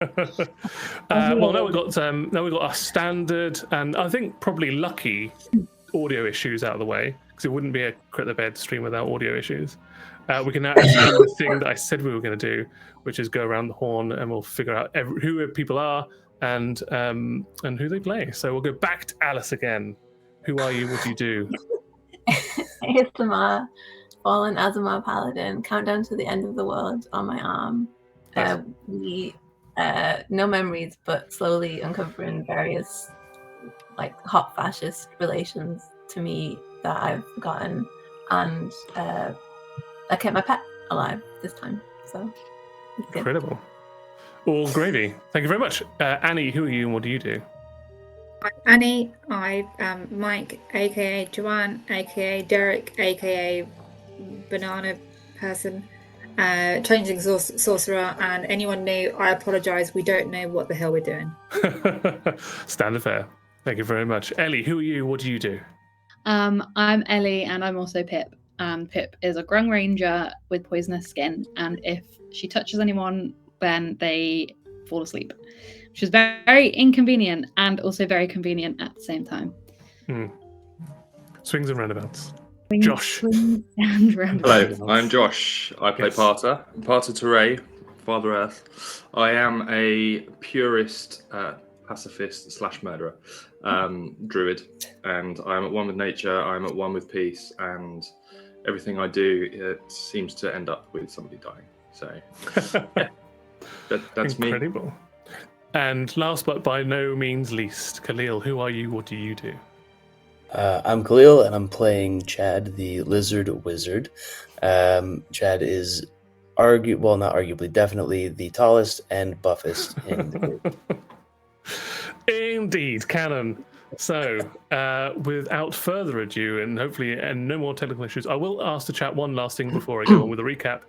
Well, now we've got our standard and I think probably lucky audio issues out of the way, because it wouldn't be a Crit the Bed stream without audio issues. We can now actually do the thing that I said we were going to do, which is go around the horn and we'll figure out who people are and who they play. So we'll go back to Alice again. Who are you? What do you do? It's Tamar, fallen Azamar Paladin, countdown to the end of the world on my arm. Nice. No memories, but slowly uncovering various hot fascist relations to me that I've forgotten, and I kept my pet alive this time, so it's good. Incredible. All gravy. Thank you very much. Annie, who are you and what do you do? I'm Annie. I am Mike, aka Joanne, aka Derek, aka Banana Person, Changing Sorcerer, and anyone new, I apologise, we don't know what the hell we're doing. Standard fare. Thank you very much. Ellie, who are you? What do you do? I'm Ellie, and I'm also Pip. Pip is a Grung Ranger with poisonous skin, and if she touches anyone, then they fall asleep, which is very, very inconvenient and also very convenient at the same time. Swings and roundabouts. Josh. Hello, I'm Josh. I play Parter Teray, Father Earth. I am a purist pacifist / murderer druid, and I'm at one with nature, I'm at one with peace, and everything I do, it seems to end up with somebody dying. So yeah, that's incredible. And last but by no means least, Kahlil, who are you? What do you do? I'm Kahlil, and I'm playing Chad, the Lizard Wizard. Chad is definitely the tallest and buffest in the group. Indeed, canon. So, without further ado, and hopefully no more technical issues, I will ask the chat one last thing before I go on with a recap.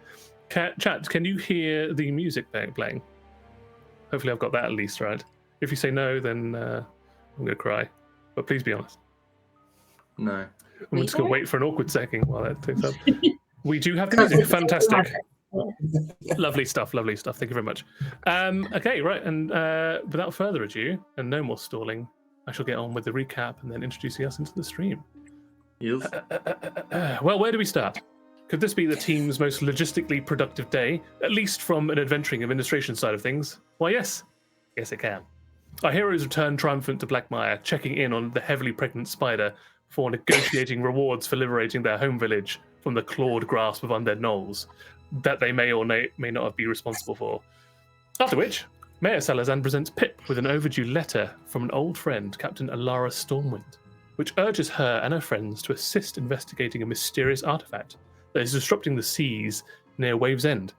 Chat, can you hear the music playing? Hopefully I've got that at least right. If you say no, then I'm going to cry. But please be honest. No. I'm just going to wait for an awkward second while that takes up. We do have the music. Fantastic. Lovely stuff. Thank you very much. Okay, right. And without further ado, and no more stalling, I shall get on with the recap and then introducing us into the stream. Yes. Well, where do we start? Could this be the team's most logistically productive day, at least from an adventuring administration side of things? Why, yes. Yes, it can. Our heroes return triumphant to Blackmire, checking in on the heavily pregnant spider before negotiating rewards for liberating their home village from the clawed grasp of undead gnolls that they may or may not be responsible for. After which, Mayor Salazan presents Pip with an overdue letter from an old friend, Captain Alara Stormwind, which urges her and her friends to assist investigating a mysterious artifact that is disrupting the seas near Wave's End.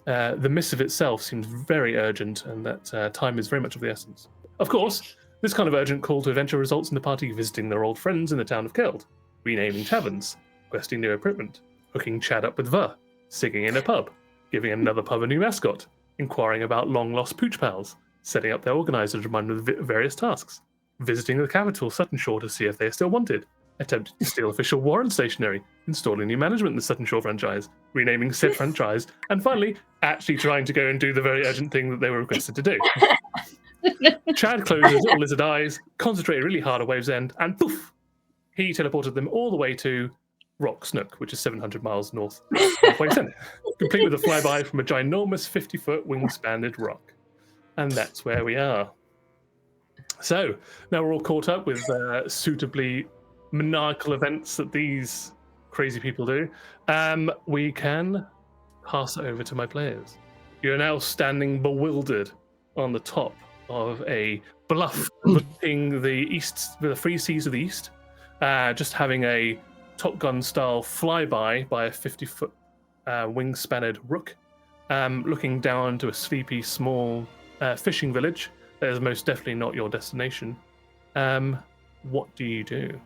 The missive itself seems very urgent, and that time is very much of the essence. Of course, this kind of urgent call to adventure results in the party visiting their old friends in the town of Keld, renaming taverns, questing new equipment, hooking Chad up with Ver, singing in a pub, giving another pub a new mascot, inquiring about long-lost pooch pals, setting up their organizer to remind them of various tasks, visiting the capital Sutton Shore to see if they are still wanted, attempting to steal official warrant stationery, installing new management in the Sutton Shore franchise, renaming said franchise, and finally, actually trying to go and do the very urgent thing that they were requested to do. Chad closes his little lizard eyes, concentrated really hard at Wave's End, and poof! He teleported them all the way to Nook, which is 700 miles north of Wave's End, complete with a flyby from a ginormous 50-foot wingspanned rock. And that's where we are. So, now we're all caught up with suitably maniacal events that these crazy people do. We can pass it over to my players. You're now standing bewildered on the top of a bluff looking the free seas of the east, just having a Top Gun style flyby by a 50-foot wingspanned rook, looking down to a sleepy small fishing village that is most definitely not your destination. What do you do?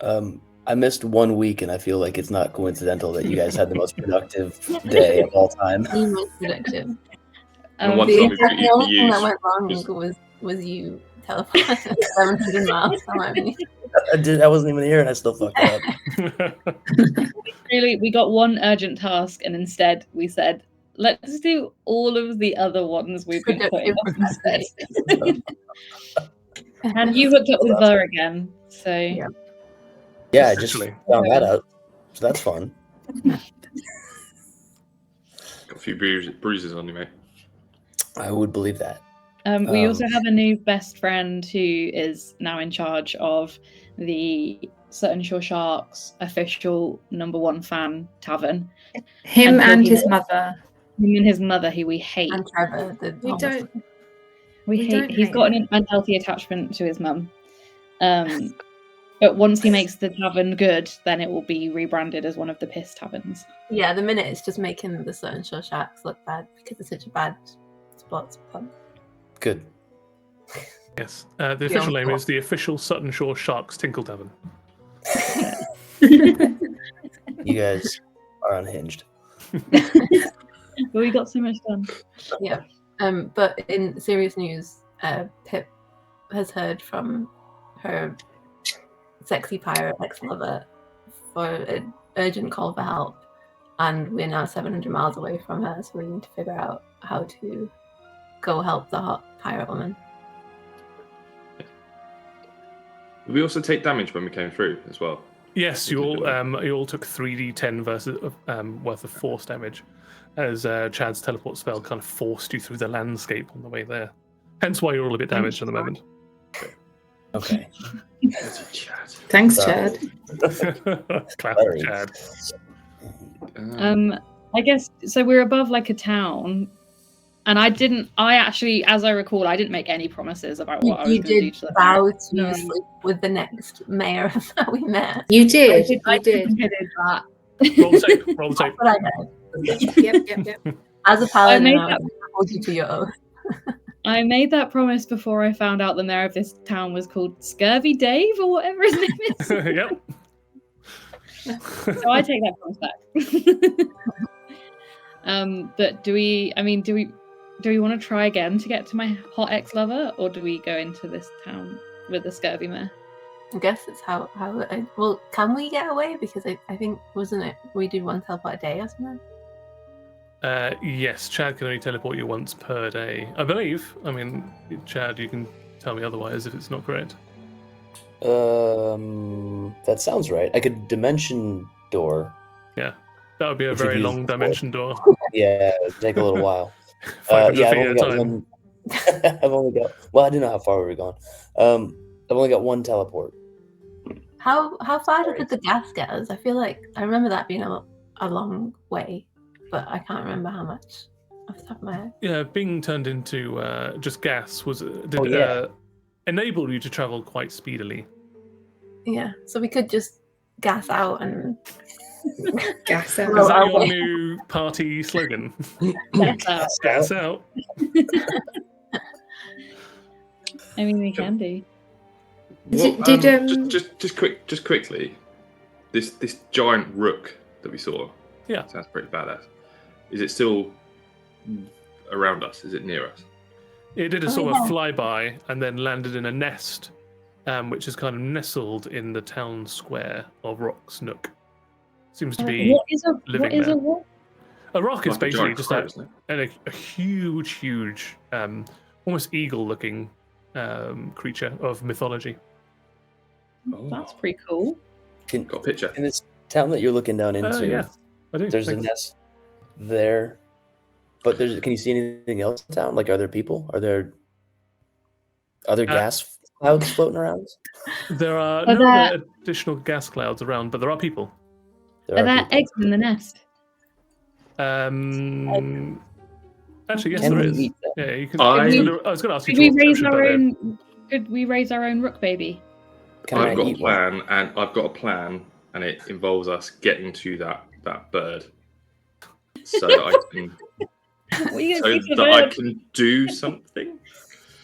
I missed 1 week, and I feel like it's not coincidental that you guys had the most productive day of all time. The most productive. And one time The only thing that went wrong was you teleporting 700 miles from me. I wasn't even here, and I still fucked up. Really, we got one urgent task, and instead we said, let's do all of the other ones we've been putting off instead. And you hooked up with Ver again, so Yeah. Yeah, I just Essentially. found that out. So that's fun. Got a few bruises on you, mate. I would believe that. we also have a new best friend who is now in charge of the Sutton Shore Sharks official #1 fan tavern. Him And and he'll his be- mother. Him and his mother, who we hate. And Trevor, the We homeless don't. man. We we hate. don't He's hate got him. an unhealthy attachment to his mum. But once he makes the tavern good, then it will be rebranded as one of the piss taverns. Yeah, the minute it's just making the Sutton Shore Sharks look bad because it's such a bad sports pub. Good. Yes. The official name is the official Sutton Shore Sharks Tinkle Tavern. You guys are unhinged. But we got so much done. Yeah. But in serious news, Pip has heard from her sexy pirate ex-lover for an urgent call for help, and we're now 700 miles away from her, so we need to figure out how to go help the hot pirate woman. Did we also take damage when we came through as well? Yes, you all took 3d10 versus worth of force damage, as Chad's teleport spell kind of forced you through the landscape on the way there. Hence why you're all a bit damaged at the moment. Okay. Thanks, Sorry. Chad. Classic Chad. I guess so. We're above like a town, and I actually, as I recall, I didn't make any promises about what I was You going to do did to the vow to No. sleep with the next mayor that we met. You did. I You did. did that. Roll the tape. Roll the tape. That's what I did. Yep. As a paladin, made I hold you to your oath. I made that promise before I found out the mayor of this town was called Scurvy Dave or whatever his name is. Yep. So I take that promise back. But do we want to try again to get to my hot ex-lover, or do we go into this town with the scurvy mare? I guess it's how well, can we get away? Because I think, wasn't it, we did one teleport a day or something? Yes, Chad can only teleport you once per day, I believe. I mean, Chad, you can tell me otherwise if it's not correct. That sounds right. I could dimension door. Yeah, that would be a If you very use long the dimension door. Yeah, it'd take a little while. 500 Yeah, I've feet only at a got time. one. I've only got. Well, I didn't know how far we were going. I've only got one teleport. How far did the gas get us? I feel like I remember that being a long way, but I can't remember how much off the top of my head. Yeah, being turned into just gas did yeah. enable you to travel quite speedily. Yeah, so we could just gas out and Gas Is out. that your new party slogan? Gas out. I mean, we can do. Just quickly, this giant rook that we saw. Yeah. Sounds pretty badass. Is it still around us? Is it near us? It did a sort of flyby and then landed in a nest, which is kind of nestled in the town square of Rock's Nook. Seems to be What is living a there. what? A rock is Like a basically giant just crow, isn't it? a huge, almost eagle-looking creature of mythology. Oh, That's pretty cool. got a picture. In this town that you're looking down into, Yeah, I do. there's a Thanks. nest there. But can you see anything else in town? Like, are there people? Are there other gas clouds floating around? There are Are no there- other additional gas clouds around, but there are people. There Are there people. eggs in the nest? Actually, yes, Can there we is. eat them? Yeah, you can. I- I was going to ask you Could we to raise about our that. own? Could we raise our own rook baby? Can I I've got a eat one? plan, and it involves us getting to that bird, so that I can What are you so going to do to that the I bird? can do something.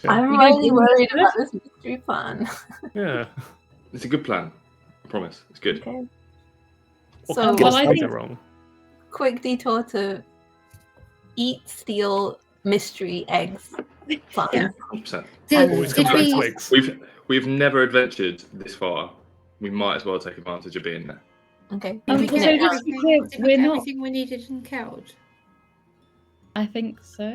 I'm You really don't worried do about this mystery plan. Yeah. It's a good plan. I promise. It's good. Okay. What So, can well, I go think- wrong? quick detour to eat, steal, mystery eggs plan. Yeah. 100%. Always Did come back to we? eggs. We've never adventured this far. We might as well take advantage of being there. Okay. Um, We can so eat just to be clear, Did we we're get not. everything we needed in Keld? I think so.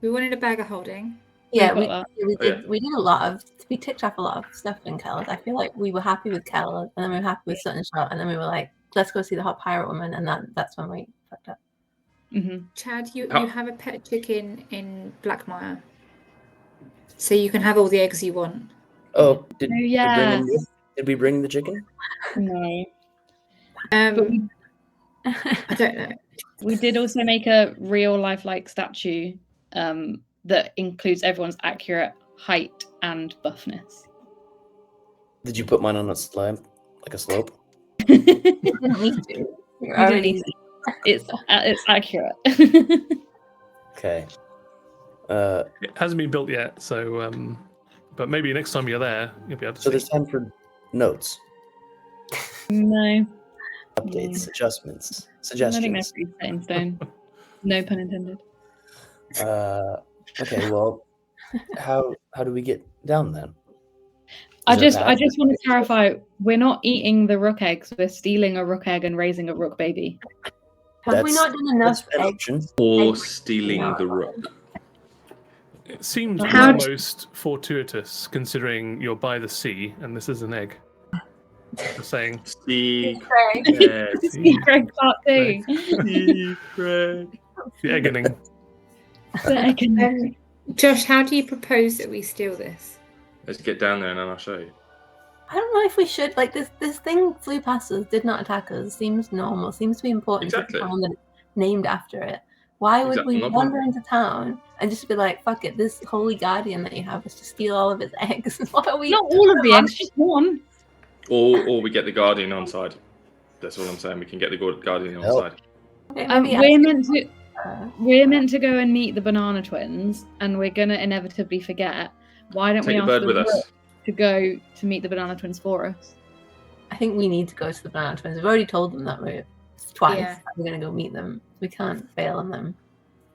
We wanted a bag of holding. Yeah, We've got we did. We did a lot of. We ticked off a lot of stuff in Kells. I feel like we were happy with Kells, and then we were happy with Sutton Shot, and then we were like, let's go see the Hot Pirate Woman, and that's when we fucked up. Mm-hmm. Chad, you have a pet chicken in Blackmire, so you can have all the eggs you want. Oh, did we bring the chicken? No. But I don't know. We did also make a real lifelike statue that includes everyone's accurate height and buffness. Did you put mine on a slab, like a slope? You didn't need to. You're already. It's accurate. Okay. It hasn't been built yet, so but maybe next time you're there, you'll be able to So see. there's time for notes, No. updates, adjustments, I think that's suggestions. pretty set in stone. No pun intended. Okay, well, how do we get down then? I Is there a just path? want to clarify, we're not eating the rook eggs, we're stealing a rook egg and raising a rook baby. Have we not done enough That's an eggs? option. Or stealing the rook. It seems How- almost fortuitous considering you're by the sea and this is an egg. Just saying. Secret. Secret part 2. Secret. The eggening. The egg. Josh, how do you propose that we steal this? Let's get down there and then I'll show you. I don't know if we should. Like this thing flew past us, did not attack us. Seems normal. Seems to be important Exactly. to the town that it's named after it. Why would Exactly, we no wander problem. into town and just be like, "Fuck it, this holy guardian that you have is to steal all of his eggs"? What are we? Not all of the eggs, just one. Or we get the guardian on side. That's all I'm saying. We can get the guardian on Help. side. Okay, maybe We're meant to go and meet the banana twins, and we're gonna inevitably forget. Why don't Take we the ask bird the with rook us. to go to meet the banana twins for us? I think we need to go to the banana twins. We've already told them that we're twice. Yeah. That we're gonna go meet them. We can't fail on them.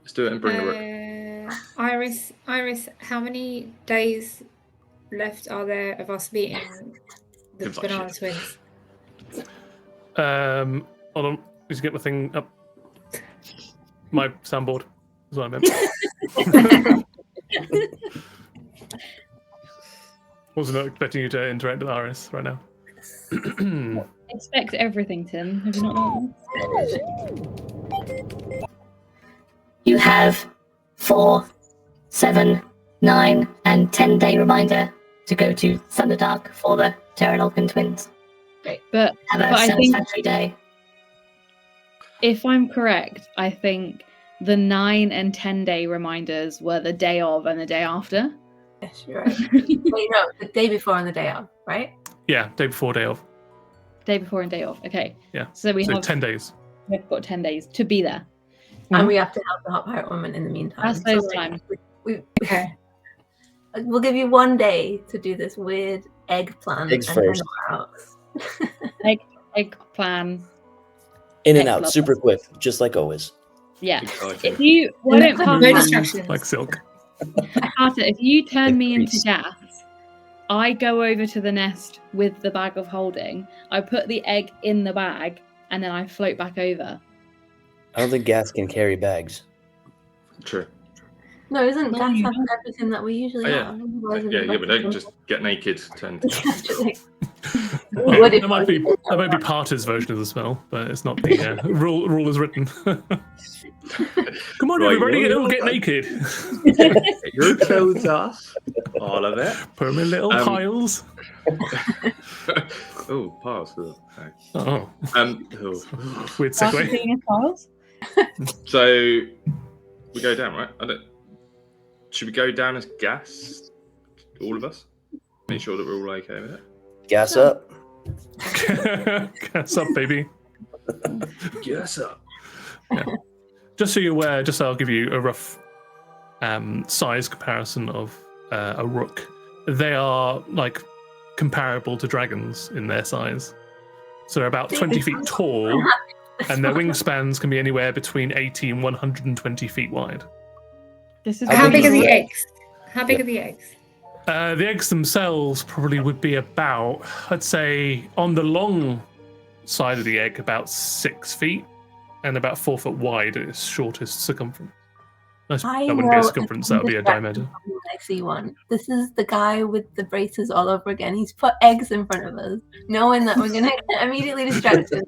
Let's do it and bring the rook. Iris, how many days left are there of us meeting the Seems like banana shit. twins? Hold on. Just get my thing up. My soundboard is what I meant. Wasn't expecting you to interact with Iris right now. Expect everything, Tim. Have you not known? You have 4, 7, 9, and 10-day reminder to go to Thunderdark for the Terran twins. But Have a I think satisfactory day. if I'm correct, I think the 9 and 10-day reminders were the day of and the day after. Yes, you're right. Wait, no, the day before and the day of, right? Yeah, day before, day of. Day before and day off. Okay. Yeah. So So 10 days. we've got 10 days to be there. And we have to help the Hot Pirate Woman in the meantime. That's those like, times. Okay. We'll give you 1 day to do this weird egg plan. Eggs and then first. we're out. Egg plan. In and Egg out, lover. super quick, just like always. Yeah. Exciting. If you why don't No Carter, distractions. Like silk. if you turn Like me into grease. gas, I go over to the nest with the bag of holding. I put the egg in the bag and then I float back over. I don't think gas can carry bags. True. No, isn't No, gas you have don't. everything that we usually Oh, yeah. have? Otherwise it'd Yeah, be but like- don't just get naked. Turn. Actually. Well, What if- that might be Parter's version of the spell, but it's not the rule as written. Come on, Right, everybody, well, all get naked. Get your clothes off. All of it. Put them in little piles. Oh, pause. Oh. Oh, weird After segue. seeing a files? So we go down, right? Should we go down as gas? All of us? Make sure that we're all okay with it. Gas up. What's up, baby? Yes, up. Just so you're aware, just so I'll give you a rough size comparison of a rook. They are like comparable to dragons in their size. So they're about 20 feet tall, and their wingspans can be anywhere between 80 and 120 feet wide. This is How big are the Yeah. eggs? How big are the eggs? The eggs themselves probably would be about, I'd say, on the long side of the egg, about 6 feet, and about 4 foot wide at its shortest circumference. Nice, I that wouldn't be a know circumference, that would be a diameter. when I see one. This is the guy with the braces all over again. He's put eggs in front of us, knowing that we're gonna get immediately distracted.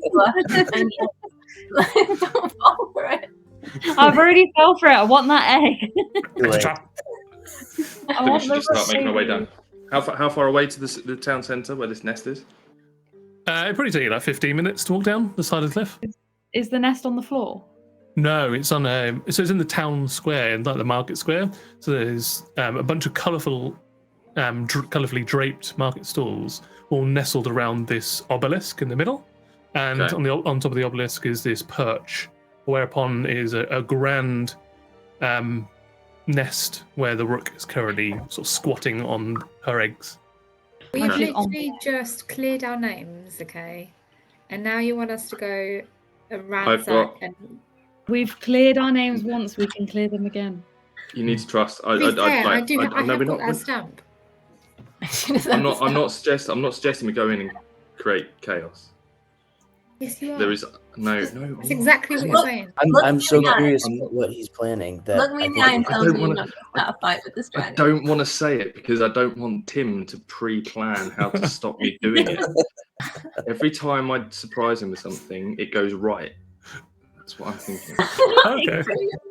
And yet, don't fall for it. I've already fell for it. I want that egg. Like, I I think we want should the just start making our way raccoon. down. How far away to the town centre where this nest is? It'd probably take you like 15 minutes to walk down the side of the cliff. Is the nest on the floor? No, it's on so it's in the town square, in like the market square. So there's a bunch of colourful, colourfully draped market stalls, all nestled around this obelisk in the middle. And Okay. on top of the obelisk is this perch, whereupon is a grand nest where the rook is currently sort of squatting on her eggs. We've Okay. literally just cleared our names, okay? And now you want us to go and ransack got- and... We've cleared our names once. We can clear them again. You need to trust. To be fair, I have no, we're got not. that stamp. I'm not suggesting we go in and create chaos. Yes, you are. There is no. That's exactly what you're Look, saying. I'm so Yeah. curious what he's planning. That Look me in the eye and I tell don't me you're wanna- not going to start a fight with this I dragon. don't want to say it because I don't want Tim to pre-plan how to stop me doing it. Every time I surprise him with something, it goes right. That's what I'm thinking. Okay.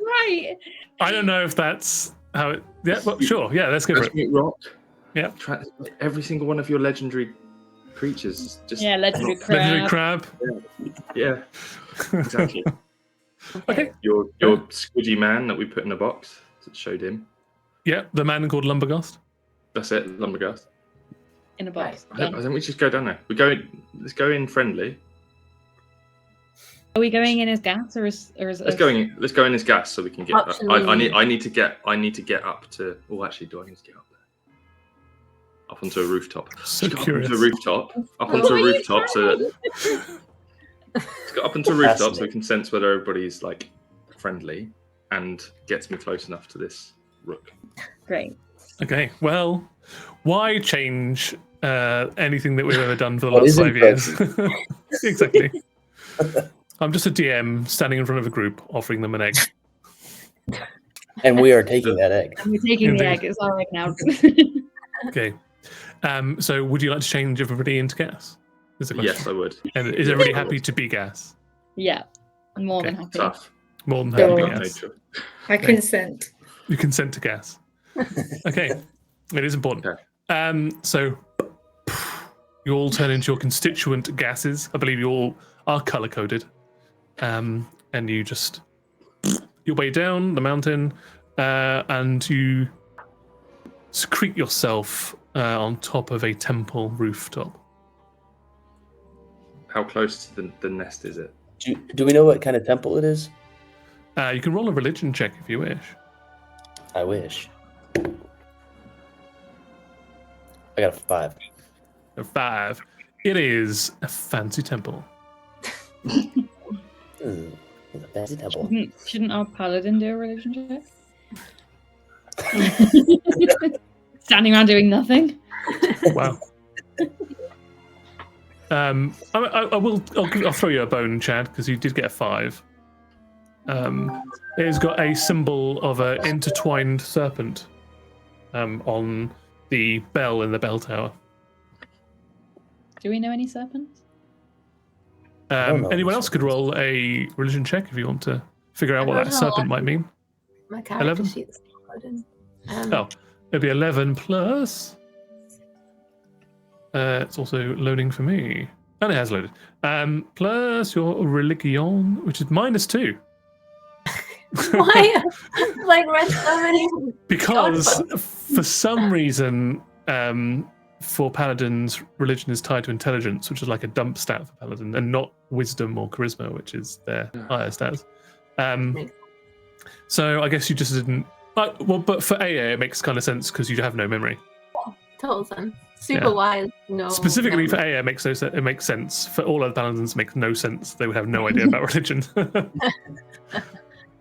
Right. I don't know if that's how it. Yeah, well, sure. Yeah, let's go for it. Transmute rock. Yeah. Every single one of your legendary creatures is just Yeah, legendary Legendary crab. crab. yeah, exactly. Okay. Your squidgy man that we put in a box that showed him. Yeah, the man called Lumbergast. That's it, Lumbergast. In a box. I think we just go down there. Let's go in friendly. Are we going in as gas or as Let's go in as gas so we can get. Optionally. I need to get up to. Oh, actually, do I need to get up there? Up onto a rooftop. So Let's go curious. Up onto a rooftop. Up onto a rooftop so that. Let's go up onto a rooftop so we can sense whether everybody's like friendly and gets me close enough to this rook. Great. Okay, well, why change anything that we've ever done for the What last isn't 5 years? Exactly. I'm just a DM standing in front of a group offering them an egg. and we are taking that egg. And we're taking the Indeed. egg. It's our egg now. Okay. So would you like to change everybody into gas? Is the question. Yes, I would. And is everybody happy to be gas? Yeah. I'm more than Okay, happy. Tough. More than happy to be Sure. No gas. choice. I consent. You consent to gas. Okay. It is important. Okay. So you all turn into your constituent gases. I believe you all are color coded. And you just your way down the mountain, and you secrete yourself on top of a temple rooftop. How close to the nest is it? Do we know what kind of temple it is? You can roll a religion check if you wish. I wish. I got a 5. A 5. It is a fancy temple. It's a fancy temple. Shouldn't our paladin do a religion check? Standing around doing nothing. Wow. I'll throw you a bone, Chad, because you did get a 5. It's got a symbol of an intertwined serpent on the bell in the bell tower. Do we know any serpents? don't know. Anyone else could roll a religion check if you want to figure out I what don't that know. serpent might mean. My character 11? sheet's loaded. Oh, it'll be 11 plus. It's also loading for me. And it has loaded. Plus your religion, which is -2. Why? Like read so many. Because for some reason, for paladins, religion is tied to intelligence, which is like a dump stat for paladin, and not wisdom or charisma, which is their higher stats. So I guess you just didn't. Well, but for AA, it makes kind of sense because you have no memory. Total sense. Super Yeah. wise. No. Specifically no. for AA, it makes no sense. It makes sense. For all other paladins, it makes no sense. They would have no idea about religion.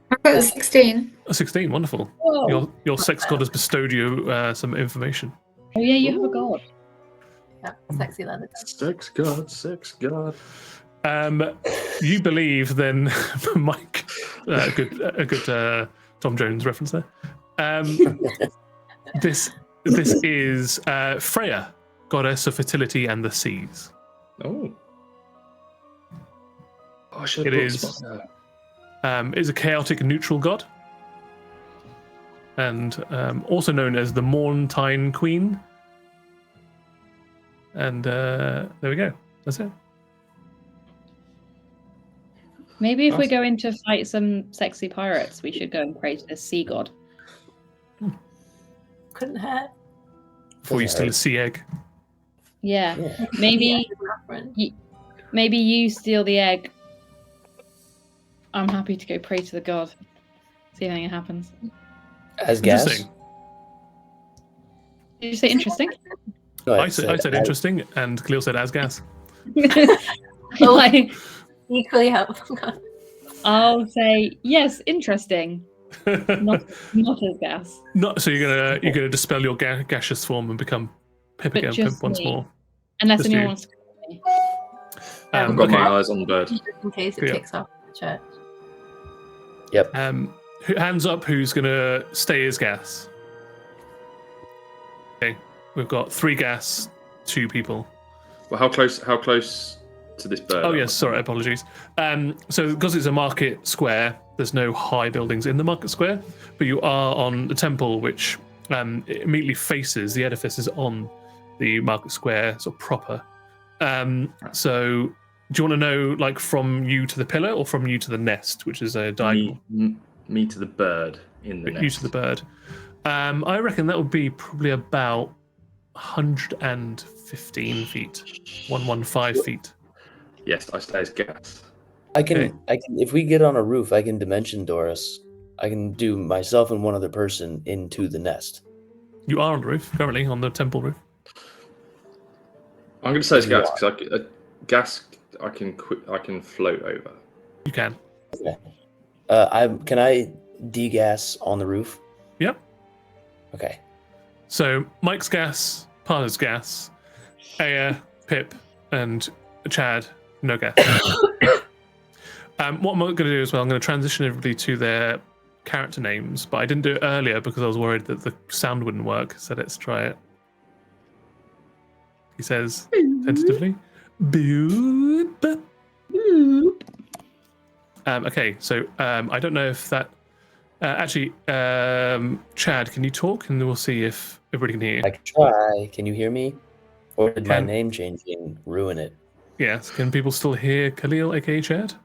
I've got a 16. 16, wonderful. Whoa. Your sex god has bestowed you some information. Oh yeah, you have a god. Yeah, sexy leather. Sex god, sex god. You believe then, Mike? A good Tom Jones reference there. This is Freya, goddess of fertility and the seas. Oh. I should It have is. Is a chaotic neutral god, and also known as the Morntine Queen. And there we go. That's it. Maybe if we're going to fight some sexy pirates, we should go and pray to this sea god. Couldn't hurt. Before you steal a sea egg. Yeah. Yeah. Maybe Yeah, maybe you steal the egg. I'm happy to go pray to the god. See if anything happens. As gas? Interesting. Did you say interesting? No, I said interesting, and Kahlil said as gas. Like, equally helpful. I'll say yes, interesting. Not as gas. Not so you're gonna dispel your gaseous form and become Pip But again, just Pip once me. more. Unless Just anyone you. wants to call me. I've got Okay. my eyes on the bird. Just in case it Yeah. kicks off the church. Yep. Hands up. Who's gonna stay as gas? Okay, we've got 3 gas, 2 people. Well, how close to this bird? Oh yes, sorry, apologies. So because it's a market square, there's no high buildings in the market square, but you are on the temple, which it immediately faces the edifice is on the market square, sort of proper. So do you want to know, like, from you to the pillar or from you to the nest, which is a diagonal? Me to the bird in the nest. You to the bird. I reckon that would be probably about 115 feet, 115 feet. Yes, I stay as gas. I can, Okay. if we get on a roof, I can dimension door us. I can do myself and one other person into the nest. You are on the roof currently, on the temple roof. I'm going to say it's gas because gas I can float over. You can. Okay. Can I degas on the roof? Yep. Okay. So Mike's gas, Parler's gas, Aya, Pip, and Chad, no gas. What I'm going to do as well, I'm going to transition everybody to their character names, but I didn't do it earlier because I was worried that the sound wouldn't work, so let's try it. He says, tentatively, boop. Okay, so I don't know if that... actually, Chad, can you talk? And we'll see if everybody can hear you. I can try. Can you hear me? Or did my Can- name changing ruin it? Yes, can people still hear Kahlil, aka Chad?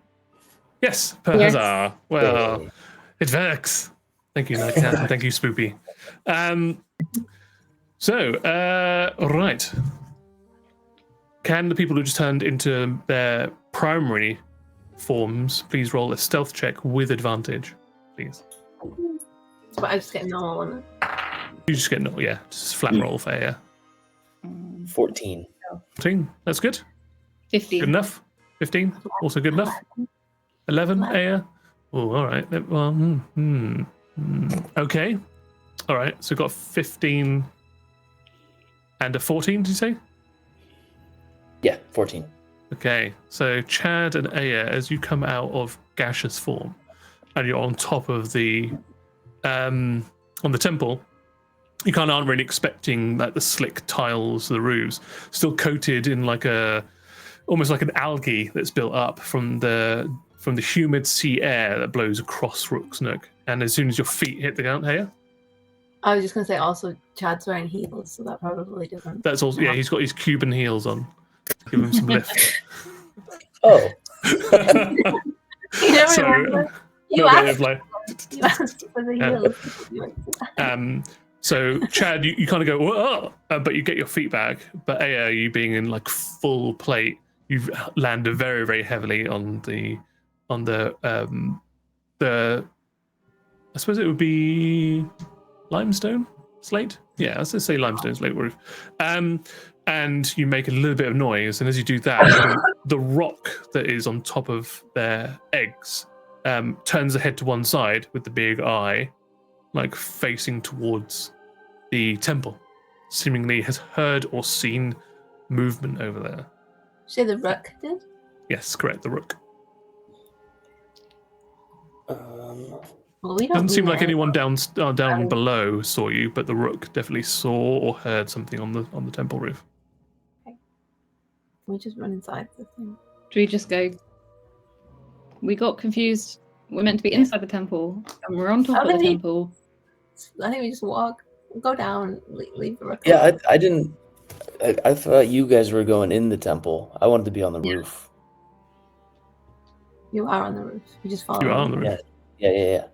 Yes, per Yes. huzzah. Well, Hey. it works. Thank you, Nightcat, and thank you, Spoopy. Right. Can the people who just turned into their primary forms please roll a stealth check with advantage, please? But I just get a normal one. You just get no, yeah, just flat roll for Aya. 14. 14, that's good. 15. Good enough. 15, also good enough. 11, Aya. Oh, all right. Well, okay. All right. So we've got 15 and a 14, did you say? Yeah, 14. Okay. So Chad and Aya, as you come out of gaseous form and you're on top of the on the temple, you kind of aren't really expecting like the slick tiles, the roofs, still coated in like almost like an algae that's built up from the humid sea air that blows across Rook's Nook. And as soon as your feet hit the ground, Aya, I was just going to say also Chad's wearing heels, so that probably doesn't. that's also, yeah, he's got his Cuban heels on. Give him some lift. Oh, You never So, remember? You little bit asked, of like, you asked for the heels. So Chad, you kind of go, whoa, but you get your feet back. But Aya, you being in like full plate, you've landed very, very heavily on the I suppose it would be limestone slate. Yeah, let's just say limestone slate roof. And you make a little bit of noise, and as you do that, the rock that is on top of their eggs turns the head to one side with the big eye, like facing towards the temple. Seemingly has heard or seen movement over there. Say the rook did? Yes, correct. The rook. Well, we don't Doesn't seem mean like it. anyone down below saw you, but the rook definitely saw or heard something on the temple roof. We just run inside the thing. Do we just go? We got confused. We're meant to be inside the temple, and we're on top of the temple. I think we just walk, go down, leave the rook. Yeah, I didn't. I thought you guys were going in the temple. I wanted to be on the roof. You are on the roof. You just follow. You are on the roof. Yeah.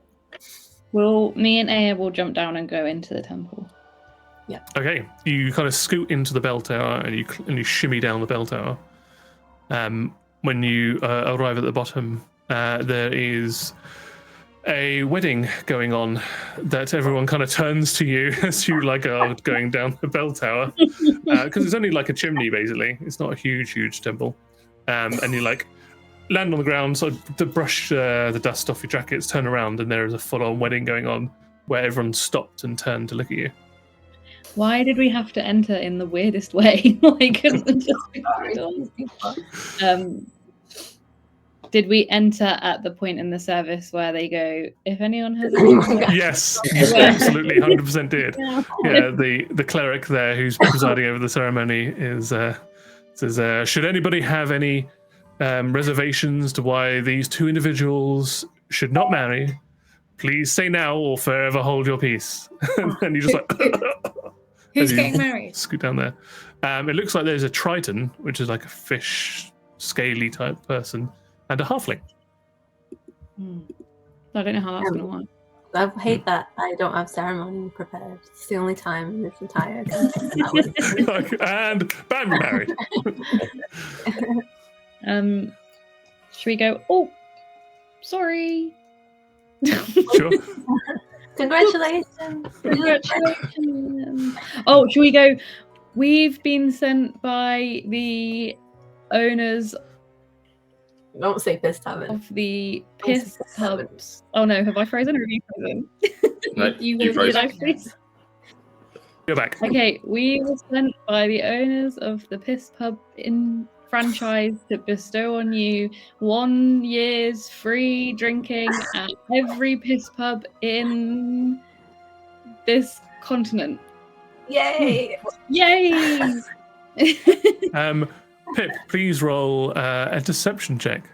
Well, me and Aya will jump down and go into the temple. Yeah. Okay, you kind of scoot into the bell tower and you shimmy down the bell tower. When you arrive at the bottom, there is a wedding going on that everyone kind of turns to you as you are going down the bell tower, because it's only like a chimney basically. It's not a huge temple, and you land on the ground, sort of to brush the dust off your jackets, turn around, and there is a full-on wedding going on where everyone stopped and turned to look at you. Why did we have to enter in the weirdest way? Couldn't it just be done? Did we enter at the point in the service where they go, if anyone has any Yes, absolutely, 100% did. Yeah, the cleric there who's presiding over the ceremony says, should anybody have any reservations to why these two individuals should not marry, please say now or forever hold your peace. And you just Who's getting married? Scoot down there. It looks like there's a triton, which is like a fish, scaly type person, and a halfling. I don't know how that's going to work. I hate that I don't have ceremony prepared. It's the only time in this entire and bam, you're married. Should we go, oh, sorry. Sure. Congratulations. Oh, should we go, we've been sent by the owners Don't say piss tavern. of the piss pubs. Oh no, have I frozen or have you frozen? No, you froze. Did I freeze? You're back. Okay, we were sent by the owners of the piss pub in franchise to bestow on you 1 year's free drinking at every piss pub in this continent. Yay! Yay! Pip, please roll a deception check.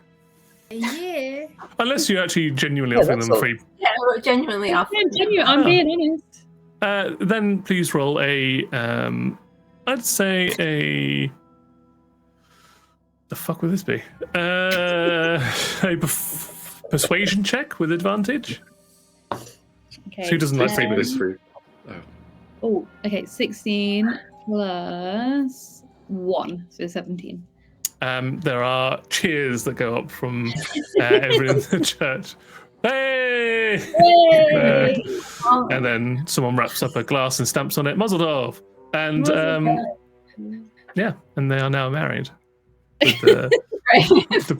Yeah. Unless you actually genuinely offering them free. Yeah, we're genuinely off. I'm being honest. Then please roll a, I'd say a. The fuck would this be? A persuasion check with advantage. Okay. So who doesn't like free It booze? is free. Oh, okay. 16 plus 1, so 17. There are cheers that go up from everyone in the church. Hey! Yay! And then someone wraps up a glass and stamps on it, Mazel Tov. And yeah, and they are now married. With the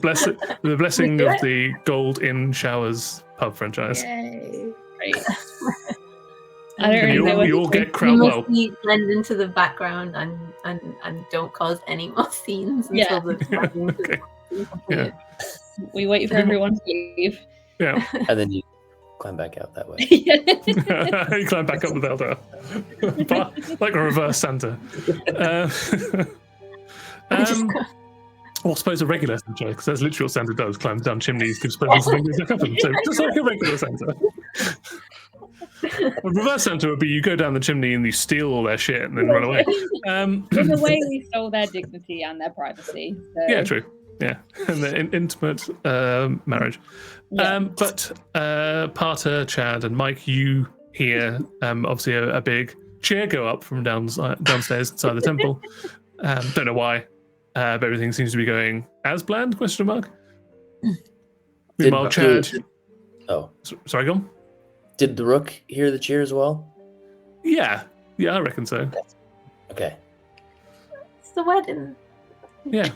blessing of the Gold Inn Showers pub franchise. Yay. Great. I don't really know what you all get You crowd well. must blend into the background and don't cause any more scenes until the wedding Okay. is completed. we wait for everyone to leave. Yeah. And then you climb back out that way. You climb back up the bell tower. Like a reverse Santa. Or I suppose a regular Santa, because that's literally what Santa does, climbs down chimneys, gives presents and things that happen. So just like a regular Santa. A reverse Santa would be you go down the chimney and you steal all their shit and then run away. In a way, we stole their dignity and their privacy. So. Yeah, true. Yeah, and the intimate marriage. Yeah. But Parter, Chad, and Mike, you hear obviously a big cheer go up from downstairs inside the temple. Don't know why, but everything seems to be going as planned? Question mark. Meanwhile, Chad. Sorry, go on. Did the rook hear the cheer as well? Yeah, I reckon so. Okay. It's the wedding. Yeah.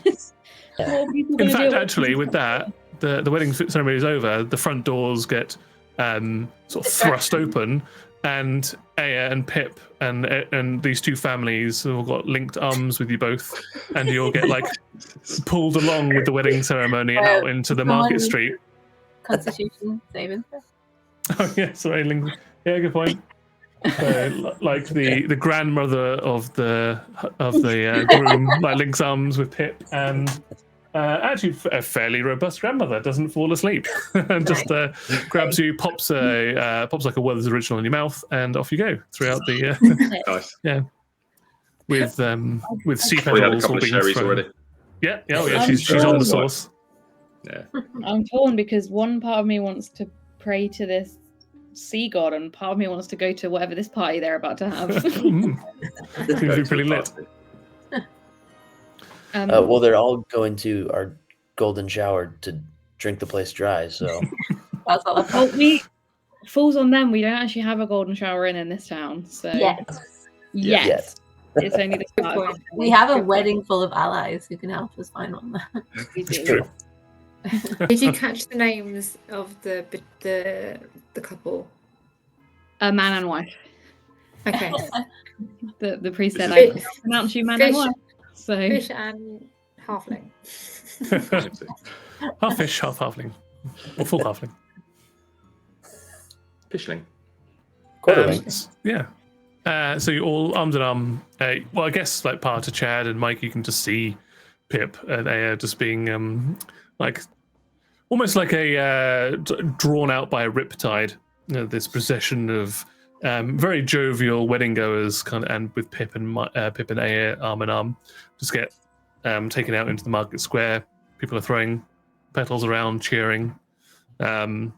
In fact, actually, with that, the wedding ceremony is over. The front doors get sort of thrust open, and Aya and Pip and these two families have all got linked arms with you both, and you all get like pulled along with the wedding ceremony out into the market street. Constitution saving throw. Oh yeah, sorry, Ling. Yeah, good point. Like the grandmother of the groom, like links arms with Pip, and actually a fairly robust grandmother doesn't fall asleep and just grabs you, pops like a Werther's original in your mouth, and off you go throughout the Nice. yeah, with sea Probably had a petals couple all of being sherries thrown. already. Yeah, oh yeah, she's on the sauce. Yeah. I'm torn because one part of me wants to pray to this sea god, and part of me wants to go to whatever this party they're about to have. Seems to be pretty lit. Well, they're all going to our golden shower to drink the place dry. So That's all I've got. Well, falls on them. We don't actually have a golden shower in this town, so Yes. yes. It's only the Good start. point. We have a Good point. wedding full of allies who can help us find one. We it's do. true. Did you catch the names of the couple? A man and wife. Okay. The priest said, Fish- "I pronounce you man fish- and wife." So Fish and halfling. Half fish, half halfling, or full halfling. Fishling. Quarterlings. Yeah. So you're all arms in arm. Well, I guess like part of Chad and Mike, you can just see Pip and Aya just being like almost like a drawn out by a riptide. This procession of very jovial wedding goers, and with Pip and Aya arm in arm, just get taken out into the market square. People are throwing petals around, cheering. The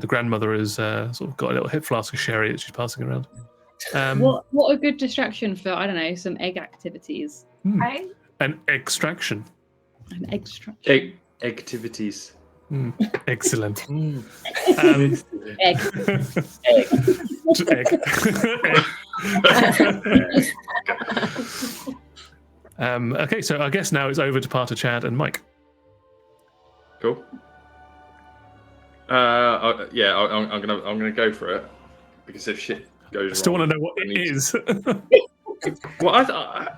grandmother has sort of got a little hip flask of sherry that she's passing around. what a good distraction for, I don't know, some egg activities. Right? An extraction. An extraction. Activities. Excellent. Egg. Just egg. Okay, so I guess now it's over to Parter, Chad, and Mike. Cool. Yeah, I'm gonna go for it because if shit goes I still wrong, want to know what I it need is. Well, I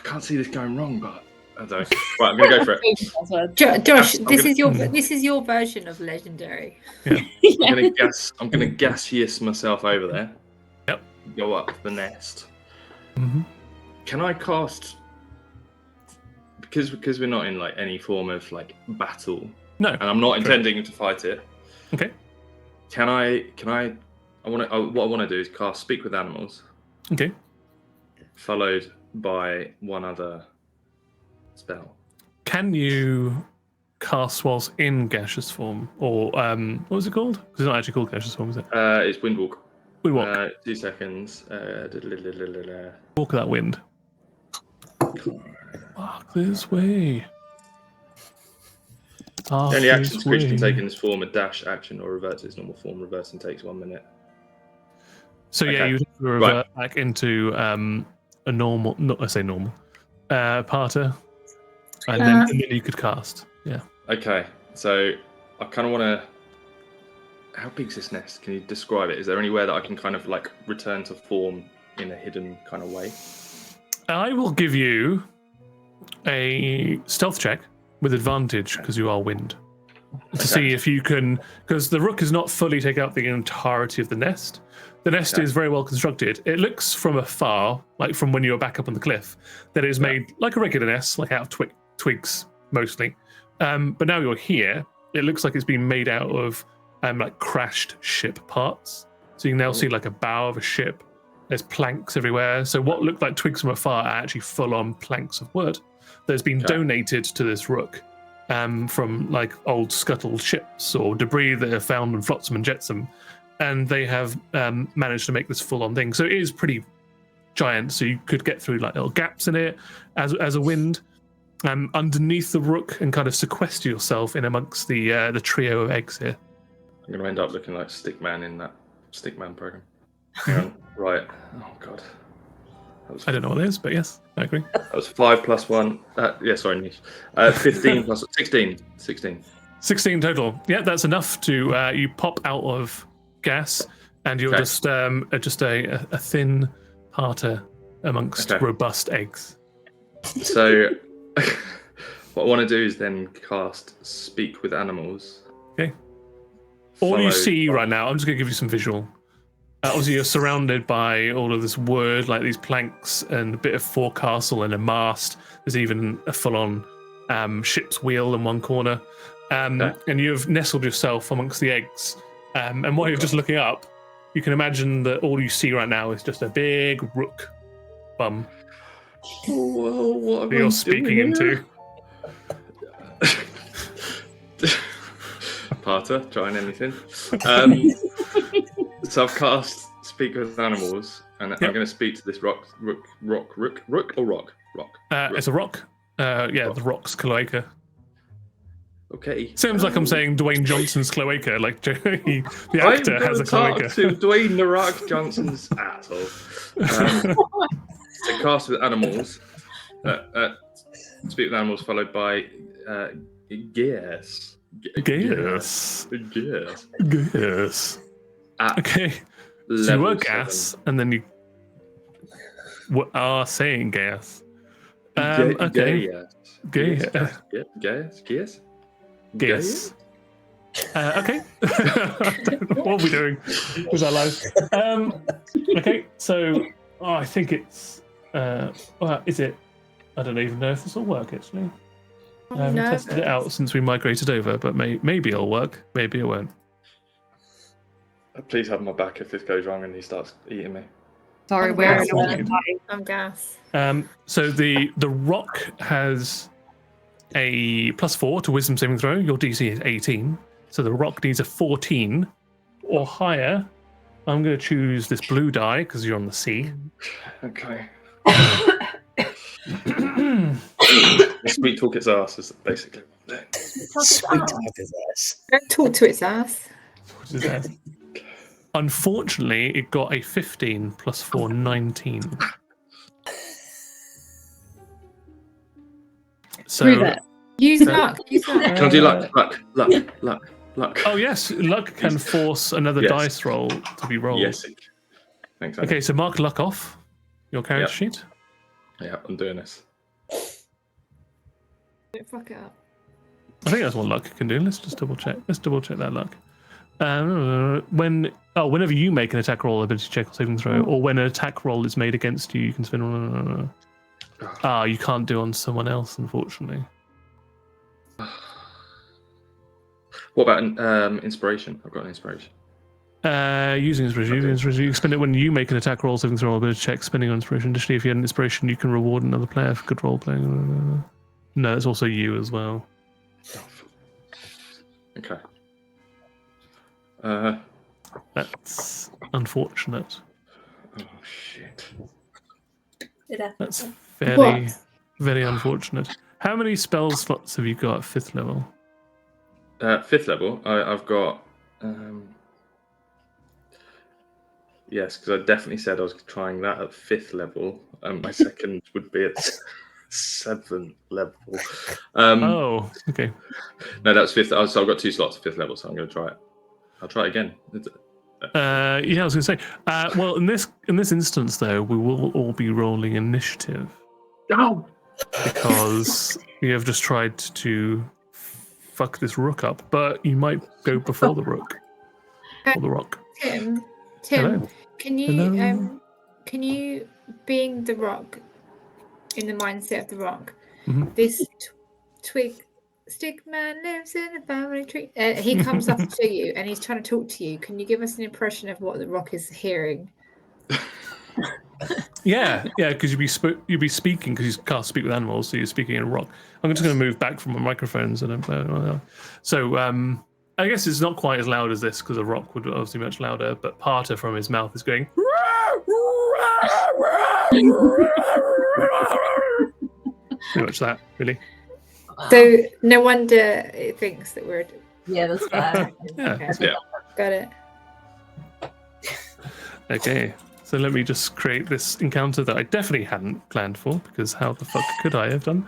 can't see this going wrong, but I don't know. Right, I'm gonna go for it. Josh, I'm this gonna- is your version of legendary. I'm gonna gas yes myself over there. Yep. Go up the nest. Mhm. Can I cast? Because we're not in like any form of like battle, No. and I'm not intending to fight it. Okay. Can I? What I want to do is cast Speak with Animals, Okay. followed by one other spell. Can you cast whilst in gaseous form, or what was it called? Because it's not actually called gaseous form, is it? It's Windwalk. We walk. 2 seconds. Walk that wind. Walk this way. The only actions creature can take in this form: a dash action or revert to its normal form. Reversing takes 1 minute. So yeah, Okay. you revert back into a normal, not I say normal, Parter, and then you could cast. Yeah. Okay, so I kind of want to. How big is this nest? Can you describe it? Is there anywhere that I can kind of like return to form in a hidden kind of way? I will give you a stealth check with advantage because you are wind to see if you can, because the rook is not fully take out the entirety of the nest. The nest is very well constructed. It looks from afar, like from when you were back up on the cliff, that it is made like a regular nest, like out of twigs mostly. But now you're here, it looks like it's been made out of like crashed ship parts. So you can now see like a bow of a ship. There's planks everywhere. So what looked like twigs from afar are actually full-on planks of wood that has been donated to this rook from like old scuttled ships or debris that are found in flotsam and jetsam. And they have managed to make this full-on thing. So it is pretty giant. So you could get through like little gaps in it as a wind. Underneath the rook and kind of sequester yourself in amongst the trio of eggs here. I'm going to end up looking like Stickman in that Stickman program. Hang on. Right. Oh god. I don't know what it is, but yes, I agree. That was 5 plus 1. Yeah, sorry, Nish. 15 plus 16. 16. 16 total. Yeah, that's enough to you pop out of gas, and you're just a thin Parter amongst robust eggs. So, what I want to do is then cast Speak with Animals. Okay. All you followed see by- right now, I'm just going to give you some visual. Obviously, you're surrounded by all of this wood, like these planks and a bit of forecastle and a mast. There's even a full-on ship's wheel in one corner. And you've nestled yourself amongst the eggs. And while you're just looking up, you can imagine that all you see right now is just a big rook bum Whoa, what that you're speaking into. Parter, trying anything. So I've cast Speak with Animals, and I'm going to speak to this rook or rock? It's a rock. The rock's cloaca. Okay. Sounds like I'm saying Dwayne Johnson's cloaca, like the actor has a cloaca. To Dwayne The Rock Johnson's asshole. So cast with Animals. Speak with Animals followed by Guess. Gas. Okay. So you were gas, and then you are saying gas. Okay. Gas. Guess. Okay. What are we doing with our lives? Okay, so I think it's. Is it? I don't even know if this will work actually. I haven't tested it out since we migrated over, but maybe it'll work. Maybe it won't. Please have my back if this goes wrong and he starts eating me. Sorry, I'm gas. So the rock has a +4 to wisdom saving throw. Your DC is 18, so the rock needs a 14 or higher. I'm going to choose this blue die because you're on the sea. Okay. Sweet talk its ass is basically. Sweet talk his ass. Don't talk to its ass. Unfortunately, it got a 15 +4, 19. So Prove it. Use luck. Can I do luck? Oh yes, luck can force another dice roll to be rolled. Yes. Thanks. Andy. Okay, so mark luck off your character sheet. Yeah, I'm doing this. Don't fuck it up. I think that's what luck can do. Let's just double check. Let's double check that luck. Whenever you make an attack roll, ability check or saving throw, or when an attack roll is made against you, you can spend. You can't do on someone else, unfortunately. What about inspiration? I've got an inspiration. Using inspiration, you spend it when you make an attack roll, saving throw, or ability check, spending on inspiration. Additionally, if you had an inspiration, you can reward another player for good role playing. No, it's also you as well. Okay. That's unfortunate. Oh shit. That's very unfortunate. How many spell slots have you got at 5th level? 5th level, I've got. Yes, because I definitely said I was trying that at 5th level, and my second would be at 7th level. Okay. No, that's 5th. So I've got 2 slots at 5th level, so I'm going to try it. I'll try it again. I was going to say. Well, in this instance, though, we will all be rolling initiative. Oh. Because you have just tried to fuck this rook up, but you might go before the rook or the rock. Tim, Hello. can you, being the rock, in the mindset of the rock, this stick man lives in a family tree. He comes up to you and he's trying to talk to you. Can you give us an impression of what the rock is hearing? Yeah, because you'd be speaking because you can't speak with animals, so you're speaking in a rock. I'm just going to move back from my microphones so I guess it's not quite as loud as this because a rock would obviously be much louder. But Parter from his mouth is going. Pretty much that, really. Wow. So no wonder it thinks that we're. Yeah, that's bad. Yeah. Got it. Okay. So let me just create this encounter that I definitely hadn't planned for, because how the fuck could I have done?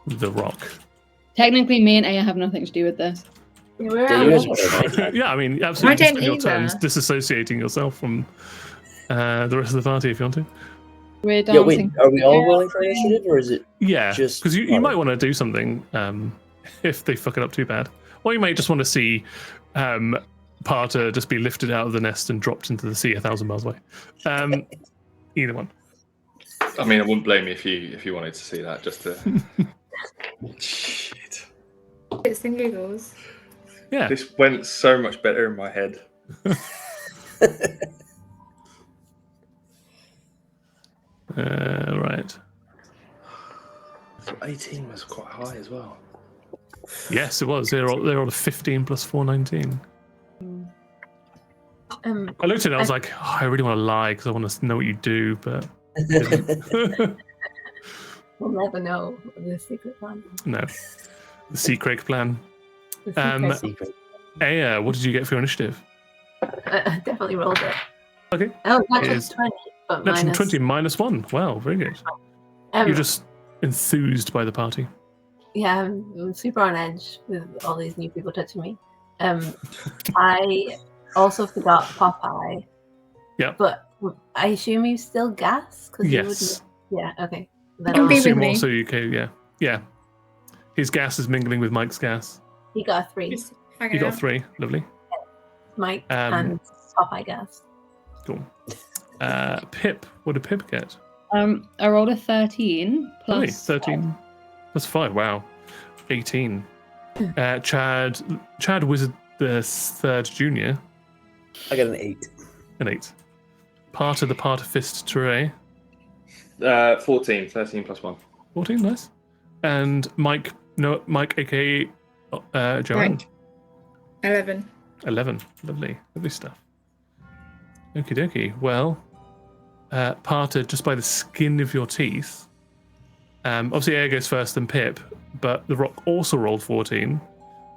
The rock. Technically, me and Aya have nothing to do with this. Yeah, I mean, absolutely. You spend your turns disassociating yourself from the rest of the party if you want to. We're Yeah, wait. dancing. Are we all rolling for initiative, or is it Yeah, just because you Potter? might want to do something if they fuck it up too bad. Or you might just want to see Parter just be lifted out of the nest and dropped into the sea 1,000 miles away. Either one. I mean, I wouldn't blame you if you wanted to see that. Just to shit. It's and giggles. Yeah. This went so much better in my head. Right. 18 was quite high as well. Yes, it was. They're all 15 plus 4, 19. I looked at it. I was like, oh, I really want to lie because I want to know what you do, but We'll never know the secret plan. no. The secret plan. The secret. Secret. What did you get for your initiative? I definitely rolled it. Okay. Oh, not It just is 20, but Natural minus. 20 minus 1. Wow, very good. You're just enthused by the party. Yeah, I'm super on edge with all these new people touching me. I also forgot Popeye. Yeah. But I assume you still gas? Cause Yes. Yeah, okay. Then Can be I'll- with Assume me. also you can, yeah. His gas is mingling with Mike's gas. he got a 3. Just You hanging got out. 3. Lovely. Mike Um, and Popeye gas. Cool. Pip. What did Pip get? I rolled a 13 Lovely. plus 13 plus 5. Wow. 18. Chad Wizard the third junior. I got an 8. An 8. Part of the part of fist Teray. 14, 13 plus 1. 14, nice. And Mike, aka Joanne. Right. 11. 11. Lovely stuff. Okie dokie. Well, parted just by the skin of your teeth. Obviously, Air goes first, then Pip, but the Rock also rolled 14.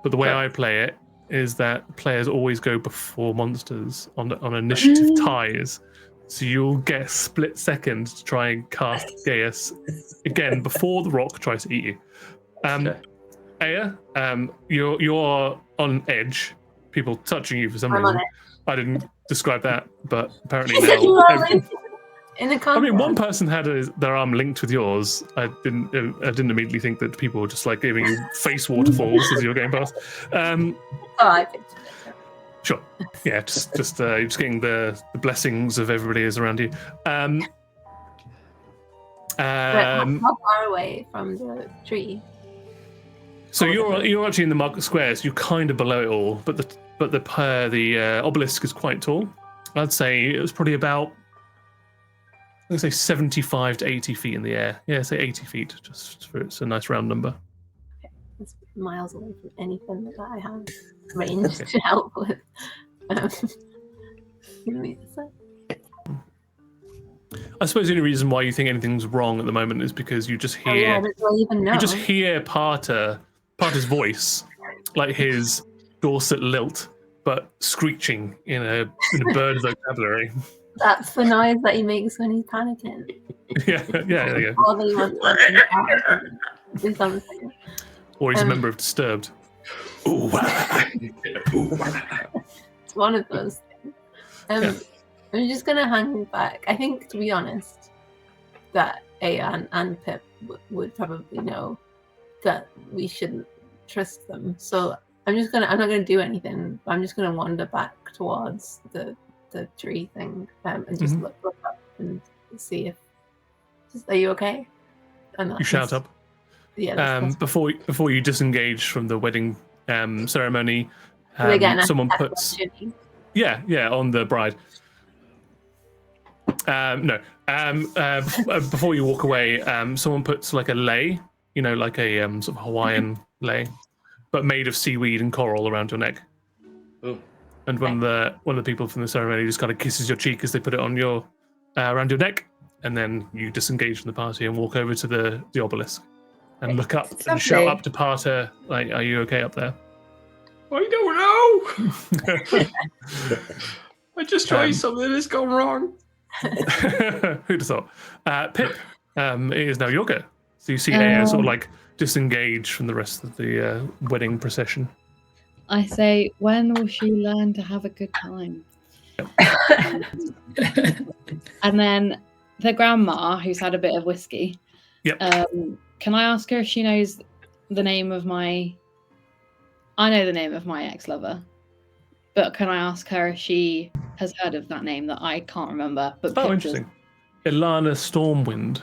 But the way I play it is that players always go before monsters on initiative ties. So you'll get a split second to try and cast Gaius again before the Rock tries to eat you. Aya, you're on edge. People touching you for some I'm on reason. I didn't describe that, but apparently You now. are like in a I contract. mean, one person had their arm linked with yours. I didn't immediately think that people were just like giving you face waterfalls as you're going past. Oh, I picked it. Sure. Yeah, just getting the blessings of everybody is around you. But how far away from the tree? So you're actually in the market squares. You're kind of below it all, but the obelisk is quite tall. I'd say it was probably about, I'm gonna say 75 to 80 feet in the air. Yeah, say 80 feet, just for it's a nice round number. It's miles away from anything that I have range to help with. Give me a sec. I suppose the only reason why you think anything's wrong at the moment is because you just hear Oh, yeah, do I even know? you just hear Parter's voice, like his Dorset lilt, but screeching in a bird vocabulary. That's the noise that he makes when he's panicking. yeah, there you go. Or that he wants to do something. Or he's a member of Disturbed. Ooh, It's one of those things. I'm just gonna hang back. I think, to be honest, that Ayan and Pip would probably know that we shouldn't trust them. So I'm not gonna do anything. I'm just gonna wander back towards the tree thing and just look up and see if. Are you okay? You shout up. Yeah. That's before you disengage from the wedding ceremony, someone puts on the bride. No. Before you walk away, someone puts like a lei, like a sort of Hawaiian lei, but made of seaweed and coral around your neck. Oh. And one of the people from the ceremony just kind of kisses your cheek as they put it on your around your neck, and then you disengage from the party and walk over to the obelisk and look up and shout up to Parter, like, "Are you okay up there?" I don't know. I just tried something that's gone wrong. Who'd have thought? Pip, it is now your go. So you see Aya sort of like disengage from the rest of the wedding procession. I say, when will she learn to have a good time? And then the grandma, who's had a bit of whiskey. Yep. Can I ask her if she knows the name of my... I know the name of my ex-lover. But can I ask her if she has heard of that name that I can't remember? But Oh, Pip interesting. Ilana Stormwind.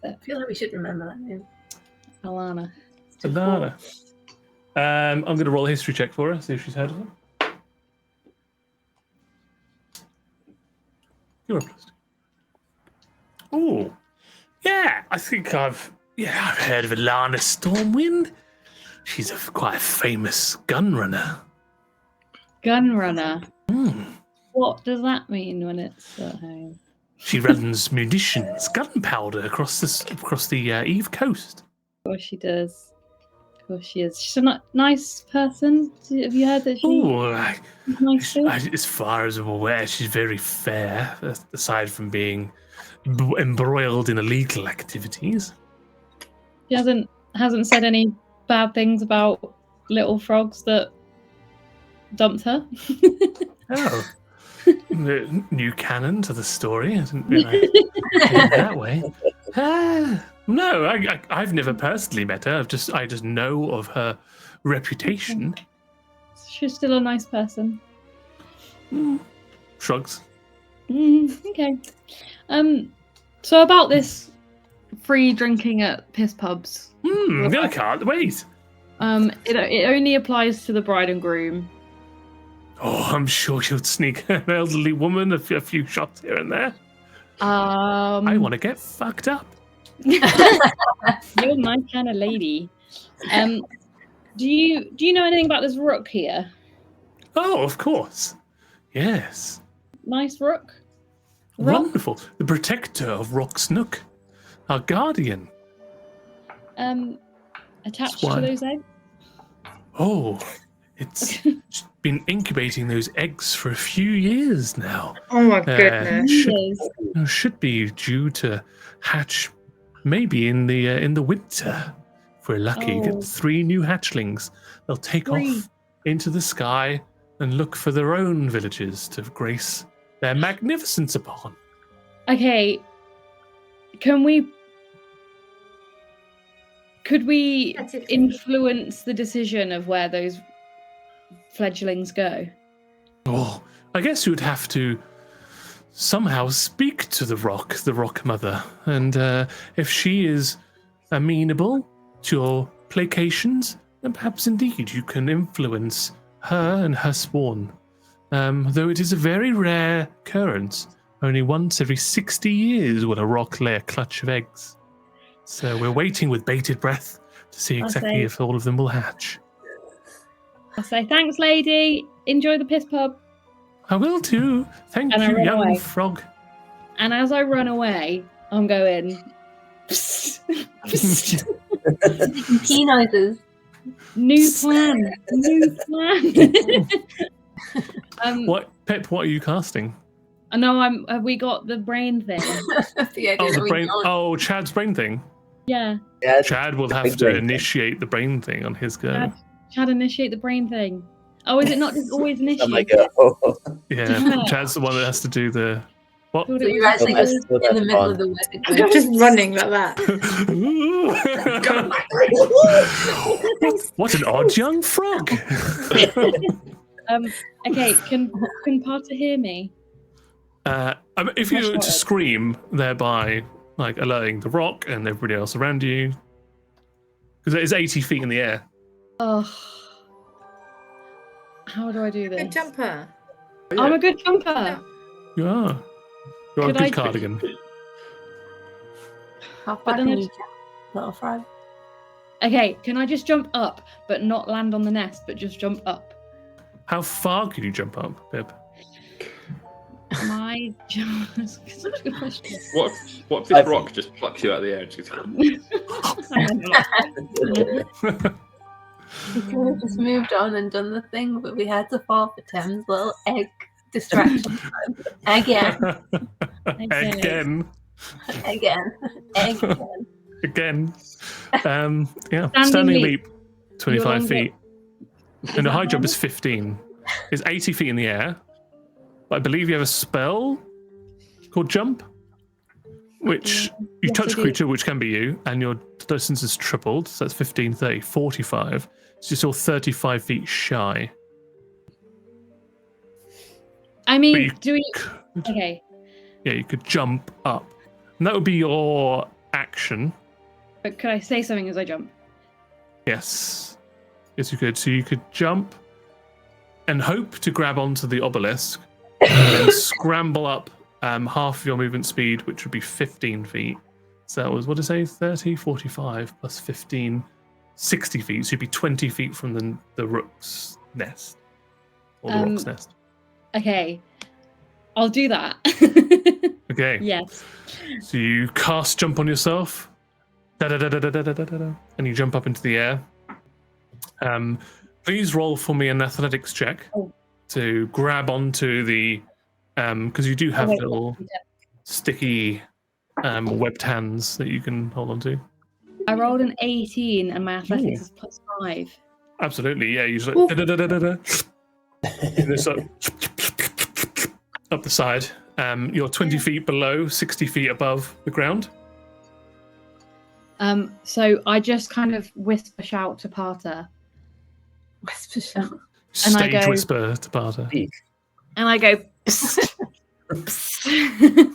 I feel like we should remember that name. does. Alana. Ilana. I'm going to roll a history check for her, see if she's heard of them. You're a plus 2. Oh, yeah, I think I've heard of Ilana Stormwind. She's quite a famous gun runner. Gun runner. Hmm. What does that mean when it's at home? She runs munitions, gunpowder across the Eve coast. Of course she does. Of course she is. She's a nice person. Have you heard that she's Oh, nice too? as far as I'm aware, she's very fair, aside from being embroiled in illegal activities. She hasn't said any bad things about little frogs that dumped her. Oh. New canon to the story. I didn't realize it that way. No, I've never personally met her. I just know of her reputation. She's still a nice person. Shrugs. Okay. So about this free drinking at piss pubs. I can't wait. It only applies to the bride and groom. Oh, I'm sure she'll sneak an elderly woman a few shots here and there. I want to get fucked up. You're my kind of lady. Do you know anything about this rook here? Oh, of course. Yes. Nice rook. Wonderful. The protector of Rock's Nook. Our guardian. Attached Swine. to those eggs? Oh, it's been incubating those eggs for a few years now. Oh my goodness. Should be due to hatch maybe in the winter. If we're lucky, get 3 new hatchlings. They'll take off into the sky and look for their own villages to grace their magnificence upon. Okay. Could we influence the decision of where those fledglings go? Oh, I guess you would have to somehow speak to the rock mother, and if she is amenable to your placations, then perhaps indeed you can influence her and her spawn. Though it is a very rare occurrence. Only once every 60 years will a rock lay a clutch of eggs. So we're waiting with bated breath to see exactly if all of them will hatch. I'll say, thanks, lady. Enjoy the piss pub. I will too. Thank you, young frog. And as I run away, I'm going... Psst, psst. Key noises. New plan. What, Pip, what are you casting? No, have we got the brain thing? The brain. Oh, Chad's brain thing. Yeah. Chad will have to initiate the brain thing on his go. Chad initiate the brain thing. Oh, is it not just always initiate? Yeah, Chad's the one that has to do the. What? So you're actually just in the middle of the word. I'm just running like that. What an odd young frog. Okay, can Parter hear me? If you were to scream, thereby like alerting the rock and everybody else around you, because it is 80 feet in the air. Oh, how do I do this? Good jumper. I'm a good jumper. You are. You're a good cardigan. How far can you jump, little frog? Okay, can I just jump up, but not land on the nest, but just jump up? How far can you jump up, Pip? My jump. That's such a good question. What if this rock just plucks you out of the air and just goes... We could have just moved on and done the thing, but we had to fall for Tim's little egg distraction. Again. Standing leap 25 feet. And the high jump is 15. It's 80 feet in the air. I believe you have a spell called Jump, which you Yes, touch I a do. creature, which can be you, and your distance is tripled. So that's 15, 30, 45. So you're still 35 feet shy. I But mean, you do we? could- Okay, Yeah, you could jump up. And that would be your action. but could I say something as I jump? Yes. Yes, you could. So you could jump and hope to grab onto the obelisk and then scramble up half of your movement speed, which would be 15 feet. So that was, what did I say, 30, 45 plus 15, 60 feet. So you'd be 20 feet from the rook's nest. Or the rock's nest. Okay, I'll do that. Okay. Yes. So you cast Jump on yourself. Da-da-da-da-da-da-da-da-da, and you jump up into the air. Please roll for me an athletics check to grab onto the because you do have little sticky webbed hands that you can hold onto. I rolled an 18 and my athletics is +5. Absolutely, yeah. You just like da-da-da-da-da-da. And it's like up the side. You're 20 feet below, 60 feet above the ground. So I just kind of whisper shout to Parter. Whisper shout. And I Stage go- whisper to Barter. And I go, "Psst, psst."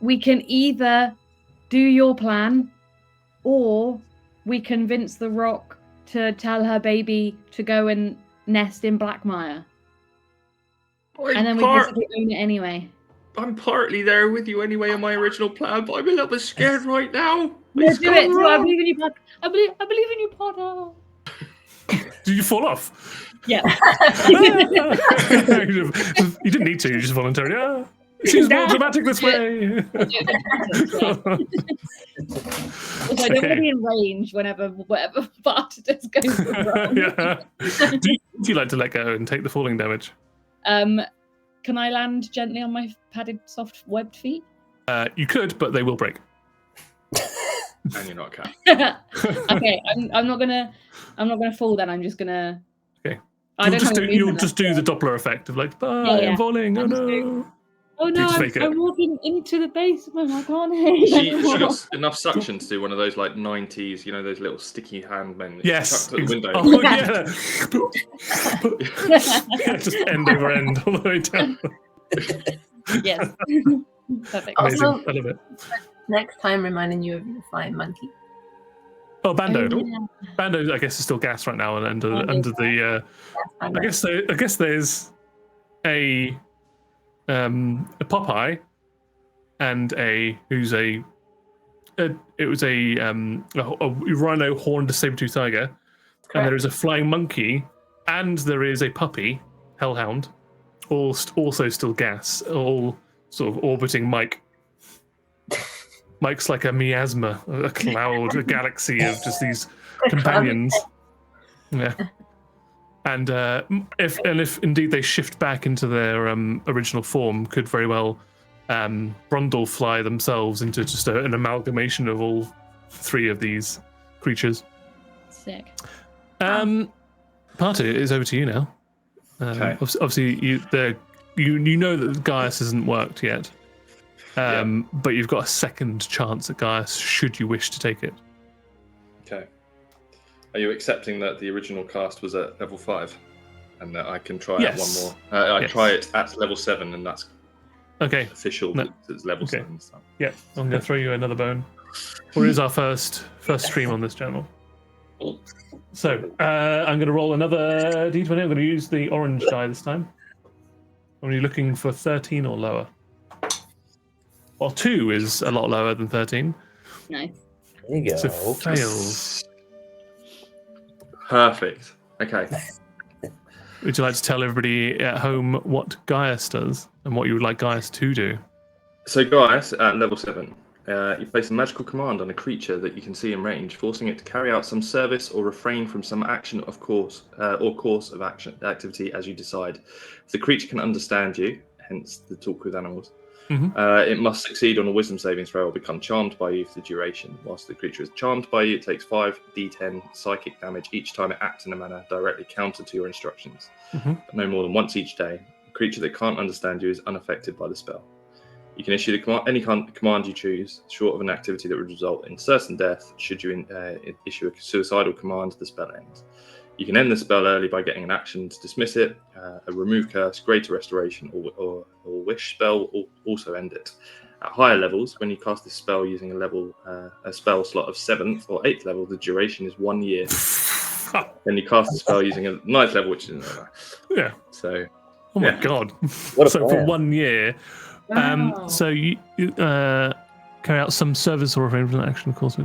We can either do your plan, or we convince the rock to tell her baby to go and nest in Blackmire. And then we basically own it anyway. I'm partly there with you anyway in my original plan, but I'm a little bit scared right now. No, It's do it. gone Do it. I wrong. believe in you, Potter. I believe in you, Potter. Did you fall off? Yeah. You didn't need to. You just voluntarily. It seems more dramatic this way. Also, I don't want to be in range whenever whatever Potter does goes wrong. Yeah. Do you like to let go and take the falling damage? Can I land gently on my padded, soft, webbed feet? You could, but they will break. And you're not a cat. Okay, I'm not gonna fall. Then I'm just gonna. Okay. I don't have a You'll movement just left, do so- the Doppler effect of like, bye, Yeah, yeah. I'm falling. Oh I'm just no. Oh no, just fake it. I'm walking into the basement. I can't hear you She anymore. got enough suction to do one of those like 90s, you know, those little sticky hand men that Yes. you chucked at the window. Oh yeah. Yeah, just end over end all the way down. Yes. Perfect. Amazing. Also- I love it. Next time, reminding you of your flying monkey. Oh, Bando. Oh, yeah. Bando, I guess, is still gas right now, and under Bando's the. I guess there's a Popeye and it was a rhino horned saber-toothed tiger, and there is a flying monkey, and there is a puppy, hellhound, all also still gas, all sort of orbiting Mike. Mike's like a miasma, a cloud, a galaxy of just these companions. Yeah. And if indeed they shift back into their original form, could very well Brundle fly themselves into just an amalgamation of all three of these creatures. Sick. Party, it's over to you now. Okay. Obviously, you know that Gaius hasn't worked yet, but you've got a second chance at Gaius should you wish to take it. Okay. Are you accepting that the original cast was at level 5 and that I can try Yes. it one more? I Yes. try it at level 7 and that's Okay. official. No. That it's level Okay. 7. So. Yeah, I'm going to throw you another bone. Or is our first stream on this channel. So I'm going to roll another d20. I'm going to use the orange die this time. Are you looking for 13 or lower? Well, 2 is a lot lower than 13. Nice. There you go. So fails. Perfect. Okay. Would you like to tell everybody at home what Gaius does and what you would like Gaius to do? So, Gaius, at level 7, you place a magical command on a creature that you can see in range, forcing it to carry out some service or refrain from some action of course or course of activity as you decide. If the creature can understand you, hence the talk with animals, it must succeed on a wisdom saving throw or become charmed by you for the duration. Whilst the creature is charmed by you, it takes 5d10 psychic damage each time it acts in a manner directly counter to your instructions. But no more than once each day. creature that can't understand you is unaffected by the spell. You can issue any command you choose, short of an activity that would result in certain death. Should you issue a suicidal command, the spell ends. You can end the spell early by getting an action to dismiss it. A remove curse, greater restoration, or wish spell will also end it. At higher levels, when you cast this spell using a spell slot of 7th or 8th level, the duration is 1 year. Then you cast the spell using a 9th level, which is Yeah. So. Oh my god. What a So for plan. 1 year. Wow. So you carry out some service or refrain from that action, of course.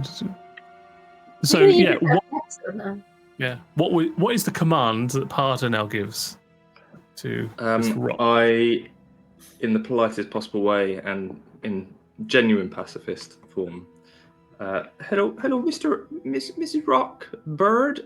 So yeah, what is the command that Parter now gives to this rock? I, in the politest possible way and in genuine pacifist form, hello, Mrs. Rock Bird.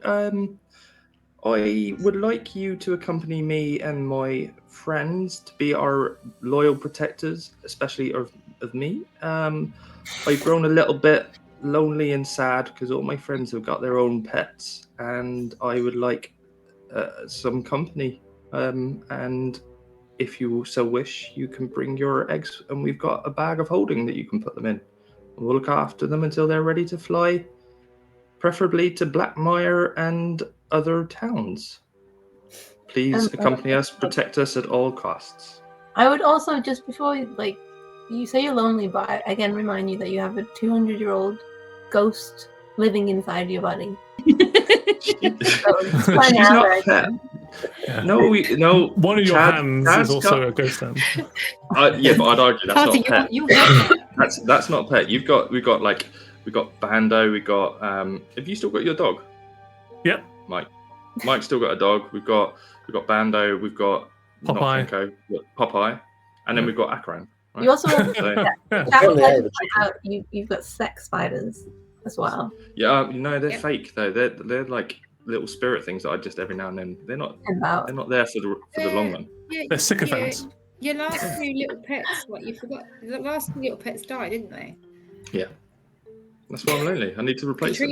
I would like you to accompany me and my friends to be our loyal protectors, especially of me. I've grown a little bit lonely and sad because all my friends have got their own pets, and I would like some company. And if you so wish, you can bring your eggs, and we've got a bag of holding that you can put them in. And we'll look after them until they're ready to fly, preferably to Blackmire and other towns. Please accompany us, protect us at all costs. I would also, just before, you say you're lonely, but I again remind you that you have a 200-year-old ghost living inside your body. She's not a pet. Yeah. No. One of your Chad- hands Chad's is also got- a ghost hand. Yeah, but I'd argue that's Party, not pet. you have That's not pet. We've got Bando. We got. Have you still got your dog? Yep. Mike's still got a dog. We've got Bando. We've got Popeye. Not Funko, we've got Popeye, and then we've got Akran. Right? You also So- you've got sex spiders as well. Yeah, they're Yep. fake though. They're like little spirit things that I just every now and then. They're not About there for the long run. They're sycophants. Your last two little pets, what you forgot? The last two little pets died, didn't they? That's why I'm lonely. I need to replace them.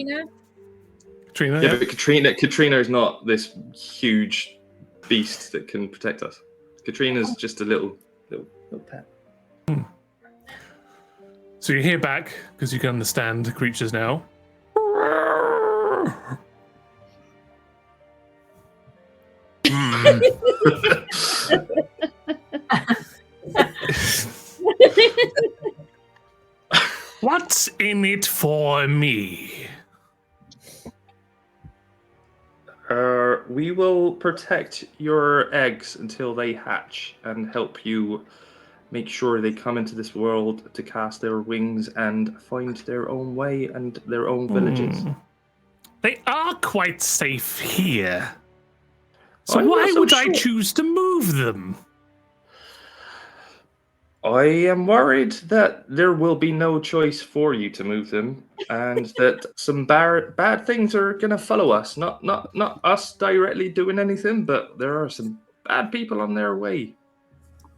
Katrina? Yeah, but Katrina is not this huge beast that can protect us. Katrina's just a little pet. So you hear back, because you can understand the creatures now. What's in it for me? We will protect your eggs until they hatch and help you make sure they come into this world to cast their wings and find their own way and their own villages. They are quite safe here. So I'm why not so would I sure. choose to move them? I am worried that there will be no choice for you to move them, and that some bad things are going to follow us. Not us directly doing anything, but there are some bad people on their way.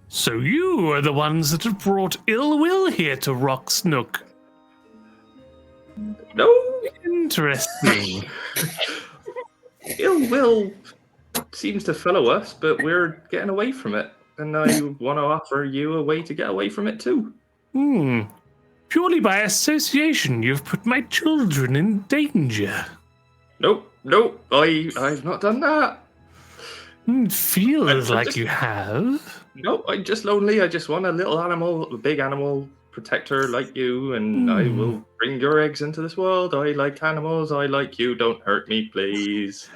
So you are the ones that have brought ill will here to Rock's Nook. No, Interesting. ill will seems to follow us, but we're getting away from it. And I want to offer you a way to get away from it too. Purely by association, you've put my children in danger. Nope, I've not done that. Feels like you have. Nope, I'm just lonely. I just want a little animal, a big animal protector like you, and I will bring your eggs into this world. I like animals. I like you. Don't hurt me, please.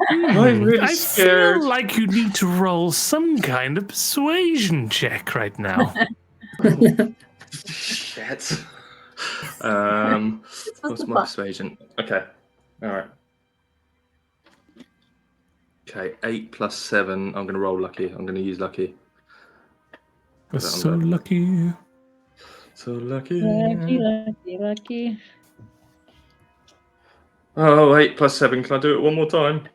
I'm really I scared. feel like you need to roll some kind of persuasion check right now. Shit. This was What's the my fun. persuasion? Okay. All right. Okay, 8 plus 7. I'm going to roll lucky. I'm going to use lucky. We're so lucky. So lucky. Lucky. Oh, 8 plus 7. Can I do it one more time?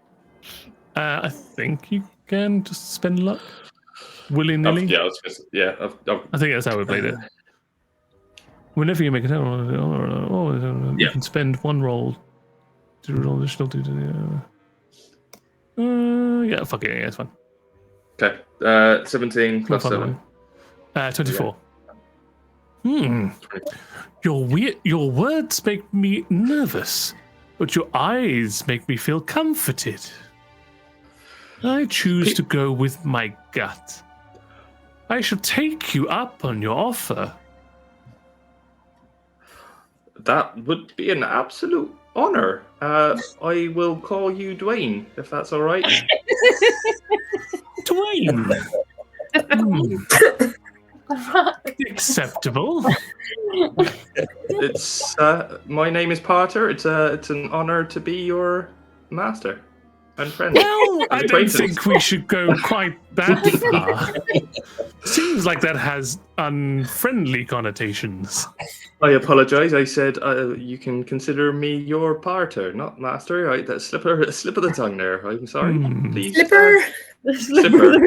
I think you can just spend luck willy-nilly. Yeah, I was gonna say, yeah. I think that's how we played it. Whenever you make it, you Yeah. can spend one roll to roll additional. Yeah, fuck it. Yeah, it's fine. Okay. 17 plus 7. 24. Your words make me nervous, but your eyes make me feel comforted. I choose to go with my gut. I shall take you up on your offer. That would be an absolute honor. I will call you Dwayne, if that's all right. Dwayne. Acceptable. It's my name is Potter. It's an honor to be your master and friend. Well, I don't think we should go quite that far. Seems like that has unfriendly connotations. I apologize. I said you can consider me your partner, not master. That slip of the tongue there. I'm sorry. Please. Slipper. Slipper.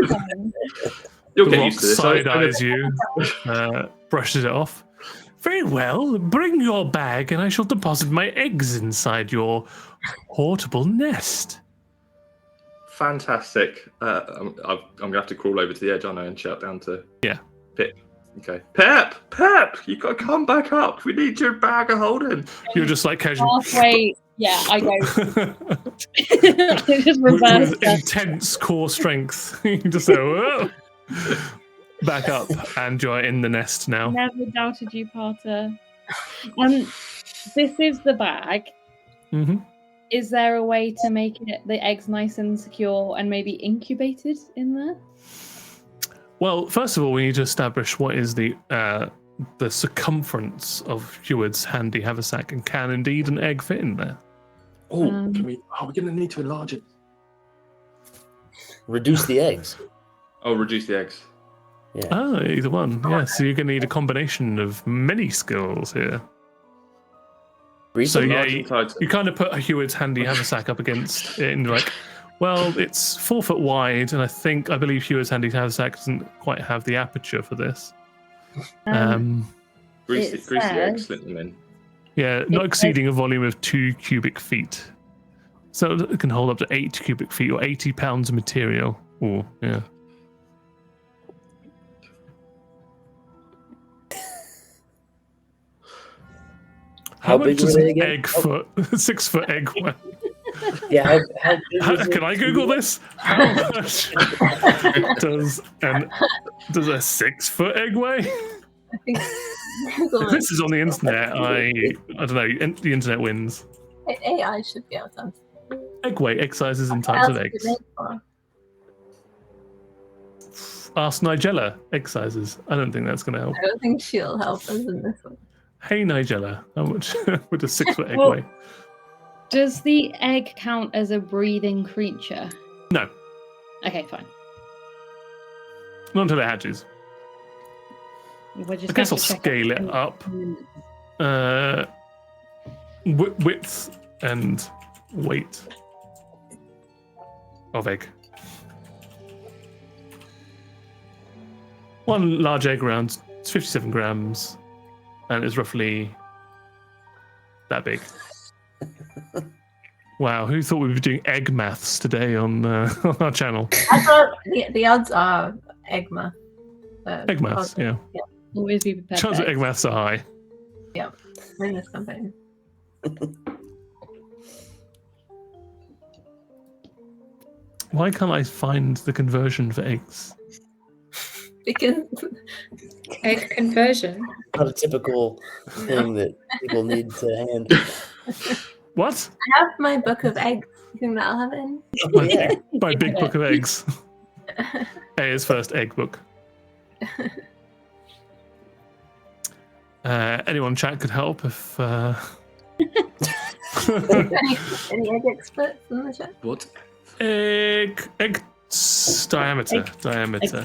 You'll get used to this. Side eyes you, brushes it off. Very well. Bring your bag, and I shall deposit my eggs inside your portable nest. Fantastic. I'm gonna have to crawl over to the edge, aren't I, and shout down to Pip. Okay, Pep, you gotta come back up. We need your bag of holding. You're just like casual. Halfway, yeah, I go. Just reverse with intense core strength. You just go back up, and you're in the nest now. Never doubted you, Potter. This is the bag. Mm-hmm. Is there a way to make the eggs nice and secure and maybe incubated in there? Well, first of all, we need to establish what is the circumference of Heward's handy haversack, and can indeed an egg fit in there? Oh, we're going to need to enlarge it. Reduce the eggs. Oh, reduce the eggs. Yeah. Oh, either one. Yeah, so you're going to need a combination of many skills here. So yeah, you kind of put a Heward's handy haversack up against it, and like, well, it's 4 foot wide, and I believe Heward's handy haversack doesn't quite have the aperture for this. Grease the eggs, slip them in. Yeah, not exceeding a volume of 2 cubic feet. So it can hold up to 8 cubic feet or 80 pounds of material. Oh, yeah. How much does an egg foot? 6 foot egg weigh? Yeah. Can I Google this? How much does a 6 foot egg weigh? I think If this is on the internet, I don't know. The internet wins. AI should be able to answer. Egg weight, egg sizes, and types of eggs. Ask Nigella egg sizes. I don't think that's going to help. I don't think she'll help us in this one. Hey Nigella, how much would a 6 foot egg Well, weigh? Does the egg count as a breathing creature? No, Okay, fine. not until it hatches. We're just I guess I'll going to check scale it up. Width and weight of egg. One large egg around 57 grams, and it's roughly that big. Wow, who thought we'd be doing egg maths today on our channel? I thought the odds are egg math. Egg maths, yeah. Always be prepared. Chance of egg maths are high. Yeah, in this campaign. Why can't I find the conversion for eggs? Because Egg conversion. Not a typical thing that people need to hand. What? I have my book of eggs. You think that'll have it in? My big book of eggs. Aya's first egg book. Anyone in chat could help if. Any egg experts in the chat? What? Egg diameter.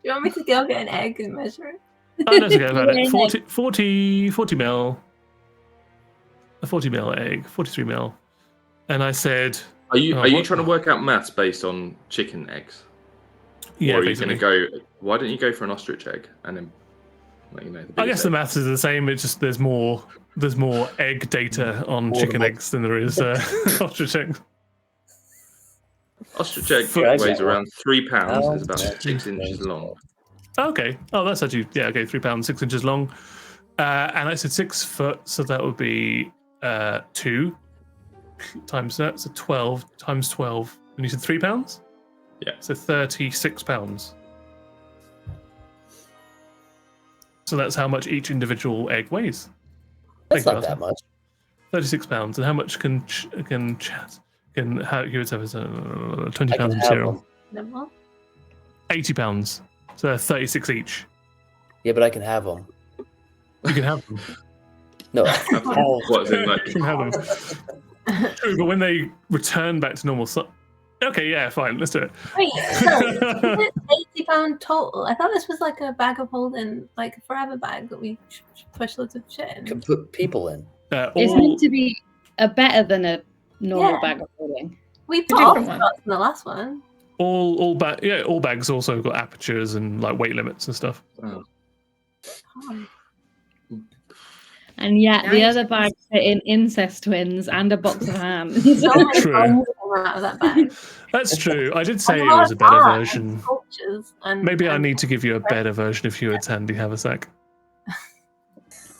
Do you want me to go get an egg and measure it? Oh, no, it's okay. I've had it. 40 mil. A 40 mil egg, 43 mil. And I said, Are you trying to work out maths based on chicken eggs? yeah, Or are you basically. going to go? Why don't you go for an ostrich egg and then, like, you know, the I guess the egg? maths is the same. It's just there's more egg data on chicken eggs than there is ostrich eggs. Ostrich egg Foot- weighs around 3 pounds. Oh, It's about yeah. 6 inches long. Okay. Oh, that's actually okay. 3 pounds, 6 inches long, and I said 6 foot, so that would be 2 times that, so 12 times 12. And you said 3 pounds. Yeah. So 36 pounds. So that's how much each individual egg weighs. That's Think not about that it. much. 36 pounds. And how much can how you would have 20 I can pounds of have material? them. No, 80 pounds. So they're 36 each. Yeah, but I can have them. You can have them. No, What's in like You can have them. True, but when they return back to normal size. Okay, yeah, fine. Let's do it. Wait, so is it £80 total? I thought this was like a bag of holding, like a forever bag that we push loads of shit in. can put people in. It's All, meant to be better than a normal Yeah. bag of holding. We A put all different the one. shots in the last one. all bags also got apertures and like weight limits and stuff. oh, Oh, And yet the Nice. other bags fit in incest twins and a box of hands. so many True. bones come out of that bag. That's true. I did say And it was a better art and version. sculptures and- Maybe I and- need to give you a better version of Hewitt's Handy Haversack.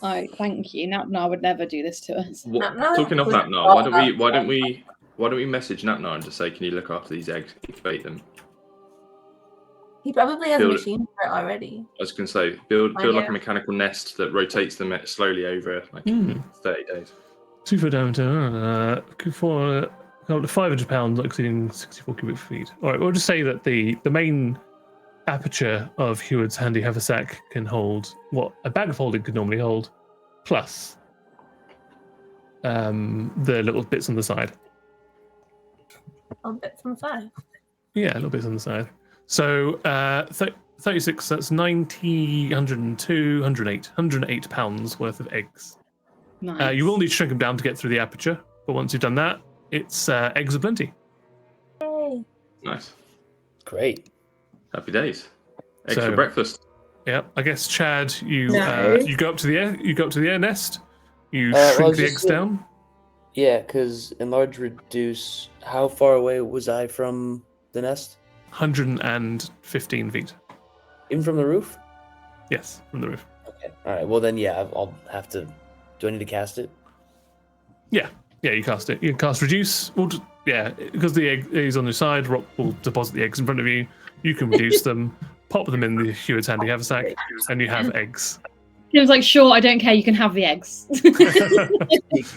Oh, thank you. Napnar would never do this to us. No, talking of we that now, thought why don't about we message Natnar and just say, can you look after these eggs, incubate them? He probably has a Build it. machine for it already. I was going to say, build Oh, like yeah. a mechanical nest that rotates them slowly over like 30 days. 2 foot diameter, for up to 500 pounds, exceeding 64 cubic feet. All right, we'll just say that the main aperture of Hewitt's Handy Haversack can hold what a bag of holding could normally hold, plus the little bits on the side. On bits on the side. Yeah, little bits on the side. So 36, that's 90, 102, 108 pounds worth of eggs. Nice. You will need to shrink them down to get through the aperture, but once you've done that, it's eggs aplenty. Yay. Nice. Great. Happy days. Eggs So- for breakfast. Yeah, I guess Chad, you No. you go up to the air nest, you Well, I shrink was the just eggs saying- down. Yeah, because enlarge, reduce. How far away was I from the nest? 115 feet. Even from the roof? Yes, from the roof. Okay. All right. Well, then, yeah, I'll have to. Do I need to cast it? Yeah, you cast it. You can cast reduce. Well, yeah, because the egg is on the side, Rock will deposit the eggs in front of you. You can reduce them, pop them in the Hewitt's Handy Haversack, and you have eggs. He was like, sure, I don't care. You can have the eggs.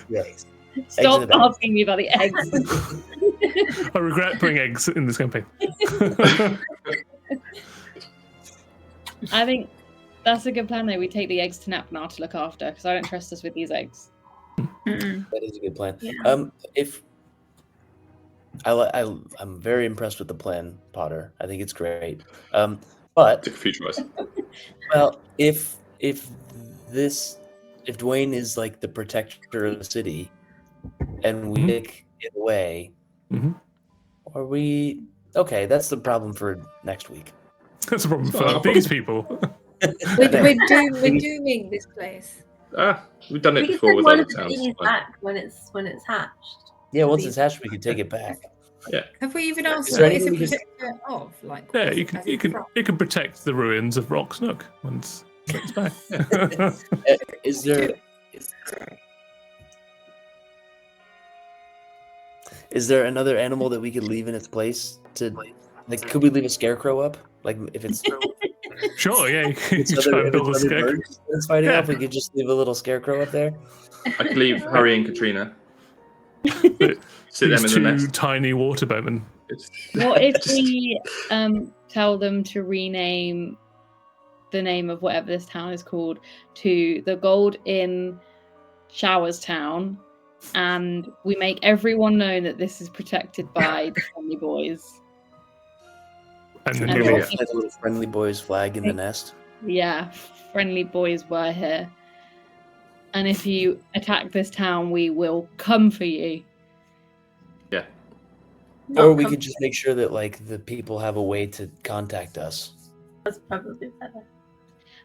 Yes. Stop in the bag. asking me about the eggs. I regret putting eggs in this campaign. I think that's a good plan, though. We take the eggs to Napnar to look after, because I don't trust us with these eggs. Mm-mm. That is a good plan. Yeah. If I'm very impressed with the plan, Potter. I think it's great. But Took a few tries. well, if Dwayne is like the protector of the city, and we Mhm. take it away, Mhm. are we okay? That's the problem for next week. That's a problem It's not for our these problem. people. We're dooming this place. We've done it We can before send with one other of the towns. babies back when it's hatched. Yeah, once it's hatched, we can take it back. Have we even asked Is there what is it anything we protector of? Like, Yeah, what's you it can as you in can from? you can protect the ruins of Rock's Nook once it's back. Is there another animal that we could leave in its place to like? Could we leave a scarecrow up? Like if it's Sure, yeah, you can it's try other, and if build a it's other scarecrow. birds that's fighting Yeah. off, we could just leave a little scarecrow up there. I could leave Harry and Katrina. Sit them in These the two nest. tiny water boatmen. What if Just- we tell them to rename the name of whatever this town is called to the Gold Inn Showers Town, and we make everyone know that this is protected by the Friendly Boys? And then And you what leave. if- Has a little friendly boy's flag in the nest. Yeah, Friendly Boys were here. And if you attack this town, we will come for you. No, Or we come- could just make sure that like the people have a way to contact us. That's probably better.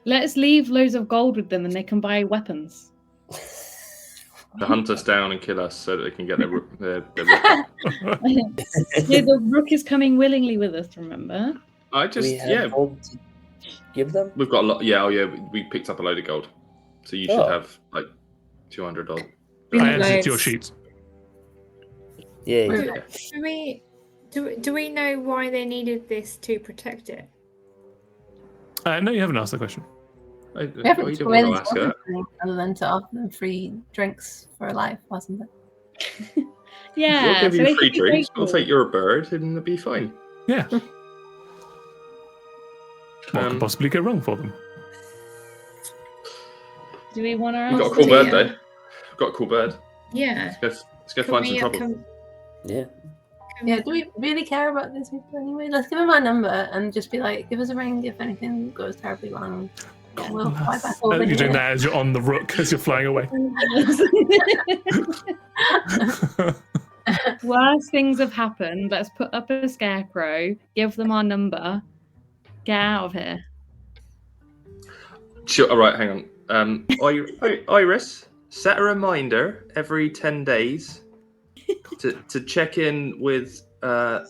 Let's leave loads of gold with them and they can buy weapons. to hunt us down and kill us so that they can get their Yeah, the rook is coming willingly with us, remember? I Do just we have gold to give them? we've got a lot. Yeah, we picked up a load of gold, so you should have like 200 odd. We I have added it to your loads. sheet. Yeah. Do we know why they needed this to protect it? No, you haven't asked the question. I We haven't you don't really want to ask done her. anything other than to offer them free drinks for life, wasn't it? Yeah. We'll give so you they free could be drinks. We'll grateful. take your bird, and it'll be fine. Yeah. What could possibly go wrong for them? Do we want to We've got a ask? cool the, bird uh, though. We've got a cool bird. Yeah. Let's go find some trouble. Yeah. Yeah, do we really care about these people anyway? Let's give them our number and just be like, give us a ring if anything goes terribly wrong. And we'll fly back over You're doing here. that as you're on the rook as you're flying away. Worse things have happened. Let's put up a scarecrow, give them our number, get out of here. Sure. All right, hang on. Iris, set a reminder every 10 days to check in with No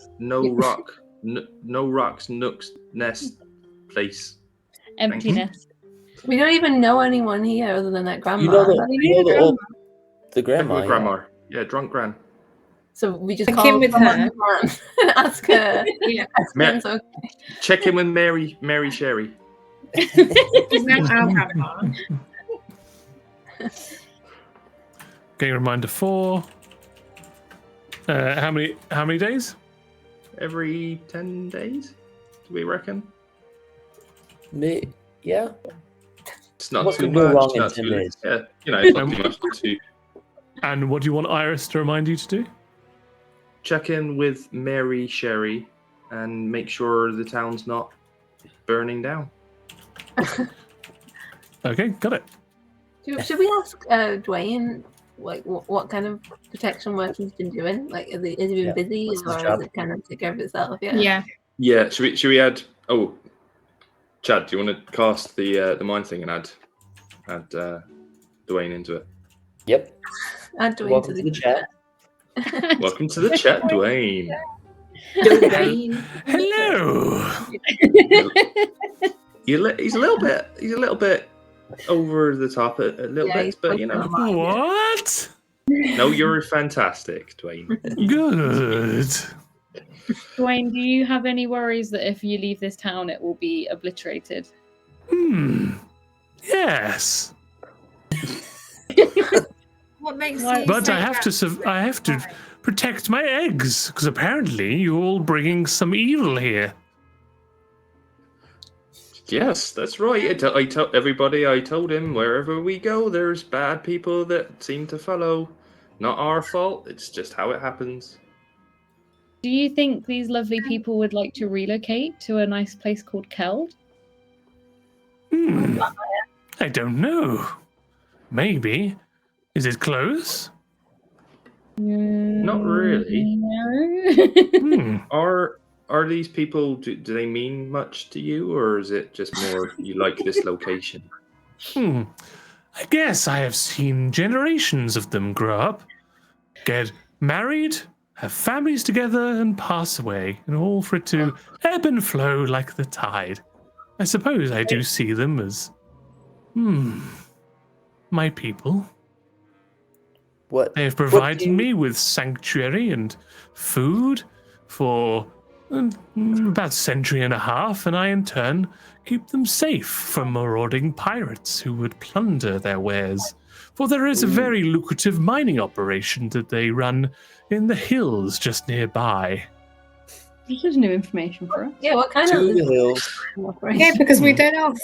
Rock's Nook's Nest place. Emptiness. We don't even know anyone here other than that grandma. You know the grandma. Grandma. Yeah, drunk gran. So we just Check call in with someone her. and ask her. Yeah. Everything's okay. Check in with Mary Sherry. She's not our grandma. Getting a reminder for how many days? Every 10 days, do we reckon? Yeah. It's not What too could go much. wrong in not 10 too- days? Yeah, it's not too much. Not too. And what do you want Iris to remind you to do? Check in with Mary Sherry and make sure the town's not burning down. Okay, got it. Should we ask Dwayne like what kind of protection work he's been doing? Like, has he been busy, What's his or job? is it kind of take care of itself? Yeah. Yeah, should we add? Oh, Chad, do you want to cast the mine thing and add Dwayne into it? Yep. Add Dwayne Welcome to to the chat. Welcome to the chat, Dwayne. Hello. He's a little bit over the top a little Yeah, bit, but you know. What? No, you're fantastic, Dwayne. Good. Dwayne, do you have any worries that if you leave this town, it will be obliterated? Yes. What makes Why- you But say I have that? I have to protect my eggs because apparently you're all bringing some evil here. Yes, that's right. I tell everybody. I told him wherever we go, there's bad people that seem to follow. Not our fault. It's just how it happens. Do you think these lovely people would like to relocate to a nice place called Keld? I don't know. Maybe. Is it close? Not really. No. Are these people? Do they mean much to you, or is it just more you like this location? I guess I have seen generations of them grow up, get married, have families together, and pass away, and all for it to ebb and flow like the tide. I suppose I do see them as, my people. What? They have provided me with sanctuary and food for about a century and a half, and I in turn keep them safe from marauding pirates who would plunder their wares. For there is a very lucrative mining operation that they run in the hills just nearby. This is new information for us. Yeah, what kind To of the hills. Yeah, because we don't ask.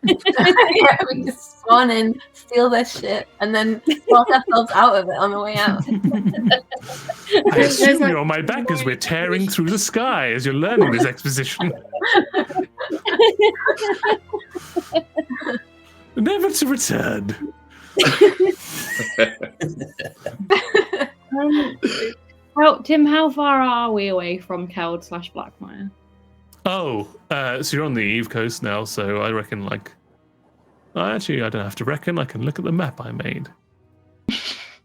Yeah, we just spawn in, steal their shit, and then walk ourselves out of it on the way out. I assume like you're on my back as we're tearing through the sky as you're learning this exposition. Never to return. Tim, how far are we away from Keld/Blackmire? Oh, so you're on the Eve Coast now, so I reckon, actually, I don't have to reckon. I can look at the map I made.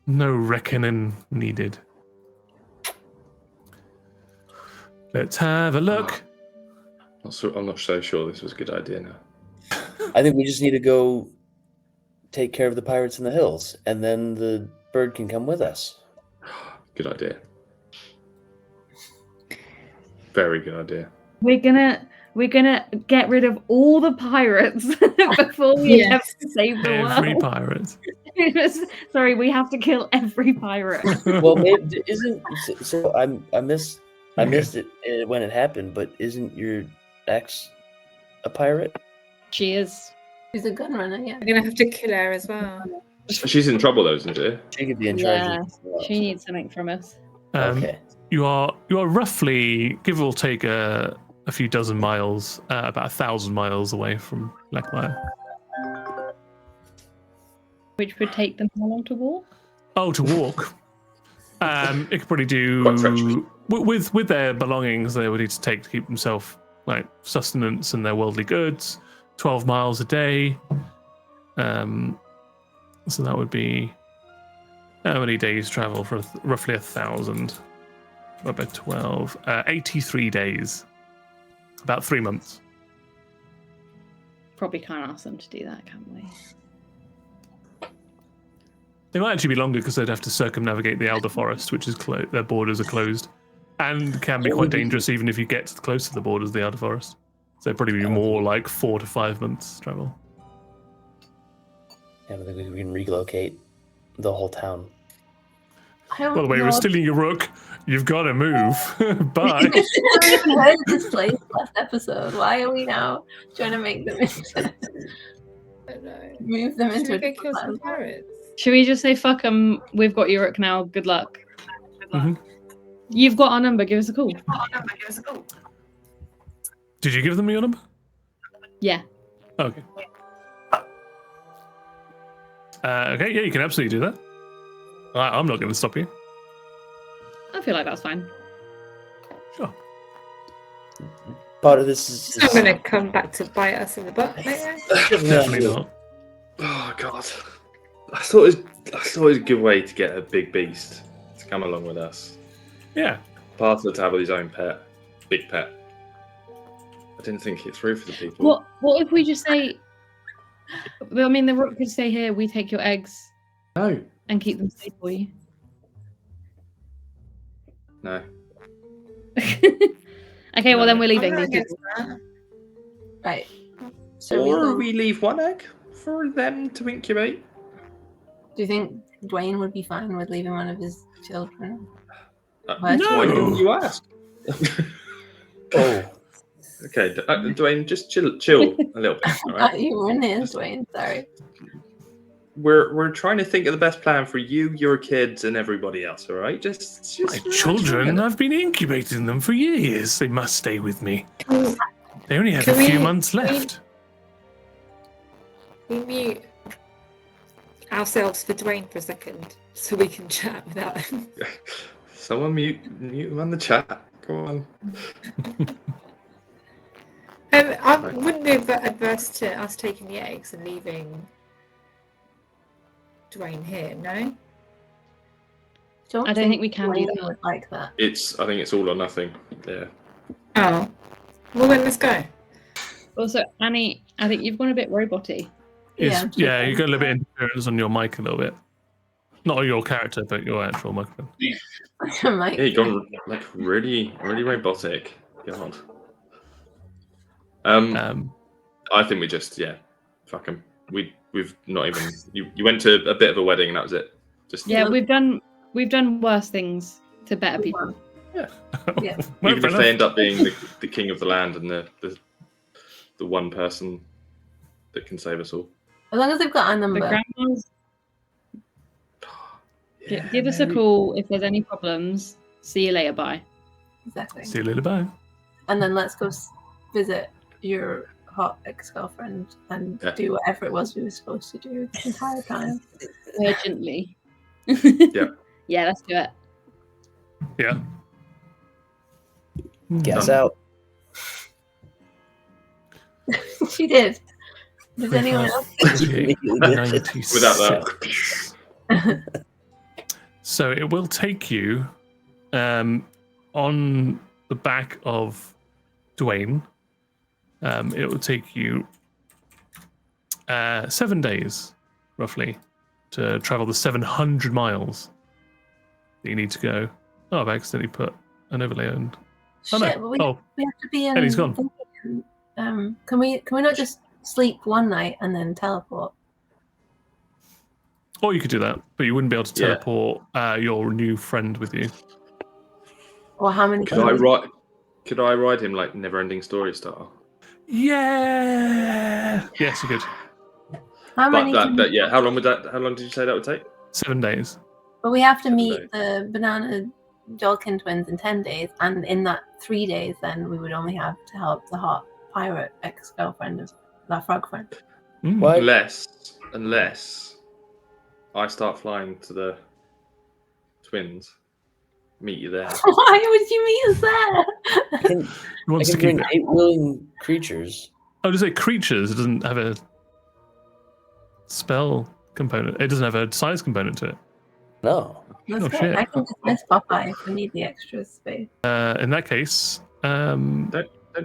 No reckoning needed. Let's have a look. I'm not so sure this was a good idea now. I think we just need to go take care of the pirates in the hills, and then the bird can come with us. Good idea. Very good idea. We're gonna get rid of all the pirates before we Yes. have to save the Every world. pirate. Sorry, we have to kill every pirate. Well, maybe, isn't so? I missed it when it happened. But isn't your ex a pirate? She is. She's a gun runner, yeah. We're gonna have to kill her as well. She's in trouble though, isn't she? She could be in charge. Yeah, of she needs something from us. Okay. You are roughly, give or take, a few dozen miles, about 1,000 miles away from Blackmire. Which would take them how long to walk? Oh, to walk. It could probably Quite treacherous. do with their belongings. They would need to take to keep themselves like sustenance and their worldly goods. 12 miles a day. So that would be how many days travel for roughly 1,000? About 12, 83 days. About 3 months. Probably can't ask them to do that, can we? It might actually be longer because they'd have to circumnavigate the Elder Forest, which is their borders are closed, and can be quite dangerous even if you get close to the borders of the Elder Forest. So it'd probably be more like 4 to 5 months travel. I don't think we can relocate the whole town. I don't By the way, know. we're stealing your rook. You've got to move. Bye. We heard this place last episode. Why are we now trying to make them into I don't know. move them Should into we a go kill different some land? pirates? Should we just say fuck them? We've got your rook now. Good luck. Mhm. You've got our number. Give us a call. Did you give them your number? Yeah. Okay. Okay, yeah, you can absolutely do that. I'm not going to stop you. I feel like that's fine. Sure. Part of this is It's not gonna come back to bite us in the butt later. Definitely not. Oh god. I thought it was a good way to get a big beast to come along with us. Yeah. Parter to have his own pet. Big pet. I didn't think it through for the people. What if we just say? Well, I mean, the rook could stay here. We take your eggs No. and keep them safe for you. No. Okay, well then we're I'm leaving not these against people. that. Right. So Or we we leave one egg for them to incubate. do you think Dwayne would be fine with leaving one of his children? Why didn't you ask? Oh, Okay, Dwayne, just chill a little bit. All right? You were in his, Dwayne. Sorry. We're trying to think of the best plan for you, your kids, and everybody else. All right, just My relax children, a minute. I've been incubating them for years. They must stay with me. Can They only have Can a few we- months left. we mute ourselves for Dwayne for a second so we can chat without him? Someone mute him on the chat. Go on. I wouldn't be adverse to us taking the eggs and leaving Dwayne here, no? I don't think we can do Dwayne that. would like that. I think it's all or nothing. Yeah. Oh. Well then let's go. Also, Annie, I think you've gone a bit roboty. Yeah, you got a little bit of interference on your mic a little bit. Not on your character, but your actual microphone. Mike. Yeah, you gone like really robotic. God. I think we just fuck him. We've not even you went to a bit of a wedding and that was it. Just Yeah, we've done worse things to better people. Yeah. Well, even fair if enough. they end up being the king of the land and the one person that can save us all. As long as they've got our The number. grandmas, Yeah, give us a maybe. call if there's any problems. See you later. Bye. Exactly. See you later, bye. And then let's go visit your hot ex-girlfriend and Yeah. do whatever it was we were supposed to do the entire time. Urgently. Yeah. Yeah, let's do it. Yeah. gas out. She did. Does anyone else? 98, 96. Without that. So it will take you on the back of Dwayne. It will take you 7 days, roughly, to travel the 700 miles that you need to go. Oh, I've accidentally put an overlay on. Oh, Shit, no. but we have to be in. Ellie's gone. Can we not just sleep one night and then teleport? Or you could do that, but you wouldn't be able to Yeah. teleport your new friend with you. Or how many? Could I ride him like Neverending Story style? Yeah. Yes, you could. How many? Yeah. How long did you say that would take? 7 days. But we have to 7 meet days. the banana Jolkin twins in 10 days, and in that 3 days, then we would only have to help the hot pirate ex-girlfriend of that frog friend. Mm. Why? Unless I start flying to the twins, meet you there. Why would you meet us there? He I wants to can keep bring it. 8 willing creatures. Oh, to say creatures, it doesn't have a spell component. It doesn't have a size component to it. No. That's Oh, great. shit. I can dismiss Popeye if we need the extra space. In that case, Don't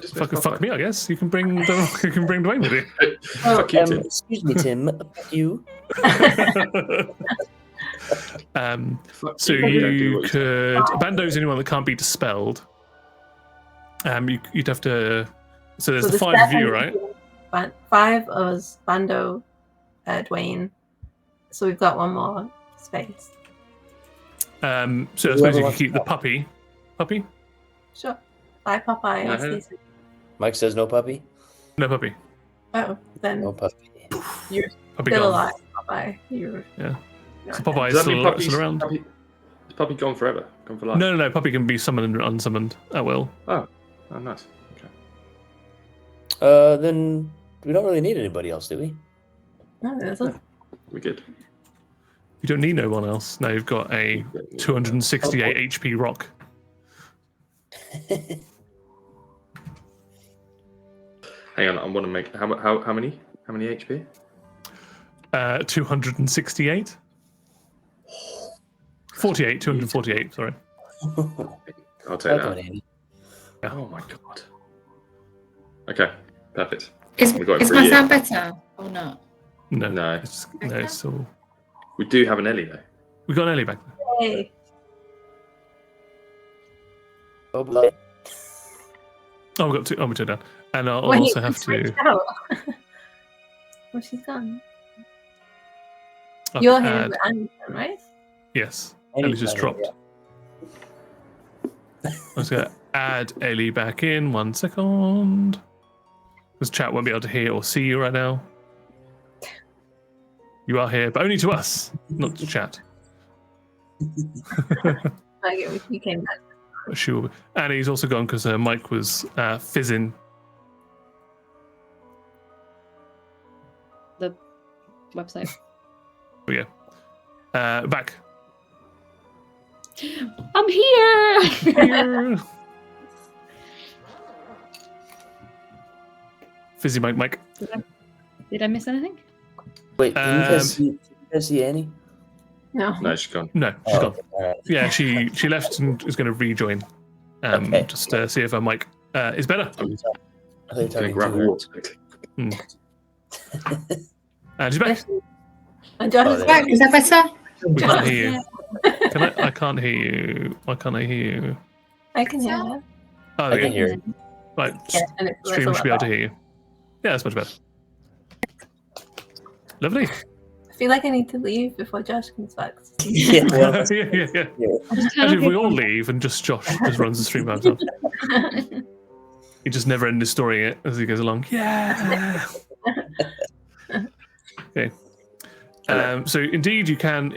just fuck me, I guess. You can bring Dwayne with you. Fuck you, Tim. Excuse me, Tim. Fuck you. Fuck So you, don't do you what you say. could. Bando's anyone that can't be dispelled. You'd have to. So there's the 5 of you, right? 5 of us, Bando, Dwayne. So we've got one more space. So I Whoever suppose you could wants keep the to puppy. Puppy? Sure. Bye, Popeye. I'll see you soon. Mike says no puppy. No puppy. Oh, then No puppy. you're Puppy still gone. alive, Popeye. You're. Yeah. you're So not Popeye Does is that mean still around. Is Puppy gone forever? Gone for life? No. Puppy can be summoned and unsummoned at will. Oh, nice. Okay. Then we don't really need anybody else, do we? dead. No, there's a- We're good. You don't need no one else. Now you've got a 268 HP rock. Hang on, I want to make how many HP? 268. 48. 248. Sorry. I'll take Welcome, that. Andy. Oh my god. Okay, perfect. Is We got it for a my year. sound better or not? No. No. It's still. We do have an Ellie though. We got Ellie back there. Hey. Oh, boy. Oh, we got two. Oh, we took down. And I'll Wait, also have she's to. switched out. Oh, she's gone. I'll You're here add- with Anderson, right? Yes. Andy's Ellie's just not here, dropped. I'm just going to add Ellie back in 1 second. Because chat won't be able to hear or see you right now. You are here, but only to us, not to chat. You came back. Sure. And he's also gone because her mic was fizzing. The website. Oh, yeah. Back. I'm here. Here. Fizzy mic. Did I miss anything? Wait, can you guys see Annie? No. No, she's gone. No, she's gone. Okay, all right. Yeah, she left and is going to rejoin. Okay. Just to see if her mic is better. I thought you were Okay, talking grab to her. water. And she's back. And Josh Oh, is there. back. Is that better? We can't hear you. I can't hear you. Why can't I hear you? I can hear her. Oh, I there can you hear you. go. Right, Yeah, and it's stream should be able to better. hear you. Yeah, that's much better. Lovely. I feel like I need to leave before Josh comes back. Yeah, well, yeah. Actually, if we all leave and just Josh just runs the stream by himself. He just never ends storying it as he goes along. Yeah. Okay. So indeed, you can.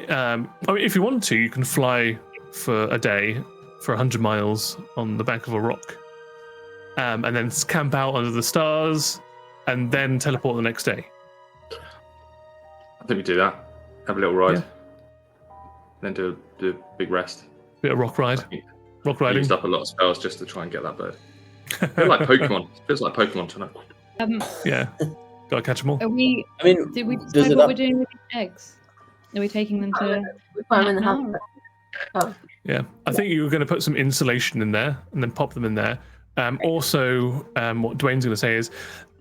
If you want to, you can fly for a day for 100 miles on the back of a rock, and then camp out under the stars, and then teleport the next day. I think we do that. Have a little ride. Yeah. Then do a big rest. Bit of rock ride. Rock I riding. used up a lot of spells just to try and get that bird. Feels like Pokemon. Feels like Pokemon tonight. Yeah. Gotta catch them all. Are we? I mean, Did we does decide it what not? we're doing with the eggs? Are we taking them to? We put them in the No. hamper. Oh, Yeah, I think you were going to put some insulation in there and then pop them in there. Also, what Dwayne's going to say is,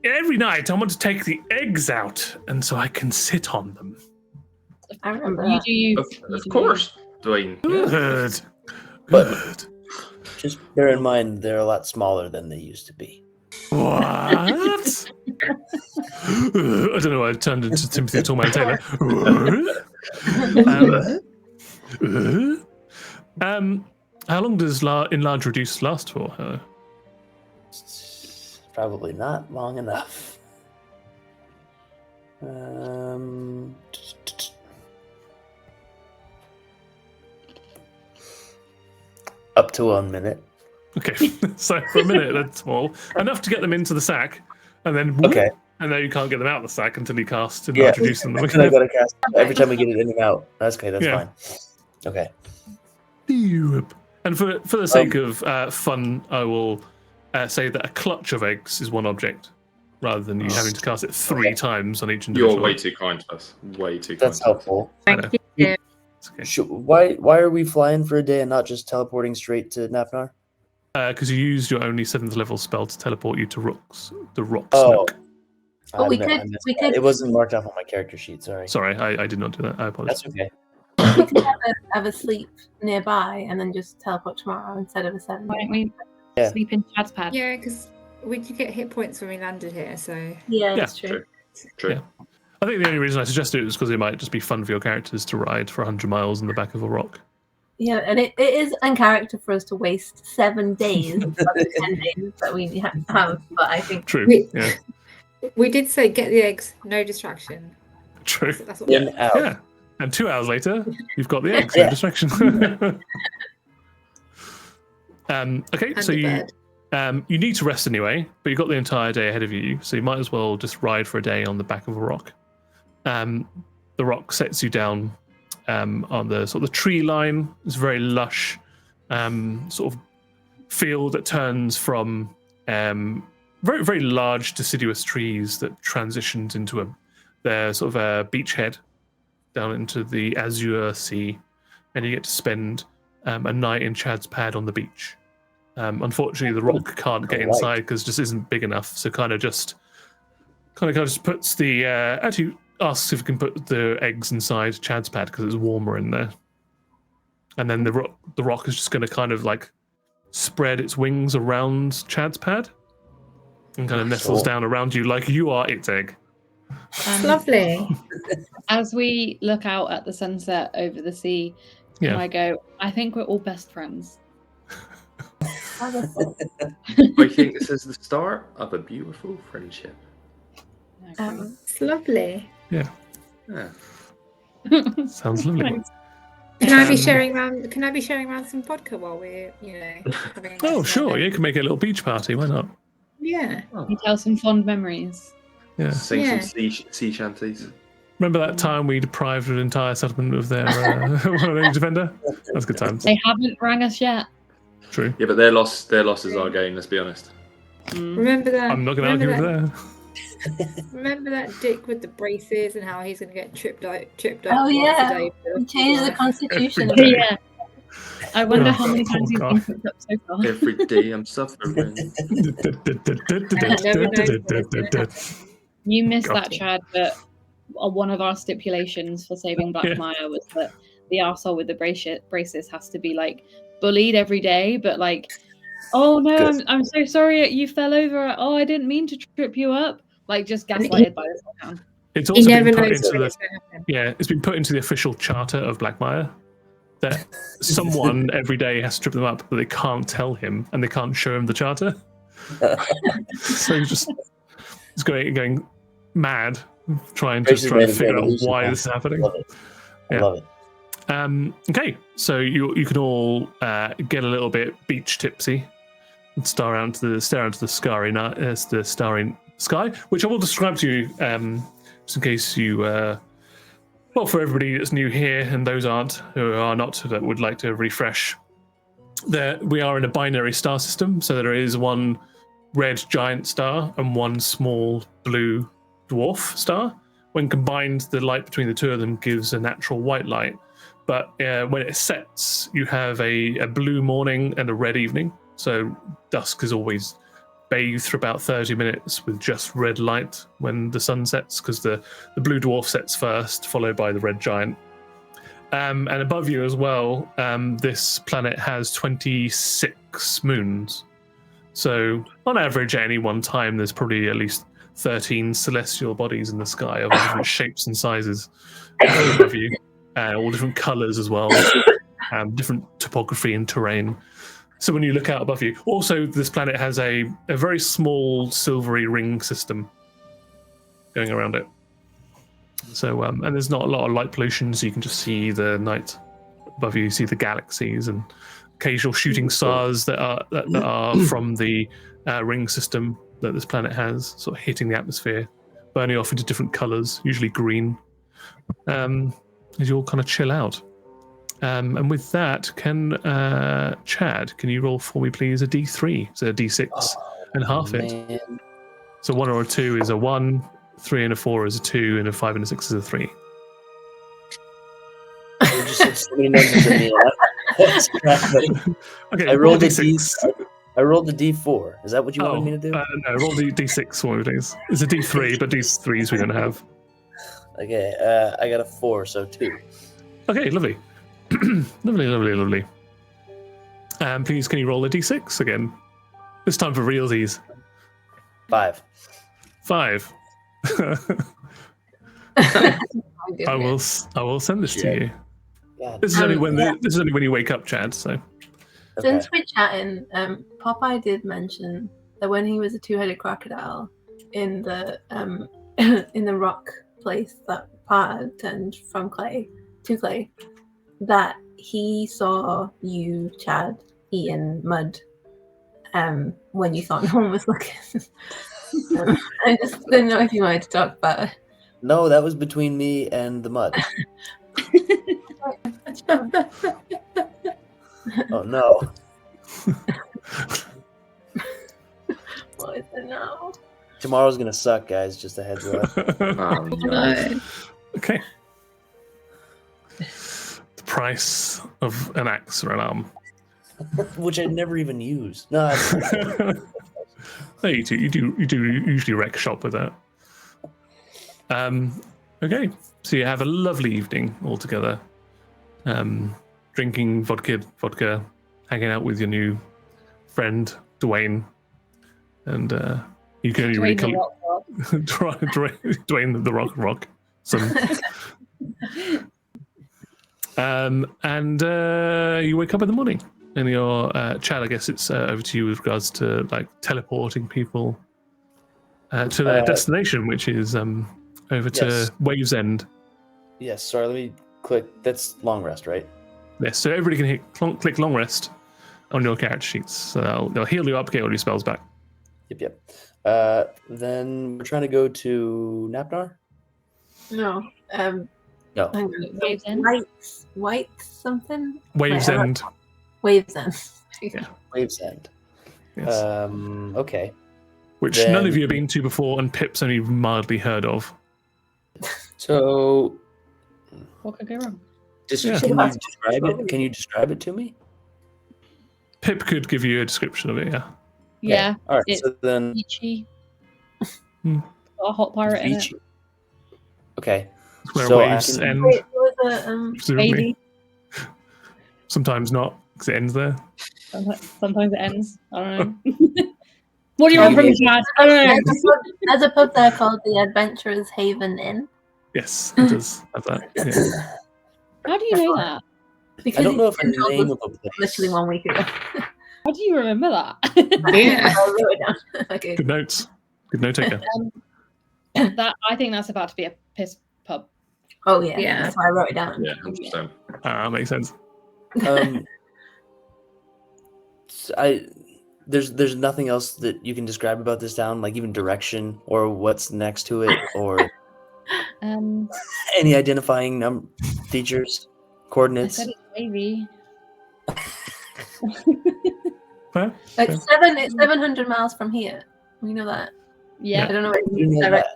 every night I want to take the eggs out, and so I can sit on them. I remember You that. do you. Of course, Dwayne. Good. But- Good. Just bear in mind, they're a lot smaller than they used to be. What? I don't know why I turned into Timothy Tallman Taylor. How long does enlarge reduce last for? Probably not long enough. Up to 1 minute. Okay, so for a minute that's small enough to get them into the sack, and then Okay. and then you can't get them out of the sack until you cast and Yeah. introduce them. And I gotta cast every time we get it in and out. That's okay. That's Yeah. fine. Okay. And for the sake of fun, I will say that a clutch of eggs is one object, rather than you having to cast it 3 times on each individual. You're way too kind to us. Way too That's kind. helpful. Thank you. It's okay. Why are we flying for a day and not just teleporting straight to Nafnar? Because you used your only 7th level spell to teleport you to the rocks. Oh. Nook. But we I could- missed we that. could- It wasn't marked off on my character sheet. Sorry. Sorry, I did not do that. I apologize. That's okay. We could have a sleep nearby and then just teleport tomorrow instead of a 7. Why don't we Yeah. sleep in Chad's pad? Yeah, because we did get hit points when we landed here, so Yeah, Yeah, that's true. True. Yeah. I think the only reason I suggested it was because it might just be fun for your characters to ride for 100 miles in the back of a rock. Yeah, and it is in character for us to waste 7 days of the 10 days that we have. But I think True. We- Yeah. we did say get the eggs, no distraction. True. That's what In out. Yeah. And 2 hours later, you've got the eggs. Yeah. No distraction. Okay, And so the bird. you need to rest anyway, but you've got the entire day ahead of you, so you might as well just ride for a day on the back of a rock. The rock sets you down on the sort of the tree line. It's a very lush sort of field that turns from very, very large deciduous trees that transitions into their sort of a beachhead down into the azure sea, and you get to spend a night in Chad's pad on the beach. Unfortunately, the rock can't get inside because it just isn't big enough. So kind of just puts the actually asks if it can put the eggs inside Chad's pad because it's warmer in there. And then the rock is just going to kind of like spread its wings around Chad's pad and kind of nestles down around you like you are its egg. It's lovely. As we look out at the sunset over the sea, Yeah. and I go, I think we're all best friends. I think this is the start of a beautiful friendship. It's lovely. Yeah. Sounds lovely. Thanks. Can I be sharing around? Can I be sharing around some vodka while we're, having? a Oh, nice sure. night? You can make a little beach party. Why not? Yeah. You tell some fond memories. Yeah. Sing Yeah. some sea shanties. Remember that time we deprived an entire settlement of their one of their defender? That was good times. They haven't rang us yet. True. Yeah, but their loss is our gain. Let's be honest. Remember that? I'm not going to argue with that. Remember that dick with the braces and how he's going to get tripped out Oh, once yeah. a day for- we changed the constitution. Every day. Yeah. I wonder Oh, how many times you've God. been picked up so far. Every day I'm suffering. You missed God. that, Chad, but one of our stipulations for saving Black Yeah. Maya was that the arsehole with the braces has to be like bullied every day, but like, oh no, Good. I'm so sorry you fell over. Oh, I didn't mean to trip you up. Like just gaslighted by the town. It's He also never been put knows into when the it's going to happen. it's been put into the official charter of Black Maya that someone every day has to trip them up, but they can't tell him and they can't show him the charter. So he's going mad, trying to Tracy's made a figure out revolution why now. this is happening. Love it. I Yeah. love it. Okay, so you can all get a little bit beach tipsy and stare out into the starry night, the starry sky, which I will describe to you, just in case you, well, for everybody that's new here and those who are not, that would like to refresh. We are in a binary star system, so there is one red giant star and one small blue dwarf star. when combined, the light between the two of them gives a natural white light. But when it sets, you have a blue morning and a red evening. So dusk is always bathed for about 30 minutes with just red light when the sun sets, because the blue dwarf sets first, followed by the red giant. And above you as well, this planet has 26 moons. So on average, at any one time, there's probably at least 13 celestial bodies in the sky of all different shapes and sizes above you, all different colors as well, different topography and terrain. So when you look out above you, also this planet has a very small silvery ring system going around it. So and there's not a lot of light pollution, so you can just see the night above you. You see the galaxies and occasional shooting stars that are from the ring system that this planet has, sort of hitting the atmosphere, burning off into different colors, usually green, as you all kind of chill out. And with that, Chad, can you roll for me, please, a D3? So a D6 and half it. So 1 or a 2 is a 1, 3 and a 4 is a 2, and a 5 and a 6 is a 3. You just said so many numbers at me. Okay, I rolled a D6. I rolled a D4. Is that what you wanted me to do? No, roll the D6 for me, please. It's a D3, but D3s we don't have. Okay, I got a 4, so 2. Okay, lovely. lovely. Please, can you roll a D6 again? This time for realsies. 5. 5. I will send this to you. God. This is only when you wake up, Chad. So Since we're chatting, Popeye did mention that when he was a two-headed crocodile in the in the rock place that part turned from clay to clay, that he saw you, Chad, eating mud when you thought no one was looking. I just didn't know if you wanted to talk about it. No, that was between me and the mud. Oh no. What is it now? Tomorrow's gonna suck, guys. Just a heads up. No. okay. The price of an axe or an arm. Which I'd never even use. No, No, you do usually wreck shop with that. Okay, so you have a lovely evening all together, drinking vodka, hanging out with your new friend Dwayne, and you can only Dwayne the Rock. And you wake up in the morning, and your Chad, I guess it's over to you with regards to like teleporting people to their destination, which is over to Waves End. Yes, sorry, let me click. That's long rest, right? Yes, so everybody can click long rest on your character sheets. So they'll heal you up, get all your spells back. Yep. Then we're trying to go to Napnar? No. No. Hang on. Waves End? White something? Waves Wait, End. Waves End. Yeah. Waves End. Yes. Okay. Which then- none of you have been to before, and Pip's only mildly heard of. So, What could go wrong? can you describe it to me? Pip could give you a description of it, yeah. Yeah. All right. It's So then, beachy. Hmm. Got a hot pirate in it. Beachy. Okay. It's where So I waves can- end, Wait, what was it? presumably. Maybe. Sometimes not, because it ends there. Sometimes it ends. I don't know. What do you want from me, Chad? I don't know. There's a pub there called the Adventurers Haven Inn. Yes, it does have that. Yeah. How do you know that? Because I don't know if you a told name us of a place. literally 1 week ago. How do you remember that? Yeah. I wrote it down. Okay. Good notes. Good note taker. I think that's about to be a piss pub. Oh yeah, Yeah. that's why I wrote it down. Yeah, 100%. Makes sense. There's nothing else that you can describe about this town, like even direction or what's next to it, or any identifying features, I coordinates. said it's wavy. Fair? It's 700 miles from here. We know that. Yeah. I don't know where You know direct that.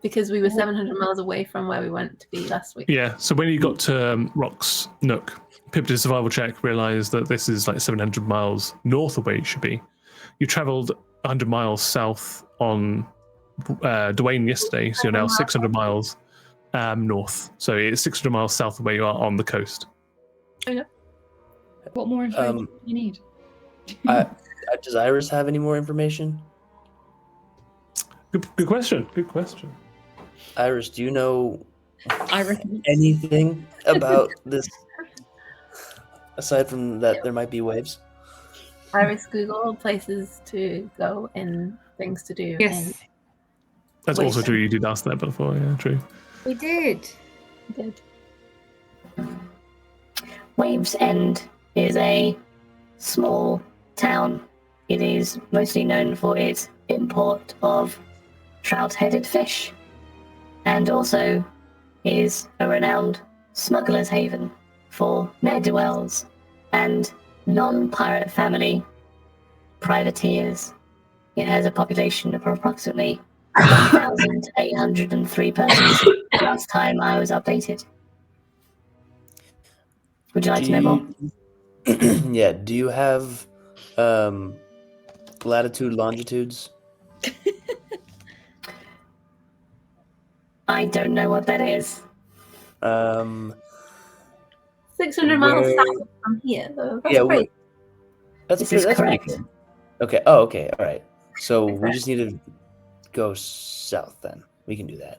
because we were 700 miles away from where we went to be last week. Yeah, so when you got to Rock's Nook, Pip did a survival check, realised that this is like 700 miles north of where you should be. You travelled 100 miles south on Dwayne yesterday, so you're now 600 miles north. So it's 600 miles south of where you are on the coast. Okay. What more information do you need? Does Iris have any more information? Good question. Good question. Iris, do you know Iris. anything about this? Aside from that, there might be waves. Iris, Google places to go and things to do. Yes, That's also true. You did ask that before. Yeah, true. we did. Good. Waves End is a small town. It is mostly known for its import of trout-headed fish, and also is a renowned smuggler's haven for ne'er-do-wells and non-pirate family privateers. It has a population of approximately 1,803 persons last time I was updated. Would you like to know more? Yeah, do you have latitude, longitudes? I don't know what that is. 600 miles Where- south from here, though. That's Yeah, great. That's This pretty, is that's pretty correct. good. Okay. Oh, okay. All right. So we Exactly. just need to go south then. We can do that.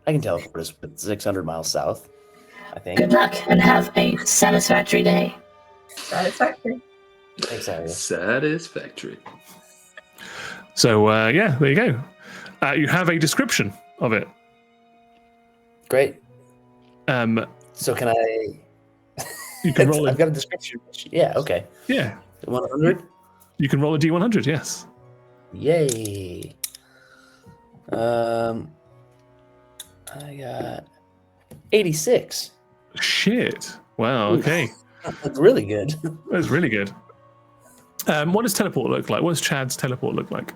I can teleport us 600 miles south, I think. Good luck and have a satisfactory day. Satisfactory. Thanks, Iris. Satisfactory. So yeah, there you go. You have a description of it. Great. Um, So can I? you can roll I've it. got a description. Yeah. Okay. Yeah, 100. you can roll a D100. Yes. Yay. I got 86. Shit. Wow. Ooh. Okay. That's really good. That's really good. What does teleport look like? What does Chad's teleport look like?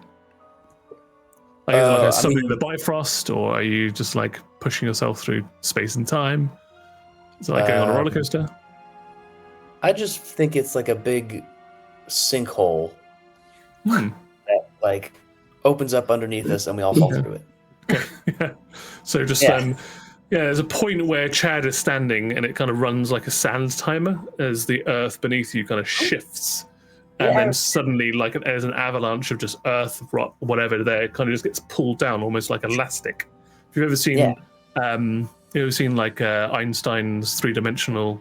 Like, is it like I a something mean- the Bifrost, or are you just like pushing yourself through space and time? Is it like going on a roller coaster? I just think it's like a big sinkhole Hmm. that like opens up underneath us and we all fall Yeah. through it. Yeah. So just Yeah. there's a point where Chad is standing and it kind of runs like a sand timer as the earth beneath you kind of shifts. And Yeah. then suddenly, like there's an avalanche of just earth, rock, whatever there, it kind of just gets pulled down almost like elastic. If you've ever seen, Yeah. like Einstein's three-dimensional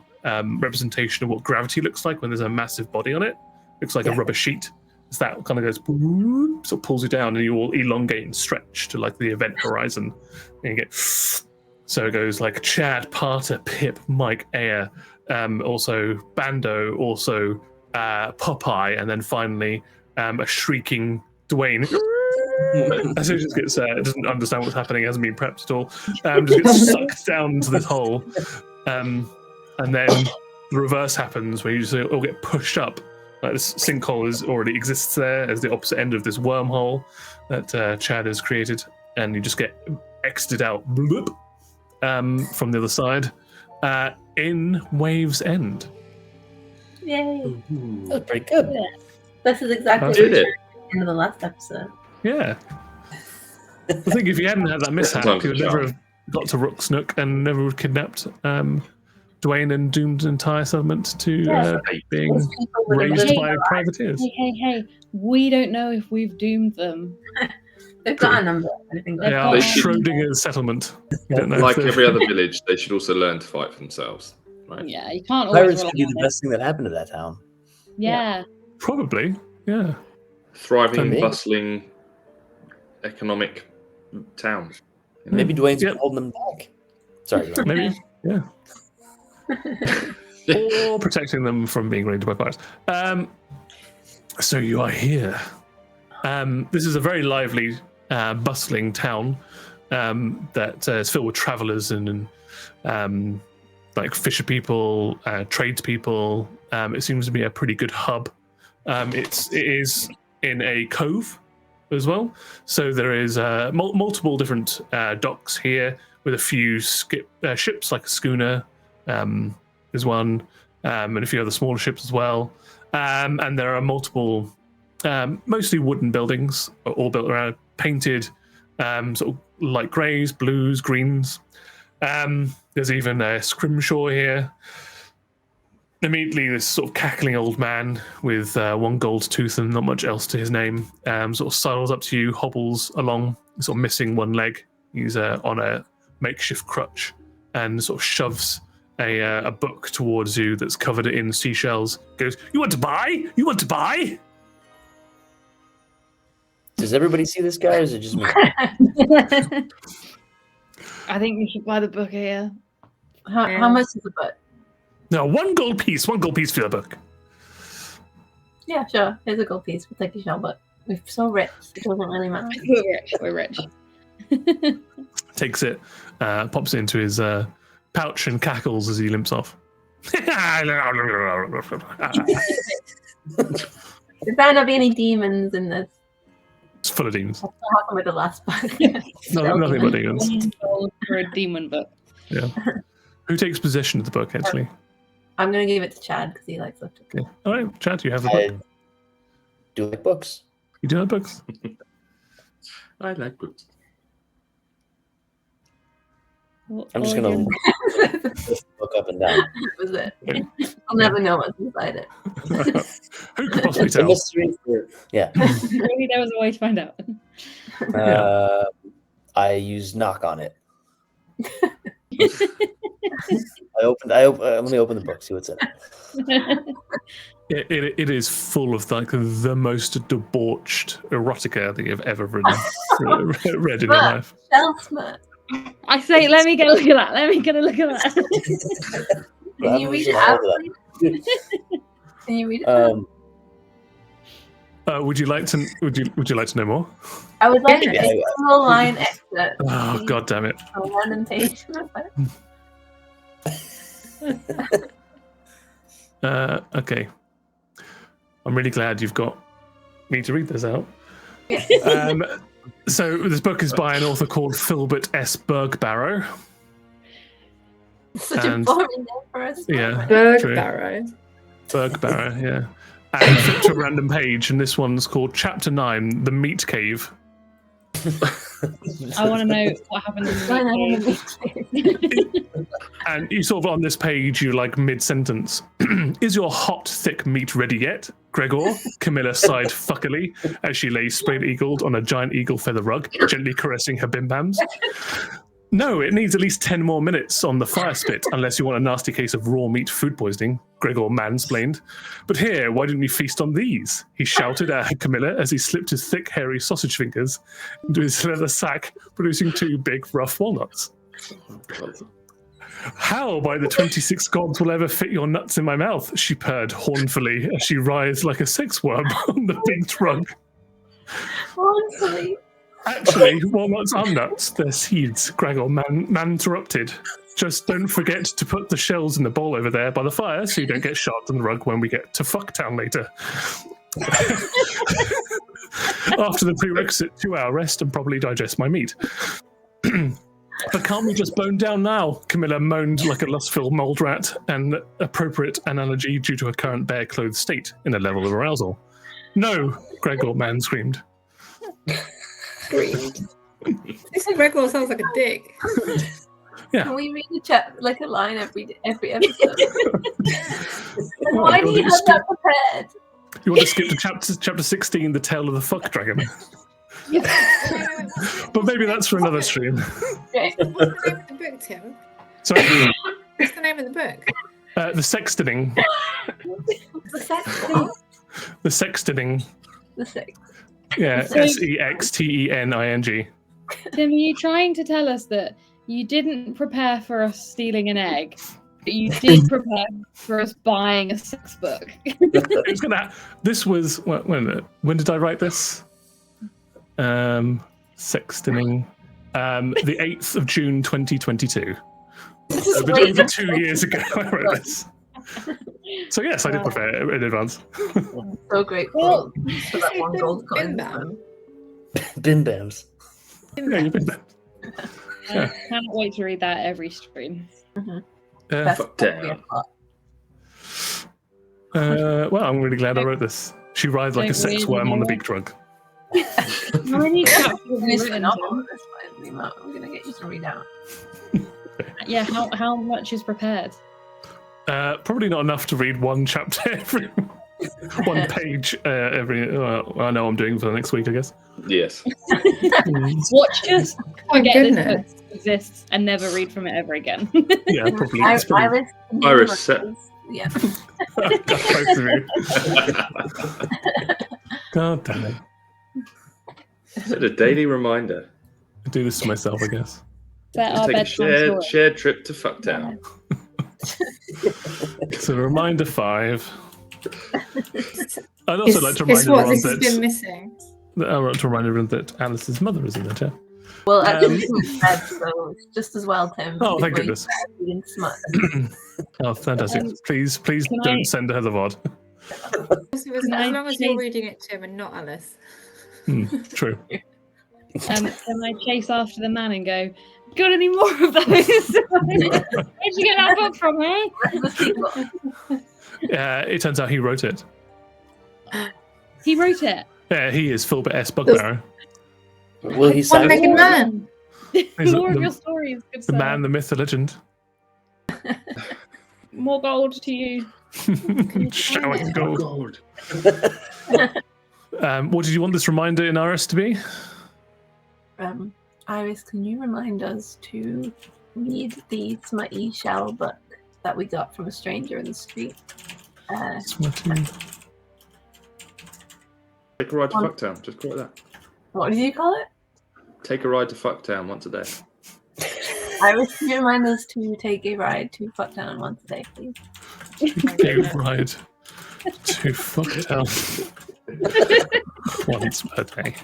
representation of what gravity looks like when there's a massive body on it, looks like a Yeah. rubber sheet. So that kind of goes, sort of pulls you down, and you all elongate and stretch to like the event horizon, and you get. So it goes like Chad, Parter, Pip, Mike, Aya, also Bando, also Popeye, and then finally a shrieking Dwayne. As it just gets doesn't understand what's happening, hasn't been prepped at all. Just gets sucked down into this hole, and then the reverse happens where you just all get pushed up. Like this sinkhole already exists there as the opposite end of this wormhole that Chad has created, and you just get exited out bloop, from the other side in Waves End. Yay. That's pretty good. This is exactly Did what it? we shared at the end of the last episode. Yeah. I think if you hadn't had that mishap, Sometimes you would it's never sharp. have got to Rook's Nook and never would have kidnapped Dwayne and doomed an entire settlement to Yeah. being Those people would have raised lived by their lives. privateers. Hey, we don't know if we've doomed them. They've got a number. I think They they've are They the should- Schrodinger's settlement. You don't know if Like they're- every other village, they should also learn to fight for themselves. Right? Yeah, you can't always Pirates rely could be on the it. best thing that happened to that town. Yeah. Probably, yeah. Thriving, Maybe. bustling, economic town. you know? Maybe Dwayne's Yep. been holding them back. Sorry. Ron. Maybe, yeah. Or protecting them from being raided by pirates. So you are here. This is a very lively, bustling town that is filled with travelers and like fisher people, tradespeople. It seems to be a pretty good hub. It is in a cove, as well. So there is multiple different docks here with a few ships, like a schooner is one, and a few other smaller ships as well. And there are multiple, mostly wooden buildings, all built around, painted sort of light greys, blues, greens. There's even a scrimshaw here. Immediately, this sort of cackling old man with one gold tooth and not much else to his name sort of sidles up to you, hobbles along, sort of missing one leg. He's on a makeshift crutch and sort of shoves a book towards you that's covered in seashells. Goes, "You want to buy? You want to buy?" Does everybody see this guy, or is it just me? I think we should buy the book here. How much is the book? No, 1 gold piece. 1 gold piece for the book. Yeah, sure. Here's a gold piece. We'll take a shell, but we're so rich. It doesn't really matter. We're rich. Takes it, pops it into his pouch and cackles as he limps off. There better not be any demons in this. It's full of demons. That's what happened with the last book. Nothing but demons. For a demon book. Yeah. Who takes possession of the book, actually? I'm going to give it to Chad because he likes literature. Okay. All right, Chad, you have the book. Do like books. You do like books? I like books. I'm just going to lift the book up and down. That was it. I'll never know what's inside it. Who could possibly It's a tell? mystery for, yeah. Maybe there was a way to find out. I use knock on it. Let me open the book, see what's in it. It is full of like the most debauched erotica that you've ever read in your life. Self-smart. I say, let me get a look at that. Let me get a look at that. Can you read it out, please? Can you read it out? Would you like to know more? I would like a single line excerpt. Oh, God damn it. A random page. Okay. I'm really glad you've got me to read this out. So this book is by an author called Filbert S. Bergbarrow. Such a boring name for us. Yeah. Bergbarrow. Bergbarrow, yeah. And flip to a random page, and this one's called Chapter 9, The Meat Cave. I want to know what happened in the meat. And you sort of on this page, you like mid-sentence. Is your hot, thick meat ready yet, Gregor? Camilla sighed fuckily as she lay spread-eagled on a giant eagle feather rug, gently caressing her bim-bams. No, it needs at least 10 more minutes on the fire spit, unless you want a nasty case of raw meat food poisoning, Gregor mansplained. But here, why didn't we feast on these? He shouted at Camilla as he slipped his thick, hairy sausage fingers into his leather sack, producing 2 big, rough walnuts. How, by the 26 gods, will ever fit your nuts in my mouth? She purred hornfully as she writhed like a sex worm on the big rug. Hornfully. Actually, walnuts are nuts. They're seeds, Gregor man interrupted. Just don't forget to put the shells in the bowl over there by the fire so you don't get shot on the rug when we get to Fucktown later. After the prerequisite 2-hour rest and probably digest my meat. But can't we just bone down now? Camilla moaned like a lust-filled mold rat, an appropriate analogy due to her current bare-clothed state in a level of arousal. No, Gregor man screamed. Screamed. This Gregor sounds like a dick. Yeah. Can we read a line every episode? Why do you have that prepared? You want to skip to chapter 16, the tale of the fuck dragon? But maybe that's for another stream. Okay. What's the name of the book, Tim? Sorry? What's the name of the book? The Sextoning. The Sextoning? The Sextoning. The Sex. Yeah, Sextening. Tim, are you trying to tell us that you didn't prepare for us stealing an egg, but you did prepare for us buying a sex book? This was when did I write this? Sextoning. The 8th of June 2022. A bit over 2 years ago I wrote this. So yes, I did prepare in advance. So grateful for that one gold coin. Bim Bams. Yeah, you've been there. I cannot wait to read that every stream. Best Fuck down. Well, I'm really glad I wrote this. She rides like a Don't sex read worm on the anymore. big trunk. How many chapters have you Finish the written, novel Tim? at this point, the amount I'm gonna get you to read out. Yeah, how much is prepared? Probably not enough to read one chapter every one page every. I know I'm doing for the next week, I guess. Yes. Watch just Oh, forget this goodness. book exists and never read from it ever again. Yeah, probably. It's probably Iris, set. yeah. both of you. God damn it! Set a daily reminder. I do this to myself, I guess. Set Just our take a bedtime story. shared trip to Fucktown. So reminder 5. I'd also like to remind It's what everyone this has been that missing. I want to remind everyone that Alice's mother is in the chat. Well, actually, it's bed, so it's just as well, Tim. Oh, thank before you goodness. start reading smut. Oh, fantastic! Please can don't I- send her the VOD. Also, as long as you're reading it, Tim, and not Alice. True. Can I chase after the man and go, got any more of those? Where'd you get that book from, eh? Where's the sequel? It turns out he wrote it. He wrote it. Yeah, he is Philbert S. Bugbarrow. Will he One sign Megan it? Man. He's More of the- your stories, good The sir. man, the myth, the legend. More gold to you. Showering gold. God. What did you want this reminder in RS to be? Iris, can you remind us to read the smutty shell book that we got from a stranger in the street? Smutty. Take a ride to Fucktown. Just call it that. What did you call it? Take a ride to Fucktown once a day. Iris, can you remind us to take a ride to Fucktown once a day, please? Go ride to Fucktown once per day.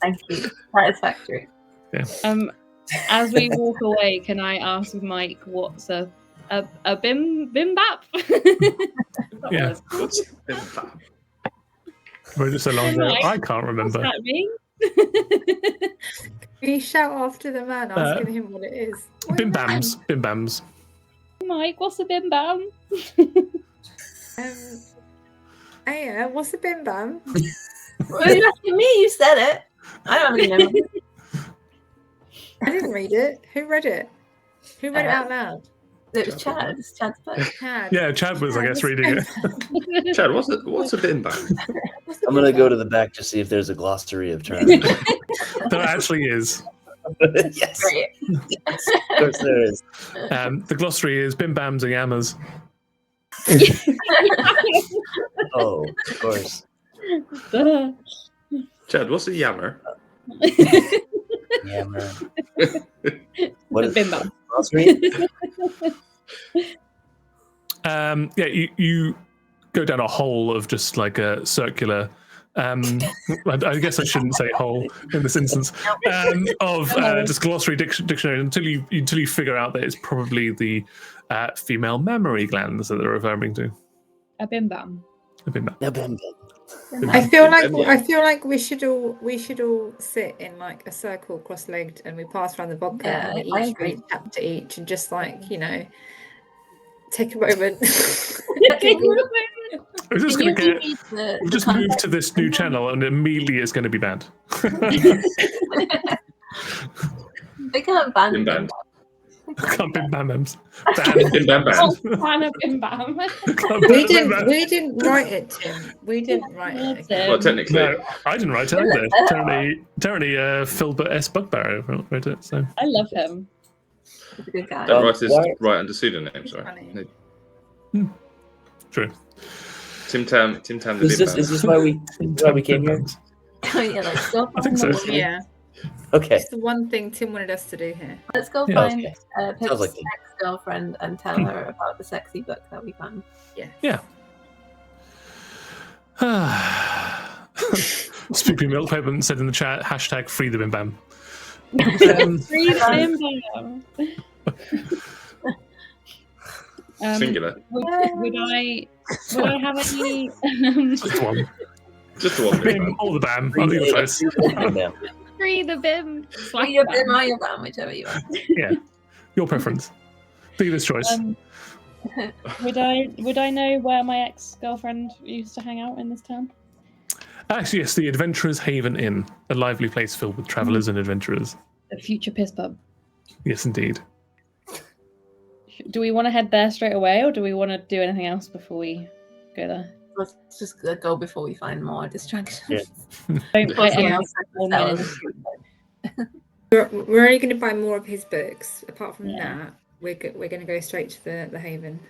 Thank you. Satisfactory. As we walk away, can I ask Mike what's a bim bap? Yeah. What's in that? Wrote it so long ago, Mike, I can't remember. What's that mean? Can you shout after the man, asking him what it is? Bim Bams. Bim Bams. Mike, what's a bim bam? Yeah, what's a bim bam? Well, you're asking me, you said it. I don't really know. I didn't read it. Who read it? Who read it out loud? It was Chad. It's Chad's book. Chad. Yeah, Chad was, I guess, reading it. Chad, what's a bin bag? I'm gonna go to the back to see if there's a glossary of terms. There actually is. Yes, Great. of course there is. The glossary is Bim Bams and Yammers. Oh, of course. Chad, what's a yammer? Yammer. What is Bim bam. glossary? Yeah, you go down a hole of just like a circular. I guess I shouldn't say hole in this instance. Of just glossary dictionary until you figure out that it's probably the female mammary glands that they're referring to. A bim bam. A bim bam. No, bim, bim. I feel like we should all sit in like a circle, cross-legged, and we pass around the vodka Yeah, and I each agree. read chapter each, and just like take a moment. We're just Can gonna you get. read the We've just moved context? to this new channel, and immediately it's going to be banned. They can't ban Bim them. bam. Can't Bim Bam Bams. Banned. Bin bam bam. Fan of bim bam. Can't we ban Bim Bam. didn't write it, Tim. We didn't write it. Well, technically, No, I didn't write it either. Apparently, Philbert S. Bugbarrow wrote it. So I love him. He's a good guy. don't write his why- right under pseudonym. Sorry. Funny. true. Tim Tam the Is bin this bam. is this why we came here? Oh, yeah, let's go I think find so. the- Yeah, Okay. it's the one thing Tim wanted us to do here. Let's go Yeah. find Okay. Pip's Sounds like it. ex-girlfriend and tell her about the sexy book that we found. Yeah. Spoopy Milk Payment said in the chat, hashtag free the Bim Bam. Free bim bam. Singular. Would I have any? Just one. Just the one Bim or the bam. I'll leave it close. Free the bim. Or your bim or your bam, whichever you want. Yeah, your preference. Dealer's choice. Would I know where my ex-girlfriend used to hang out in this town? Actually, yes, the Adventurers Haven Inn, a lively place filled with travellers and adventurers. The future piss pub. Yes, indeed. Do we want to head there straight away, or do we want to do anything else before we go there? Let's just go before we find more distractions. Yeah. Don't fight Something anyone else for that minutes. We're only going to buy more of his books. Apart from that, we're going to go straight to the Haven.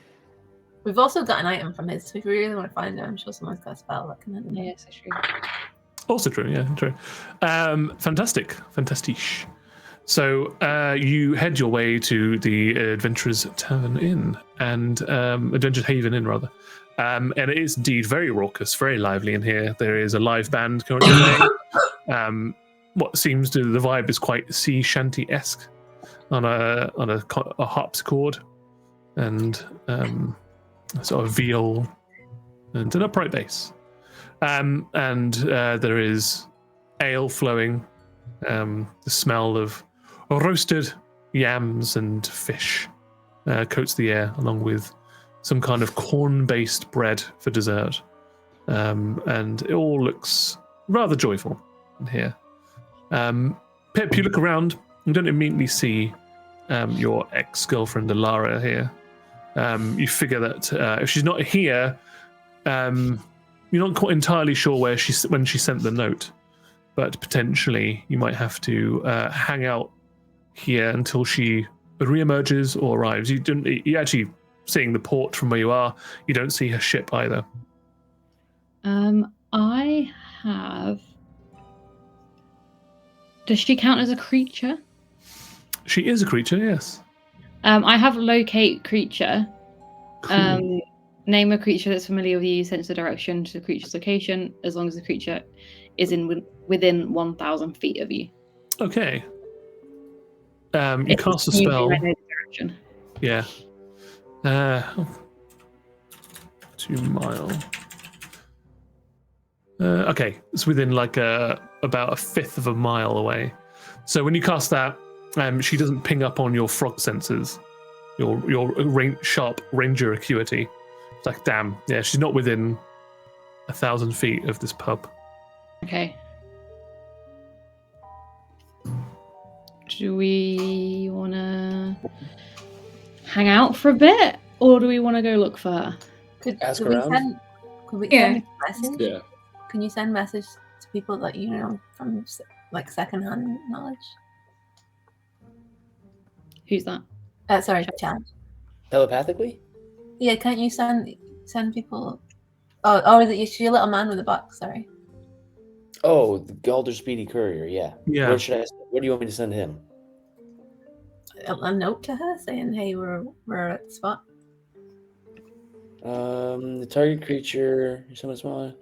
We've also got an item from his, so if we really want to find it, I'm sure someone's got a spell that can help. Yes, that's true. Also true, yeah, true. Fantastic. So you head your way to the Adventurers Tavern Inn, and Adventurers Haven Inn, rather. And it is indeed very raucous, very lively in here. There is a live band currently playing. What seems to the vibe is quite sea shanty-esque on a harpsichord and a sort of viol and an upright bass. And there is ale flowing, the smell of roasted yams and fish coats the air, along with some kind of corn-based bread for dessert. And it all looks rather joyful in here. Pip, you look around, you don't immediately see your ex-girlfriend Alara here. You figure that if she's not here, you're not quite entirely sure when she sent the note, but potentially you might have to hang out here until she reemerges or arrives. You actually seeing the port from where you are. You don't see her ship either. I have. Does she count as a creature? She is a creature, yes. I have locate creature. Cool. Name a creature that's familiar with you, sense the direction to the creature's location, as long as the creature is within 1,000 feet of you. Okay. You cast a spell. I know the direction. Yeah. 2 mile. Okay, it's within like about 1/5 of a mile away. So when you cast that, she doesn't ping up on your frog senses, your sharp ranger acuity. It's like, damn, yeah, she's not within 1,000 feet of this pub. Okay. Do we want to hang out for a bit, or do we want to go look for her? Could Ask we around? send a message? Yeah. Can you send message to people that you know from like secondhand knowledge? Who's that? Sorry, Chad. Telepathically? Yeah, can't you send people? Oh, is it your little man with a box? Sorry. Oh, the Galder Speedy Courier, yeah. Yeah. Where do you want me to send him? A note to her saying, "Hey, we're at the spot." The target creature, someone small.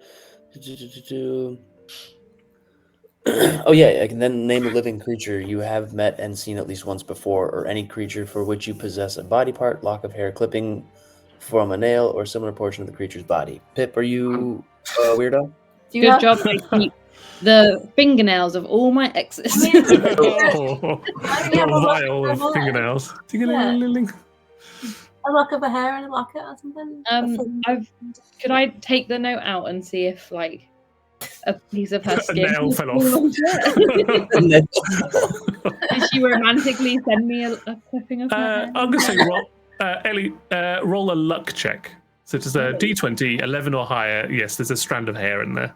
Oh yeah, I can then name a living creature you have met and seen at least once before, or any creature for which you possess a body part, lock of hair, clipping from a nail, or similar portion of the creature's body. Pip, are you a weirdo? Good job. I keep the fingernails of all my exes. Oh, vile of fingernails. Ting-a-ling-a-ling-ling. A lock of a hair and a locket or something. Could I take the note out and see if like a piece of her skin nail fell off. Did she romantically send me a clipping of her hair? I'm going to say Ellie, roll a luck check. So it's a D20, 11 or higher. Yes, there's a strand of hair in there.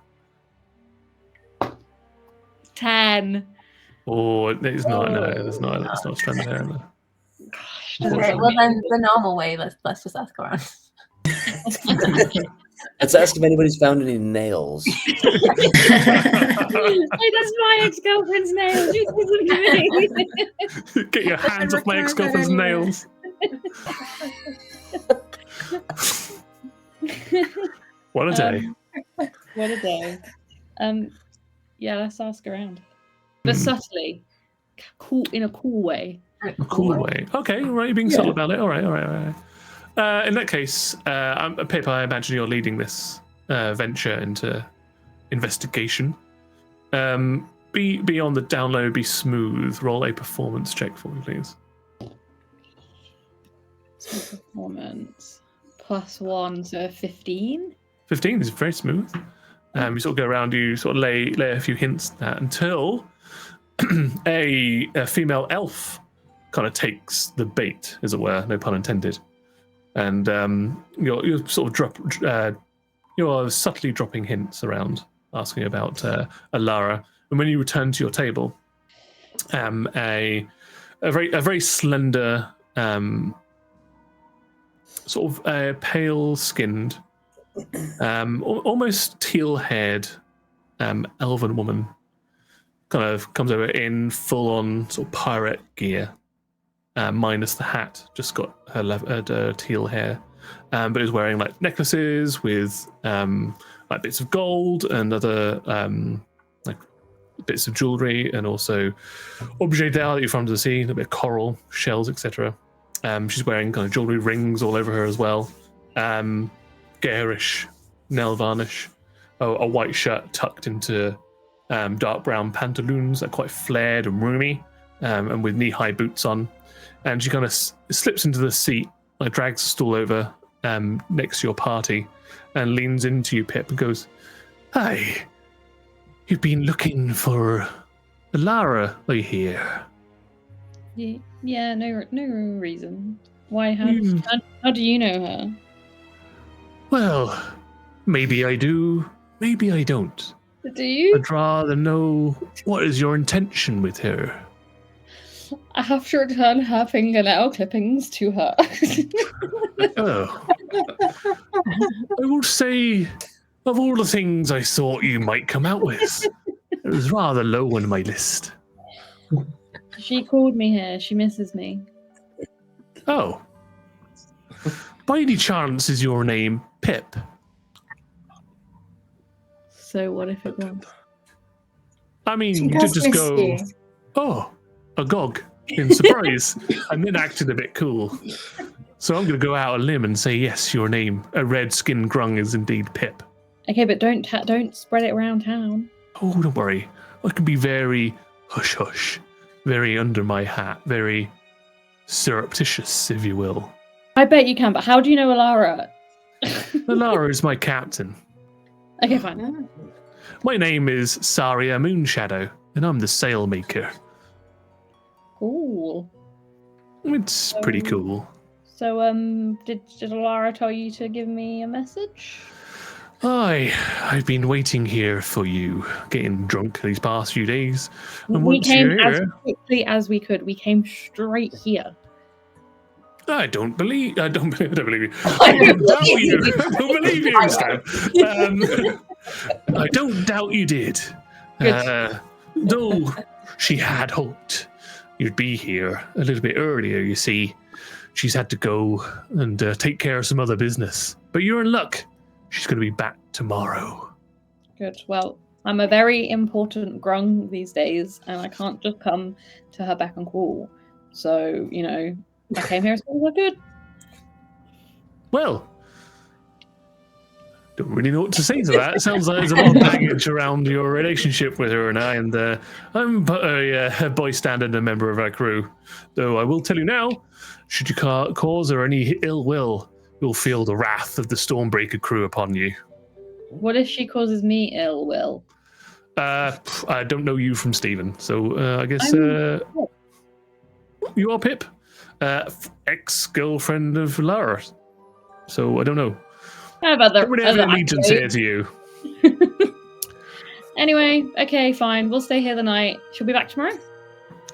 10. Oh, it's not. No, there's not. It's not a strand of hair in there. Gosh, Okay, well then the normal way. Let's just ask around. Let's ask if anybody's found any nails. Hey, that's my ex-girlfriend's nails. You listen to me. Get your hands off my ex-girlfriend's nails. What a day. What a day. Yeah, let's ask around. But subtly. Cool, in a cool way. A cool way. Okay, right, you're being subtle about it. All right. In that case, Pip, I imagine you're leading this venture into investigation. Be on the down low, be smooth. Roll a performance check for me, please. Performance +1, so 15. 15 is very smooth. You sort of go around, you sort of lay a few hints at that until a female elf kind of takes the bait, as it were, no pun intended. And you're sort of you're subtly dropping hints around, asking about Alara. And when you return to your table, a very slender, sort of pale-skinned, almost teal-haired elven woman kind of comes over in full-on sort of pirate gear, minus the hat, just got her teal hair, but is wearing like necklaces with like bits of gold and other like bits of jewelry, and also objet d'art that you find to see, a bit of coral, shells, etc. She's wearing kind of jewelry rings all over her as well. Garish nail varnish, a white shirt tucked into dark brown pantaloons that are quite flared and roomy, and with knee-high boots on. And she kind of slips into the seat, like drags the stool over next to your party, and leans into you, Pip, and goes, "Hi, you've been looking for Lara, I hear." Yeah, no reason. Why? How do you know her? Well, maybe I do, maybe I don't. Do you? I'd rather know what is your intention with her. I have to return her fingernail clippings to her. Oh. I will say, of all the things I thought you might come out with, it was rather low on my list. She called me here. She misses me. Oh. By any chance is your name Pip? So what if it was? I mean, She you did does just miss go, you. "Oh, agog," in surprise, and then acted a bit cool. So I'm going to go out on a limb and say, yes, your name, a red-skinned grung, is indeed Pip. Okay, but don't spread it around town. Oh, don't worry. I can be very hush-hush, very under my hat, very surreptitious, if you will. I bet you can, but how do you know Alara? Alara is my captain. Okay, fine. My name is Saria Moonshadow, and I'm the sailmaker. Cool. It's pretty cool. So, did Alara tell you to give me a message? I've been waiting here for you, getting drunk these past few days. And We once came you're as here, quickly as we could. We came straight here. I don't believe you. I don't doubt you. I don't believe you, Stan. I don't doubt you did. Though she had hoped you'd be here a little bit earlier, you see. She's had to go and take care of some other business. But you're in luck. She's going to be back tomorrow. Good. Well, I'm a very important grung these days, and I can't just come to her beck and call. So, you know, I came here as soon as I could. Well, don't really know what to say to that. It sounds like there's a lot of baggage around your relationship with her and I, and I'm but a bystander and a member of our crew. Though I will tell you now, should you cause her any ill will, you'll feel the wrath of the Stormbreaker crew upon you. What if she causes me ill will? I don't know you from Stephen, so I guess you are Pip, ex-girlfriend of Lara. So I don't know. How about the Whatever allegiance here to you. Anyway, okay, fine. We'll stay here the night. She'll be back tomorrow?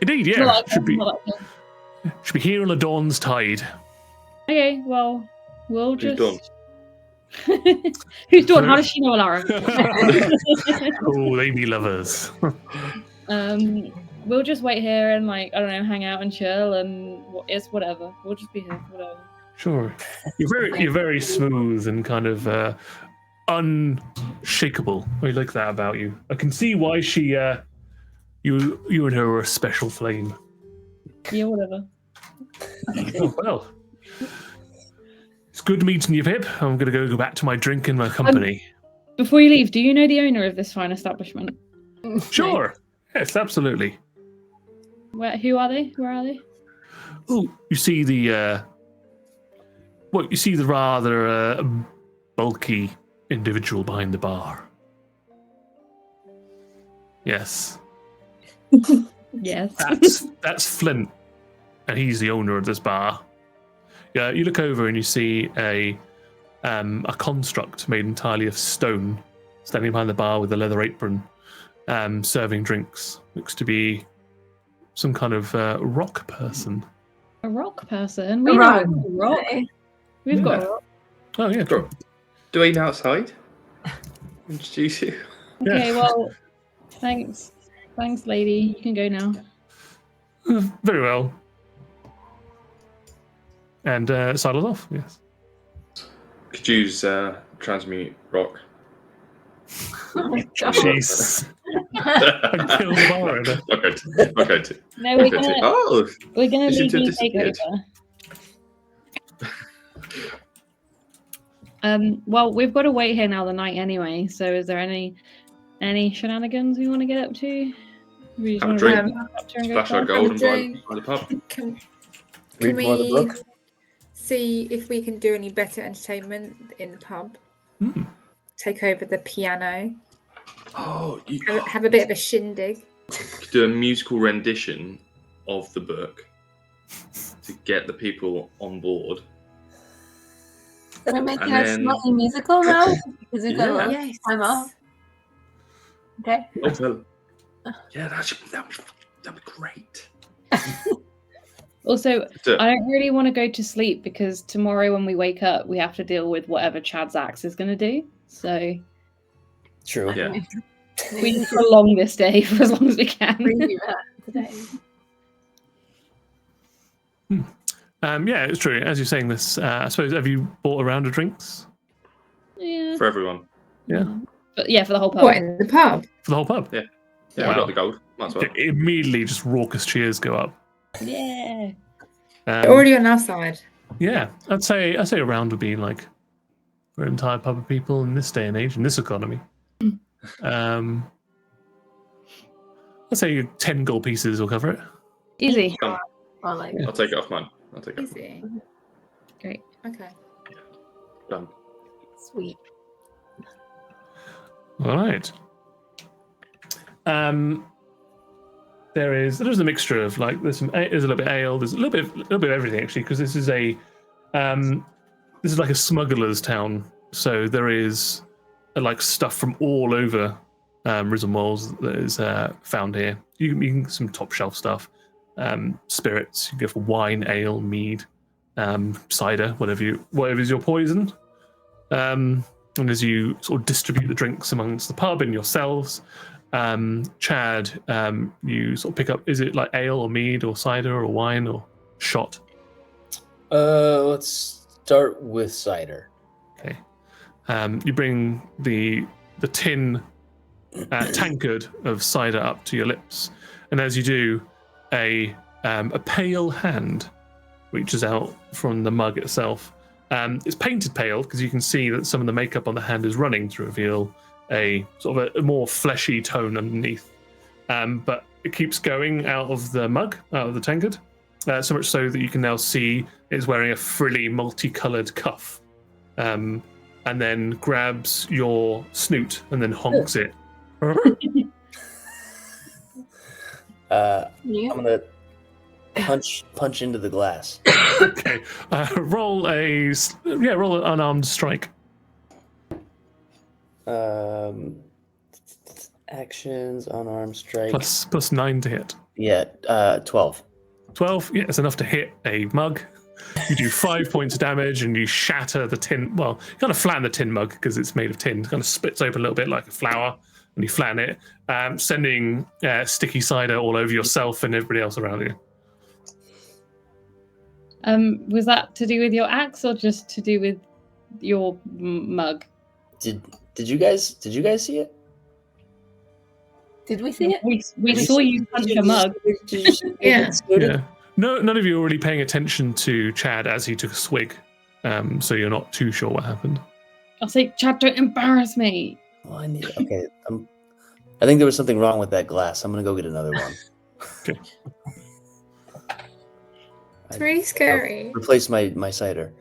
Indeed, yeah. Well, Should be here on the dawn's tide. Okay, well, we'll just... Who's Dawn? Who's Dawn? How does she know Lara? Oh, they be lovers. We'll just wait here and, like, I don't know, hang out and chill, and it's whatever. We'll just be here, whatever. Sure. You're very smooth and kind of unshakable. I like that about you. I can see why she you and her are a special flame. Yeah, whatever. Oh, well. It's good meeting you, Pip. I'm gonna go back to my drink and my company. Before you leave, do you know the owner of this fine establishment? Sure. Yes, absolutely. Who are they? Where are they? Oh, you see the you see the rather bulky individual behind the bar. Yes. Yes. That's Flint, and he's the owner of this bar. Yeah, you look over and you see a construct made entirely of stone, standing behind the bar with a leather apron, serving drinks. Looks to be some kind of rock person. A rock person? A rock. Rock. We've got a Yeah. rock. Oh yeah. Sure. Do we outside? Introduce you. Okay, well, thanks. Thanks, lady. You can go now. Very well. And sidles off. Yes. Could use transmute rock. Oh my God. Jeez. I killed the bar owner. Okay. No, we're Okay. gonna Oh, it's legally take disappeared. over. Well, we've got to wait here now the night anyway. So, is there any shenanigans we want to get up to? We just Have a want drink. to up to and go Splash our pub? gold and drink. by the pub. Can Read more of the we book. see if we can do any better entertainment in the pub? Hmm. Take over the piano. Oh, you Have a bit of a shindig. could do a musical rendition of the book to get the people on board. Gonna make And it a then- slightly musical now because we've got a Yeah. lot of Yes. time off. Okay. Oh, well. Yeah, that'd be great. Also, So, I don't really want to go to sleep because tomorrow when we wake up, we have to deal with whatever Chad's axe is going to do. So True. Yeah. we can prolong this day for as long as we can. Preview that today. Yeah, it's true. As you're saying this, I suppose, have you bought a round of drinks Yeah. for everyone. Yeah. But yeah, for the whole pub. What, in the pub? for the whole pub? Yeah, Wow. I got the gold. Might as well. Immediately, just raucous cheers go up. Yeah. Already on our side. Yeah, I'd say a round would be like for an entire pub of people in this day and age, in this economy. I'd say 10 gold pieces will cover it. Easy. Come, Or like, I'll take it off mine. I'll take it off. Easy. Great. Okay. Done. sweet. All right. There's a mixture of like there's a little bit of ale, there's a little bit of everything actually, because this is like a smuggler's town. So there is like stuff from all over Risen Walls that is found here. You can some top shelf stuff, spirits. You can go for wine, ale, mead, cider, whatever is your poison. And as you sort of distribute the drinks amongst the pub and yourselves, Chad, you sort of pick up, is it like ale or mead or cider or wine or shot? Let's start with cider. Okay. You bring the tin tankard of cider up to your lips, and as you do, a pale hand reaches out from the mug itself. It's painted pale because you can see that some of the makeup on the hand is running to reveal a sort of a more fleshy tone underneath. But it keeps going out of the mug, out of the tankard, so much so that you can now see it's wearing a frilly, multicolored cuff. And then grabs your snoot and then honks it. Yeah. I'm gonna punch into the glass. Okay. Roll an unarmed strike. Actions, unarmed strike. Plus 9 to hit. Yeah, 12. 12, yeah, it's enough to hit a mug. You do 5 points of damage and you shatter the tin. Well, you kind of flatten the tin mug because it's made of tin. It kind of splits open a little bit like a flower and you flatten it, sending sticky cider all over yourself and everybody else around you. Was that to do with your axe or just to do with your mug? Did you guys see it? Did we see it? We saw you punch a mug. Yeah. Yeah. No, none of you are really paying attention to Chad as he took a swig, so you're not too sure what happened. I'll say, Chad, don't embarrass me. Well, okay. I think there was something wrong with that glass. I'm gonna go get another one. Okay. It's really scary. Replace my cider.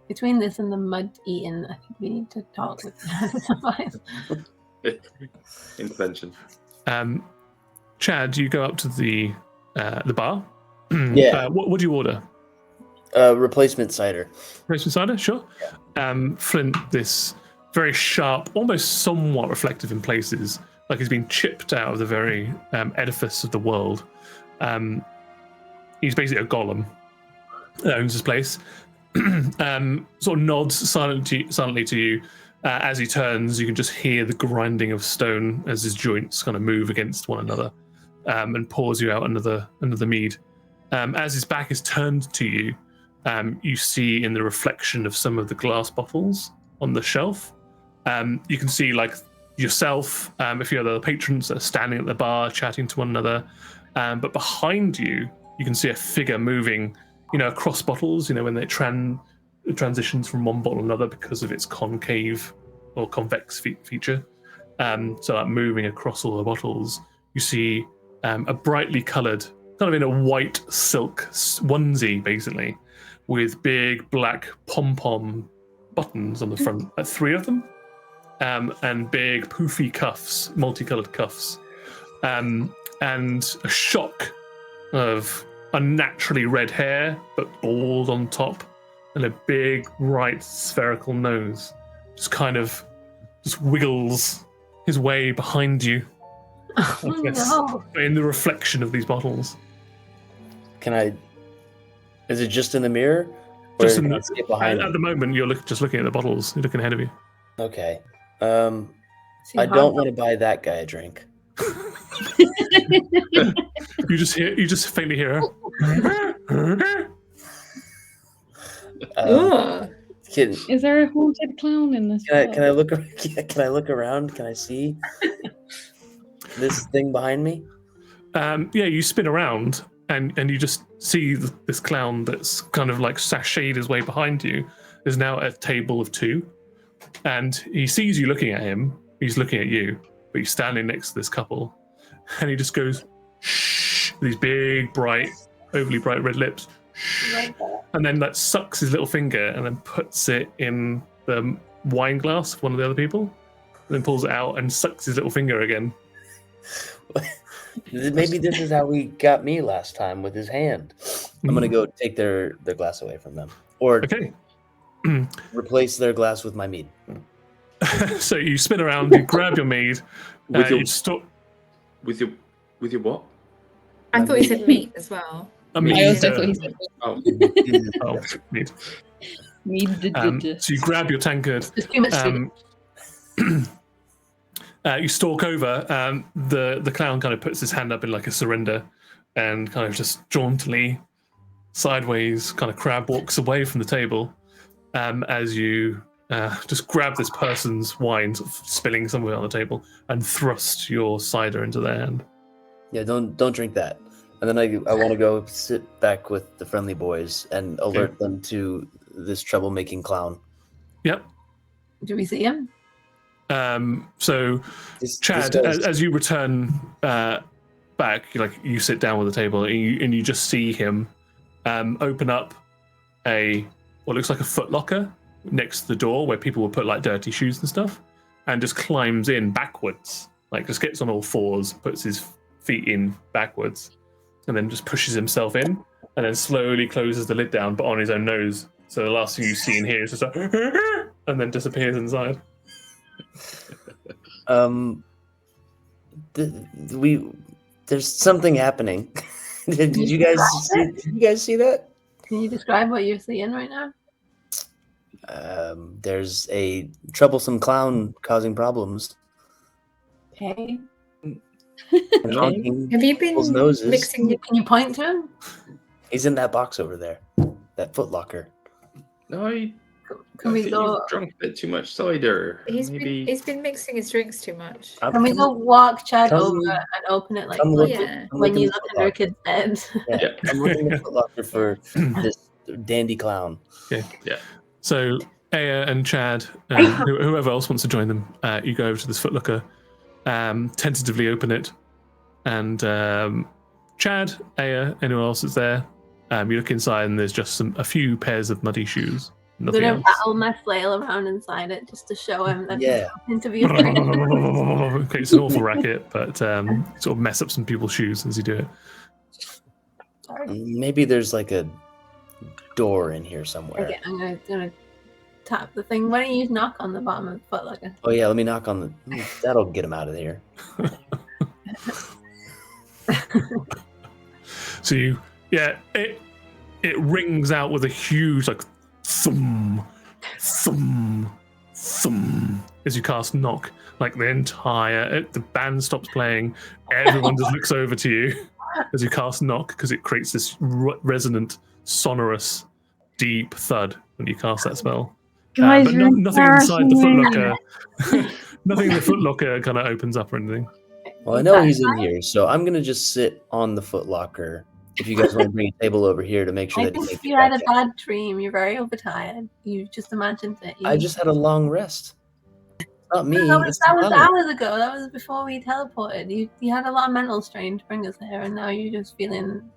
Between this and the mud eating, I think we need to talk with Intervention. Chad, you go up to the bar. Yeah. What do you order? Replacement cider. Replacement cider, sure. Flint, this very sharp, almost somewhat reflective in places, like he's been chipped out of the very edifice of the world. He's basically a golem that owns this place. Sort of nods silently to you. As he turns, you can just hear the grinding of stone as his joints kind of move against one another, and pours you out another mead. As his back is turned to you, you see in the reflection of some of the glass bottles on the shelf, you can see like yourself, a few other patrons that are standing at the bar chatting to one another. But behind you, you can see a figure moving, across bottles, when they transitions from one bottle to another because of its concave or convex feature. So like moving across all the bottles, you see a brightly coloured, kind of in a white silk onesie, basically, with big black pom-pom buttons on the front, 3 of them, and big poofy cuffs, multicoloured cuffs, and a shock of unnaturally red hair, but bald on top, and a big, bright, spherical nose. Just wiggles his way behind you. No. In the reflection of these bottles. Is it just in the mirror? Just can I see it behind at me? the moment, you're just looking at the bottles. You're looking ahead of you. Okay. I don't want to buy that guy a drink. You just faintly hear her. Kid, Is there a haunted clown in this? can I look? Can I look around? Can I see this thing behind me? Yeah, you spin around and you just see this clown that's kind of like sashayed his way behind you. There's now a table of 2, and he sees you looking at him. He's looking at you, but he's standing next to this couple, and he just goes shh with these big, bright, overly bright red lips, shh, and then like sucks his little finger and then puts it in the wine glass of one of the other people, and then pulls it out and sucks his little finger again. Maybe this is how he got me last time with his hand. I'm gonna go take their glass away from them, or Okay. replace their glass with my mead. So you spin around, you grab your mead, With your you stop. with your what? I thought you said meat as well. I I also thought he said Oh, Oh, mead. mead. So you grab your tankard. There's too much sugar. You stalk over. The clown kind of puts his hand up in like a surrender, and kind of just jauntily, sideways, kind of crab walks away from the table. As you just grab this person's wine, sort of spilling somewhere on the table, and thrust your cider into their hand. Yeah, don't drink that. And then I want to go sit back with the friendly boys and alert them to this troublemaking clown. Yep. Do we see him? So Chad, as you return back, you sit down with the table and you just see him open up what looks like a footlocker next to the door where people would put like dirty shoes and stuff, and just climbs in backwards, like just gets on all 4s, puts his feet in backwards, and then just pushes himself in, and then slowly closes the lid down, but on his own nose. So the last thing you see in here is just like, and then disappears inside. There's something happening. Did you guys see that? Can you describe what you're seeing right now? There's a troublesome clown causing problems. Okay. Honking Have you been people's noses. mixing? Can you point to him? He's in that box over there, that footlocker. no, Can we go? You've drunk a bit too much cider. He's Maybe been mixing his drinks too much. Can we go walk Chad Come- over and open it like come look- Yeah. I'm when looking you at look the under a footlocker. kid's bed? Yeah, I'm looking at the footlocker for this dandy clown. Okay. Yeah. So Aya and Chad, and whoever else wants to join them, you go over to this footlocker, tentatively open it, and Chad, Aya, anyone else that's there, you look inside and there's just a few pairs of muddy shoes. I'm Nothing gonna else. rattle my flail around inside it just to show him that Yeah. he's to be afraid. Okay, it's an awful racket, but sort of mess up some people's shoes as you do it. Sorry. Maybe there's like a door in here somewhere. Okay, I'm gonna tap the thing. Why don't you knock on the bottom of the footlocker? Oh yeah, let me knock on the. That'll get him out of here. So it rings out with a huge like thum, thum, thum as you cast Knock. Like the band stops playing, everyone just looks over to you as you cast Knock because it creates this resonant, sonorous, deep thud when you cast that spell. Guys, But you're nothing inside the embarrassing footlocker. Nothing in the footlocker kind of opens up or anything. Well, I know he's in here, so I'm gonna just sit on the footlocker. If you guys want to bring a table over here to make sure I that think you had a bad dream. You're very overtired. You just imagined it. I just had a long rest. It's not me. That was it's the cloud. hours ago. That was before we teleported. You had a lot of mental strain to bring us here, and now you're just feeling.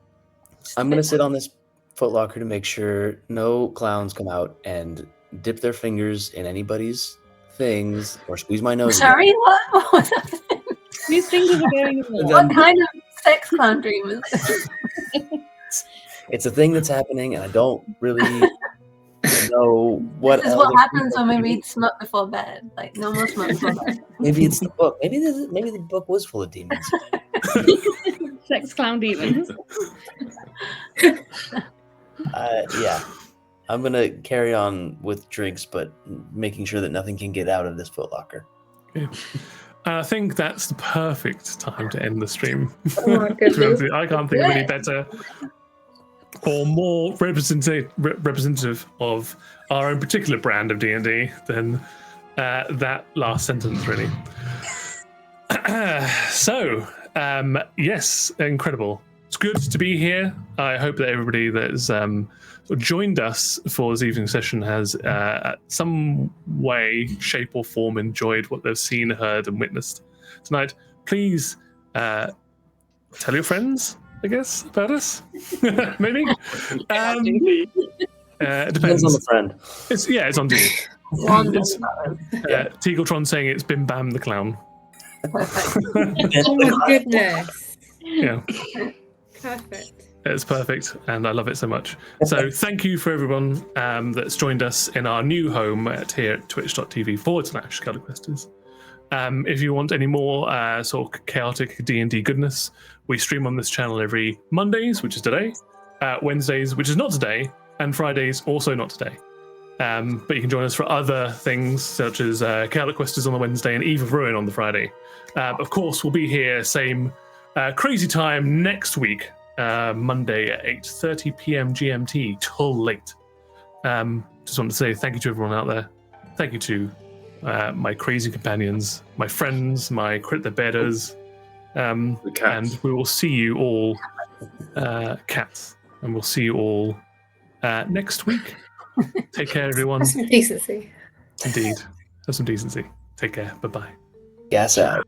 I'm gonna sit on this footlocker to make sure no clowns come out and dip their fingers in anybody's things or squeeze my nose. Sorry, what was that? These fingers are going in the What kind of sex clown dream is this? It's a thing that's happening, and I don't really know what. This is what happens when we read smut before bed. Like no more smut before bed. Maybe it's the book. Maybe the book was full of demons. sex clown demons. Yeah, I'm gonna carry on with drinks, but making sure that nothing can get out of this footlocker. Okay. I think that's the perfect time to end the stream. Oh my goodness. I can't think of any better or more representative of our own particular brand of D&D than that last sentence, really. Yes, incredible. It's good to be here. I hope that everybody that's joined us for this evening session has some way, shape or form enjoyed what they've seen, heard and witnessed tonight. Please tell your friends, I guess, about us. Maybe. It depends on the friend. It's on you. Teagletron saying it's Bim Bam the Clown. Oh my goodness. Yeah. Perfect. It's perfect, and I love it so much. So thank you for everyone that's joined us in our new home here at twitch.tv/CahlilQuesters. If you want any more sort of chaotic D&D goodness, we stream on this channel every Mondays, which is today, Wednesdays, which is not today, and Fridays, also not today. But you can join us for other things, such as CahlilQuesters on the Wednesday and Eve of Ruin on the Friday. Of course, we'll be here same crazy time next week, Monday at 8:30 p.m. GMT till late. Just want to say thank you to everyone out there. Thank you to my crazy companions, my friends, my crit the bedders, and we will see you all, cats, and we'll see you all next week. Take care, everyone. Have some decency. Indeed, have some decency. Take care. Bye bye. Gas out.